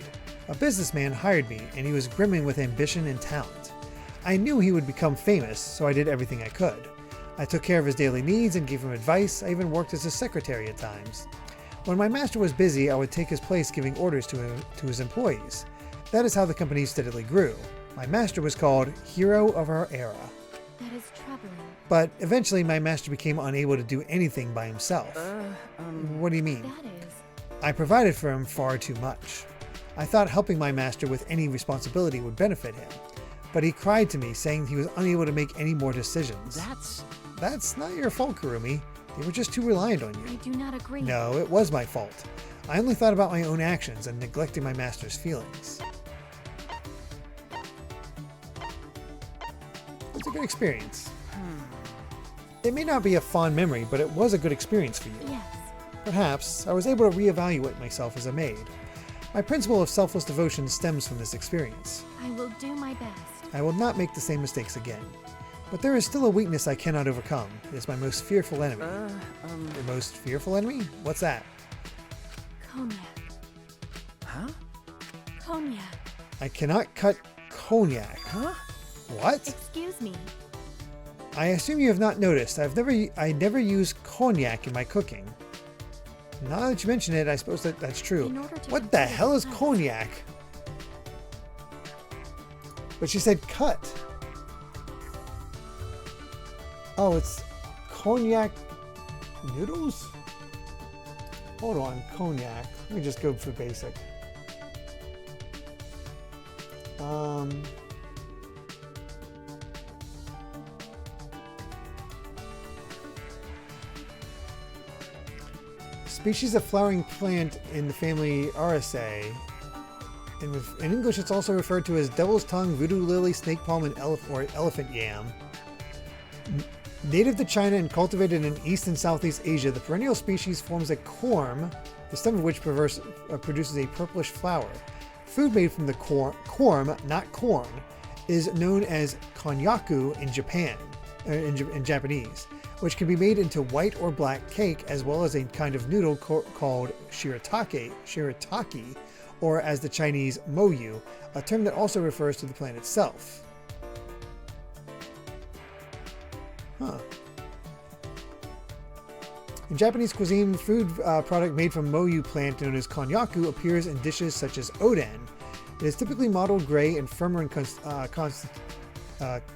A businessman hired me, and he was brimming with ambition and talent. I knew he would become famous, so I did everything I could. I took care of his daily needs and gave him advice. I even worked as his secretary at times. When my master was busy, I would take his place giving orders to his employees. That is how the company steadily grew. My master was called Hero of Our Era. That is troubling. But eventually my master became unable to do anything by himself. What do you mean? That is. I provided for him far too much. I thought helping my master with any responsibility would benefit him. But he cried to me, saying he was unable to make any more decisions. That's not your fault, Kurumi. They were just too reliant on you. I do not agree. No, it was my fault. I only thought about my own actions and neglecting my master's feelings. It's a good experience. It may not be a fond memory, but it was a good experience for you. Yes. Perhaps I was able to reevaluate myself as a maid. My principle of selfless devotion stems from this experience. I will do my best. I will not make the same mistakes again. But there is still a weakness I cannot overcome. It is my most fearful enemy. Your most fearful enemy? What's that? Cognac. Huh? Cognac. I cannot cut cognac. Huh? What? Excuse me. I assume you have not noticed. I never use cognac in my cooking. Now that you mention it, I suppose that's true. In order to What the prepare hell is the cuts. cognac? But she said cut. Oh, it's cognac noodles? Hold on, cognac. Let me just go for basic. Species of flowering plant in the family Araceae. In English, it's also referred to as devil's tongue, voodoo lily, snake palm, and elephant yam. Native to China and cultivated in East and Southeast Asia, the perennial species forms a corm, the stem of which produces a purplish flower. Food made from the corm, not corn, is known as konnyaku in Japan, in Japanese, which can be made into white or black cake, as well as a kind of noodle called shirataki, or as the Chinese moyu, a term that also refers to the plant itself. Huh. In Japanese cuisine, food product made from moyu plant known as konnyaku appears in dishes such as oden. It is typically mottled gray and firmer in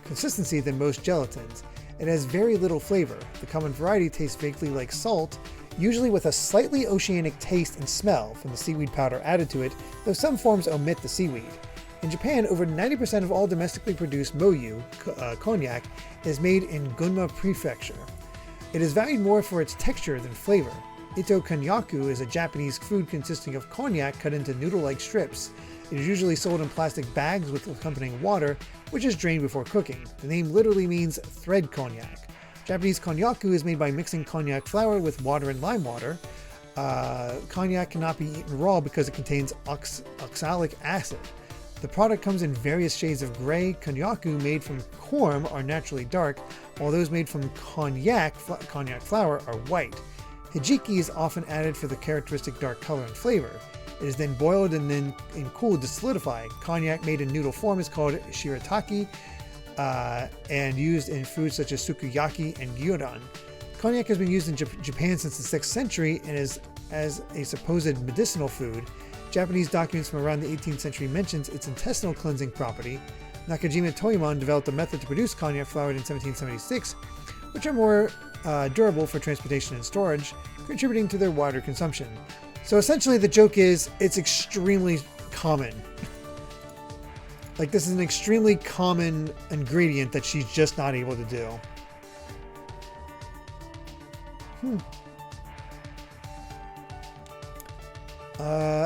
consistency than most gelatins. It has very little flavor. The common variety tastes vaguely like salt, usually with a slightly oceanic taste and smell from the seaweed powder added to it, though some forms omit the seaweed. In Japan, over 90% of all domestically produced moyu, cognac, is made in Gunma Prefecture. It is valued more for its texture than flavor. Ito konnyaku is a Japanese food consisting of cognac cut into noodle-like strips. It is usually sold in plastic bags with accompanying water, which is drained before cooking. The name literally means thread cognac. Japanese konnyaku is made by mixing cognac flour with water and lime water. Cognac cannot be eaten raw because it contains oxalic acid. The product comes in various shades of gray. Konnyaku made from corm are naturally dark, while those made from cognac flour are white. Hijiki is often added for the characteristic dark color and flavor. It is then boiled and then cooled to solidify. Cognac made in noodle form is called shirataki and used in foods such as sukiyaki and gyudon. Cognac has been used in Japan since the 6th century and is as a supposed medicinal food. Japanese documents from around the 18th century mentions its intestinal cleansing property. Nakajima Toyomon developed a method to produce cognac flour in 1776, which are more durable for transportation and storage, contributing to their wider consumption. So essentially the joke is, it's extremely common. Like, this is an extremely common ingredient that she's just not able to do.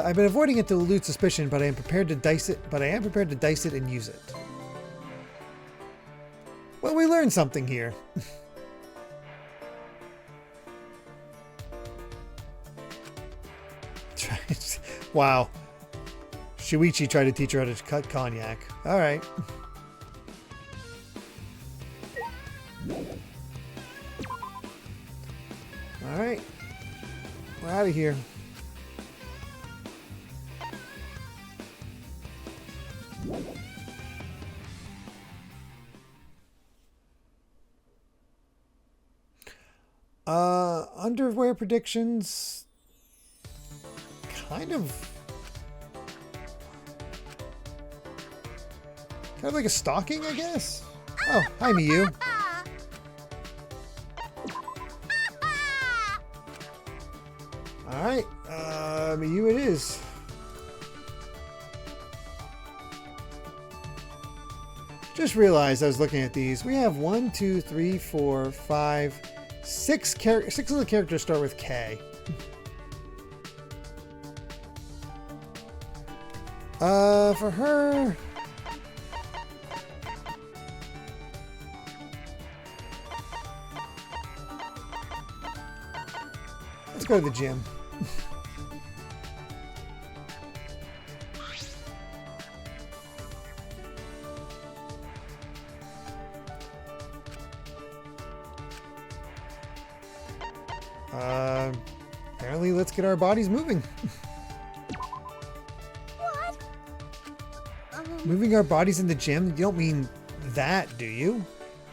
I've been avoiding it to elude suspicion, but I am prepared to dice it. And use it. Well, we learned something here. Wow. Shuichi tried to teach her how to cut cognac. All right. All right. We're out of here. underwear predictions. Kind of like a stocking, I guess. Oh, hi, Miyu. All right, Miyu it is. Just realized I was looking at these. We have 1, 2, 3, 4, 5, 6 6 of the characters start with K. For her, let's go to the gym. Apparently, let's get our bodies moving. What? Moving our bodies in the gym? You don't mean that, do you?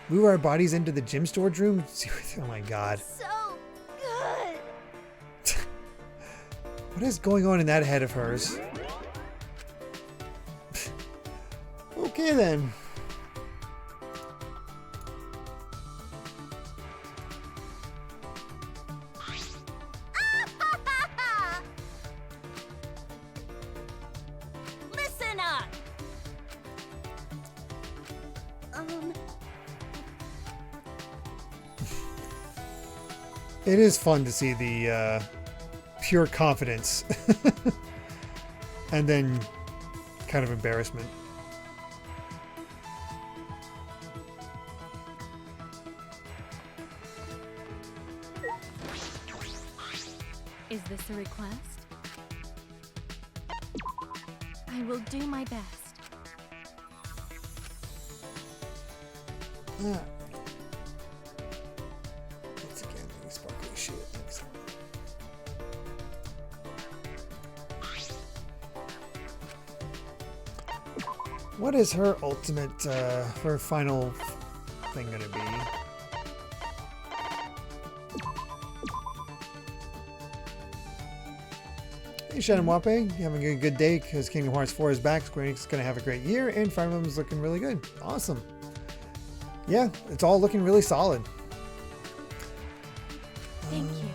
Move our bodies into the gym storage room? Oh my god. So good. What is going on in that head of hers? Okay then. Listen up. It is fun to see the pure confidence and then kind of embarrassment. Is this a request? I will do my best. Ah. Once again, any sparkly shit. Thanks. What is her ultimate, her final thing gonna be? Hey Shannon Wape, you having a good day because Kingdom Hearts 4 is back. Square Enix is going to have a great year and Fire Emblem's looking really good. Awesome. Yeah, it's all looking really solid. Thank you.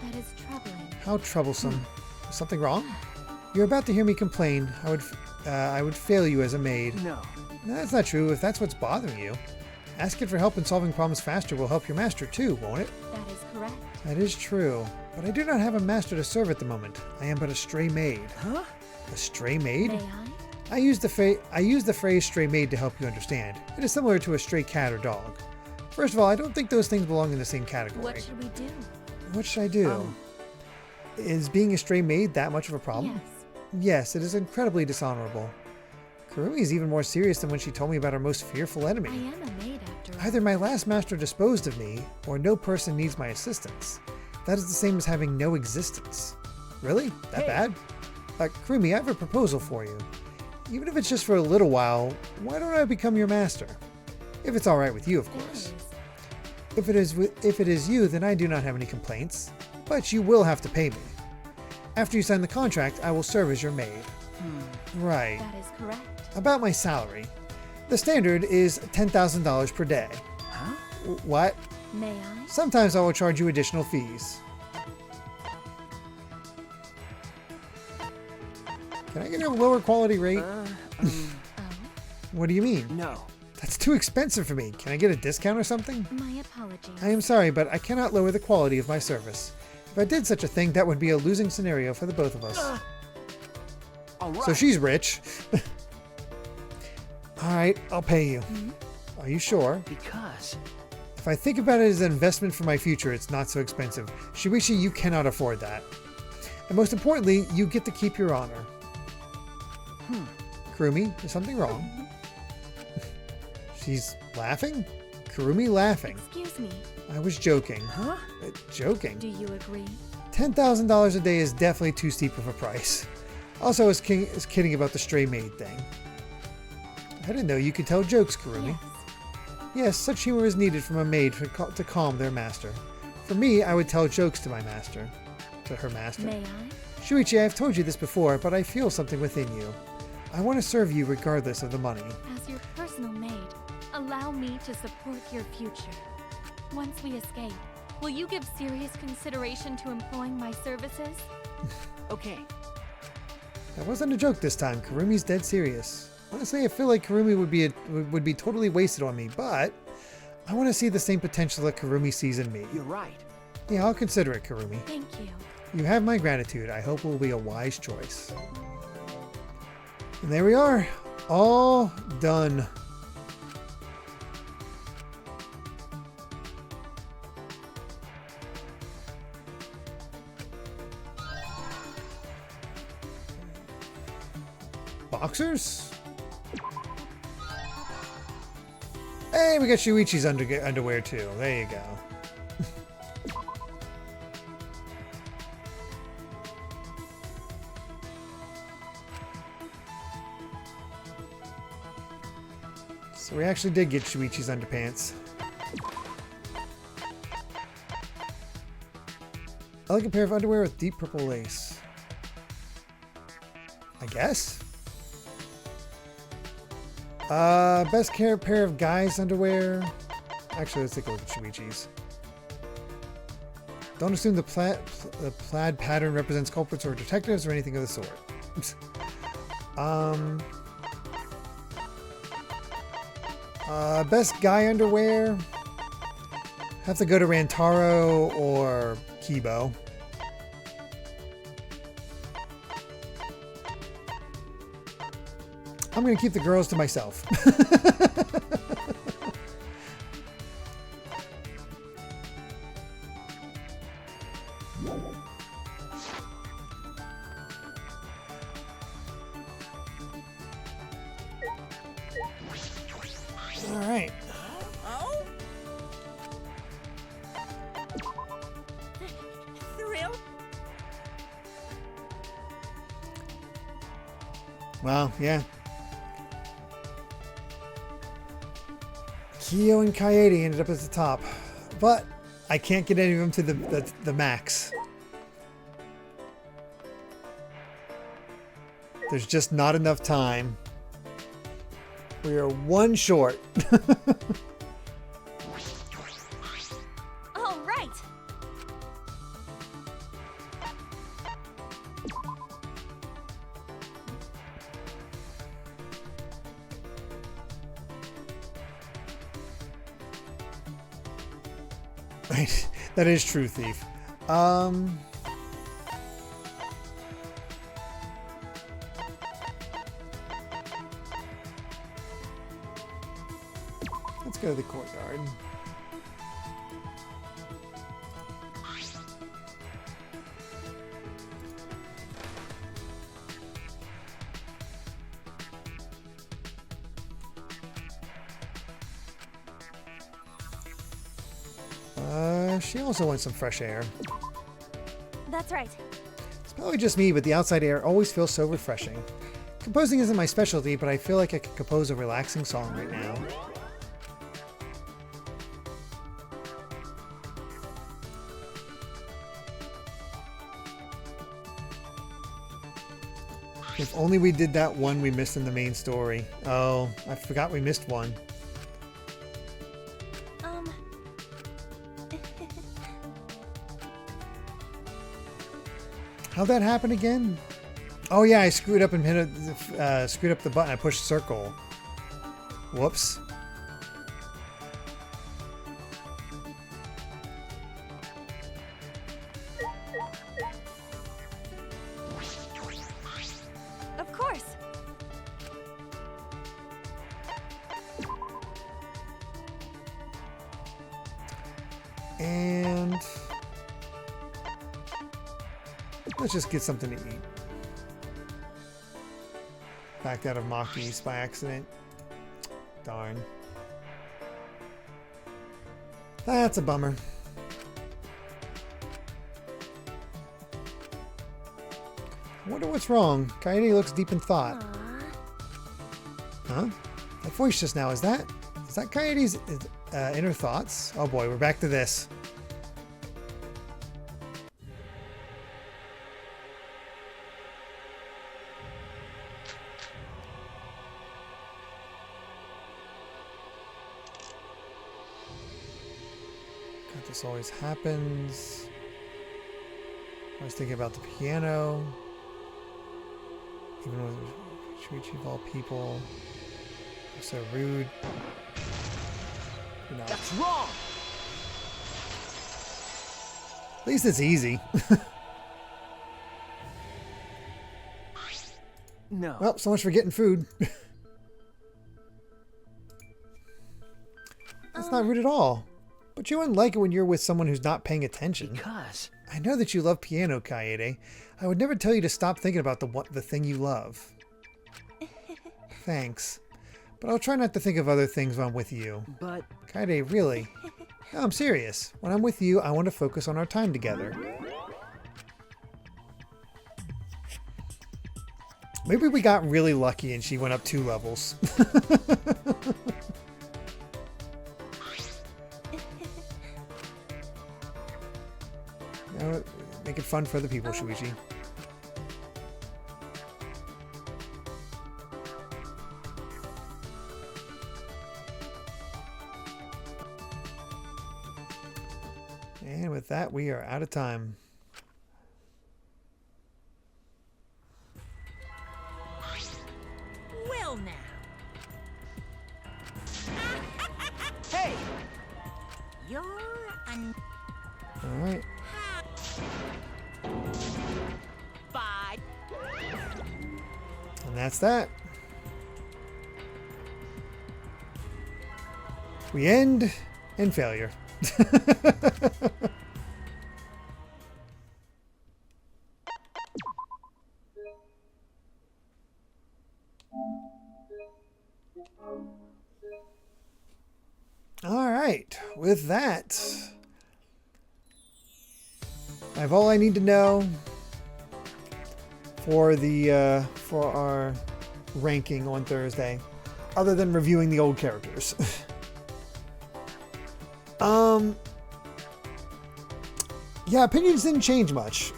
That is troubling. How troublesome. Is something wrong? You're about to hear me complain. I would fail you as a maid. No. No, that's not true. If that's what's bothering you, asking for help in solving problems faster will help your master too, won't it? That is correct. That is true. But I do not have a master to serve at the moment. I am but a stray maid. Huh? A stray maid? May I? I use the phrase stray maid to help you understand. It is similar to a stray cat or dog. First of all, I don't think those things belong in the same category. What should we do? What should I do? Is being a stray maid that much of a problem? Yes. Yes, it is incredibly dishonorable. Kurumi is even more serious than when she told me about our most fearful enemy. I am a maid after all. Either my last master disposed of me, or no person needs my assistance. That is the same as having no existence. Really? That bad? Kurumi, I have a proposal for you. Even if it's just for a little while, why don't I become your master? If it's alright with you, of course. If it is you, then I do not have any complaints. But you will have to pay me. After you sign the contract, I will serve as your maid. Right. That is correct. About my salary. The standard is $10,000 per day. Huh? What? May I? Sometimes I will charge you additional fees. Can I get a lower quality rate? Oh, What do you mean? No. That's too expensive for me. Can I get a discount or something? my apologies. I am sorry, but I cannot lower the quality of my service. If I did such a thing, that would be a losing scenario for the both of us. All right. So she's rich. Alright, I'll pay you. Are you sure? Because. If I think about it as an investment for my future, it's not so expensive. Shuichi, you cannot afford that. And most importantly, you get to keep your honor. Kurumi, is something wrong? She's laughing? Kurumi laughing. Excuse me. I was joking. Huh? Joking? Do you agree? $10,000 a day is definitely too steep of a price. Also, I was kidding about the stray maid thing. I didn't know you could tell jokes, Kurumi. Yes. Yes, such humor is needed from a maid to calm their master. For me, I would tell jokes to my master. To her master. May I? Shuichi, I've told you this before, but I feel something within you. I want to serve you regardless of the money. As your personal maid, allow me to support your future. Once we escape, will you give serious consideration to employing my services? Okay. That wasn't a joke this time. Karumi's dead serious. Honestly, I feel like Karumi would be totally wasted on me, but I want to see the same potential that Karumi sees in me. You're right. Yeah, I'll consider it, Karumi. Thank you. You have my gratitude. I hope it will be a wise choice. And there we are. All done. Boxers? Hey, we got Shuichi's underwear too. There you go. So we actually did get Shuichi's underpants. I like a pair of underwear with deep purple lace. I guess. Best pair of guys' underwear. Actually, let's take a look at Shuichi's. Don't assume the plaid pattern represents culprits or detectives or anything of the sort. Best guy underwear. Have to go to Rantaro or Kibo. I'm going to keep the girls to myself. All right. Thrill? Well, yeah. Kyo and Kaede ended up at the top, but I can't get any of them to the max. There's just not enough time. We are one short. All right. That is true, Thief. Let's go to the courtyard. She also wants some fresh air. That's right. It's probably just me, but the outside air always feels so refreshing. Composing isn't my specialty, but I feel like I could compose a relaxing song right now. If only we did that one we missed in the main story. Oh, I forgot we missed one. How'd that happen again? Oh yeah, I screwed up and screwed up the button. I pushed circle. Whoops. Of course. And let's just get something to eat. Backed out of Maki's by accident. Darn. That's a bummer. I wonder what's wrong. Kaede looks deep in thought. Huh? That voice just now, is that Kaede's inner thoughts? Oh boy, we're back to this. This always happens. I was thinking about the piano. Even with Shuichi of all people. So rude. You know. That's wrong! At least it's easy. No. Well, so much for getting food. That's not rude at all. But you wouldn't like it when you're with someone who's not paying attention. Because... I know that you love piano, Kaede. I would never tell you to stop thinking about the thing you love. Thanks. But I'll try not to think of other things when I'm with you. But... Kaede, really? No, I'm serious. When I'm with you, I want to focus on our time together. Maybe we got really lucky and she went up 2 levels. You know, make it fun for other people, Shuichi. And with that, we are out of time. Well now. Hey! You're un... All right. Bye. And that's that. We end in failure. All right, with that, I have all I need to know for the for our ranking on Thursday, other than reviewing the old characters. Yeah, opinions didn't change much,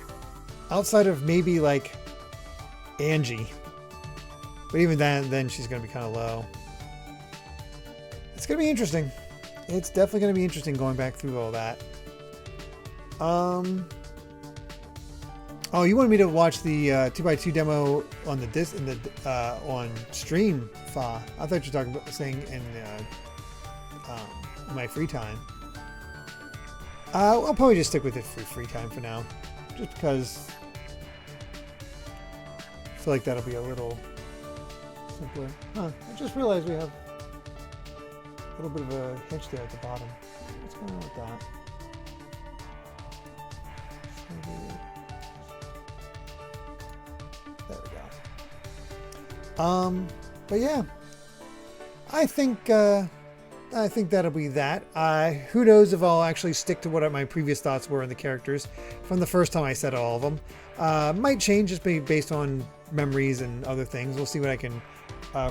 outside of maybe like Angie, but even then she's gonna be kind of low. It's gonna be interesting. It's definitely gonna be interesting going back through all that. Oh, you wanted me to watch the 2x2 demo on the on stream, Fa. I thought you were talking about saying in my free time. I'll probably just stick with it for free time for now, just because I feel like that'll be a little simpler. Huh? I just realized we have a little bit of a hitch there at the bottom. What's going on with that? There we go. But yeah, I think that'll be that. Who knows if I'll actually stick to what my previous thoughts were on the characters from the first time I said all of them. Might change just based on memories and other things. We'll see what I can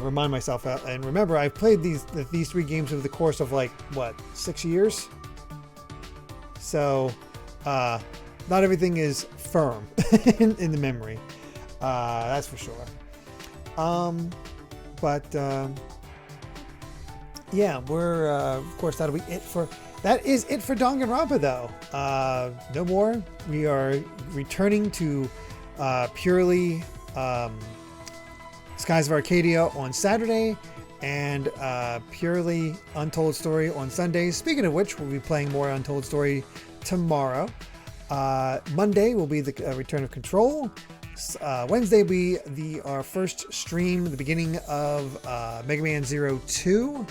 remind myself of. And remember, I've played these 3 games over the course of like, what, 6 years? So, not everything is firm in the memory. That's for sure. Yeah, we're of course that is it for Danganronpa though. No more. We are returning to purely Skies of Arcadia on Saturday and purely Untold Story on Sundays. Speaking of which, we'll be playing more Untold Story tomorrow. Monday will be the return of Control. Wednesday will be our first stream at the beginning of Mega Man 02.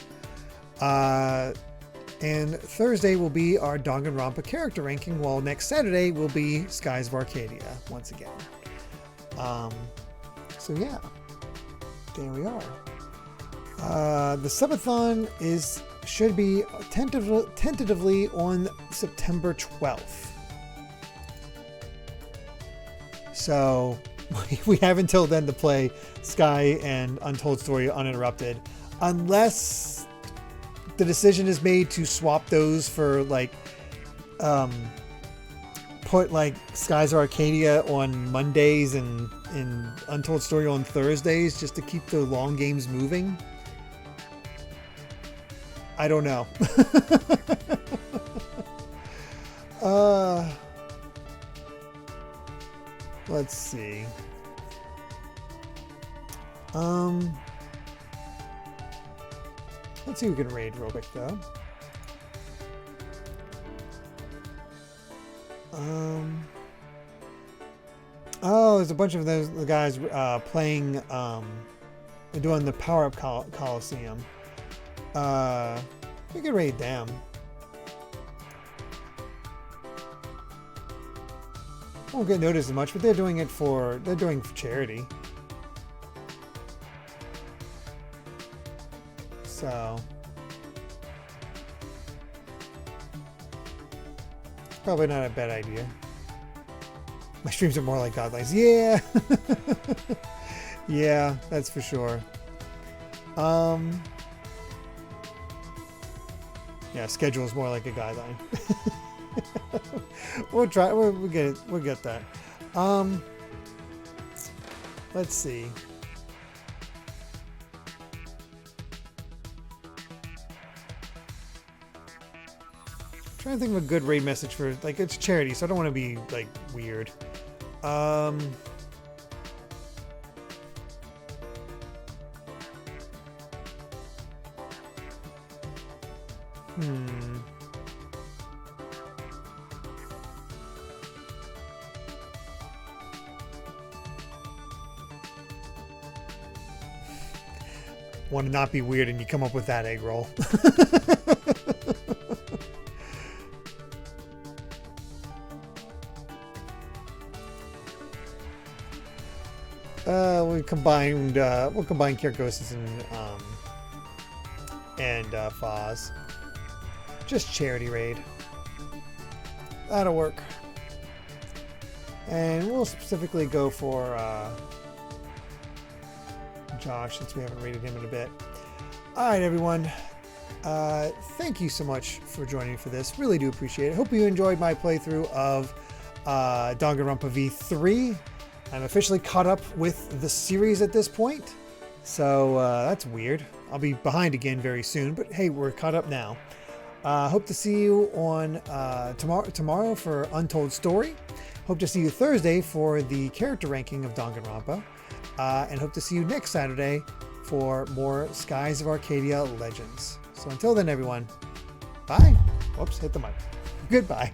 And Thursday will be our Danganronpa character ranking, while next Saturday will be Skies of Arcadia once again. So yeah, there we are. The subathon should be tentatively on September 12th. So we have until then to play Sky and Untold Story uninterrupted, unless the decision is made to swap those for like put like Skies of Arcadia on Mondays and Untold Story on Thursdays, just to keep the long games moving. I don't know. Let's see. Let's see who we can raid real quick though. Oh, there's a bunch of those the guys playing doing the power-up Coliseum. We could raid them. Won't get noticed as much, but they're doing for charity. So probably not a bad idea. My streams are more like Godlines. Yeah. Yeah, that's for sure. Yeah, schedule is more like a guideline. We'll try. We'll get it. We'll get that. Let's see. Trying to think of a good raid message for, like, it's charity, so I don't want to be like weird. Want to not be weird and you come up with that egg roll. We'll combine Kyrkosis and Foz. Just charity raid. That'll work. And we'll specifically go for Josh, since we haven't rated him in a bit. Alright, everyone. Thank you so much for joining me for this. Really do appreciate it. Hope you enjoyed my playthrough of Danganronpa V3. I'm officially caught up with the series at this point. So that's weird. I'll be behind again very soon, but hey, we're caught up now. Hope to see you on tomorrow for Untold Story. Hope to see you Thursday for the character ranking of Danganronpa. And hope to see you next Saturday for more Skies of Arcadia Legends. So until then, everyone, bye. Whoops, hit the mic. Goodbye.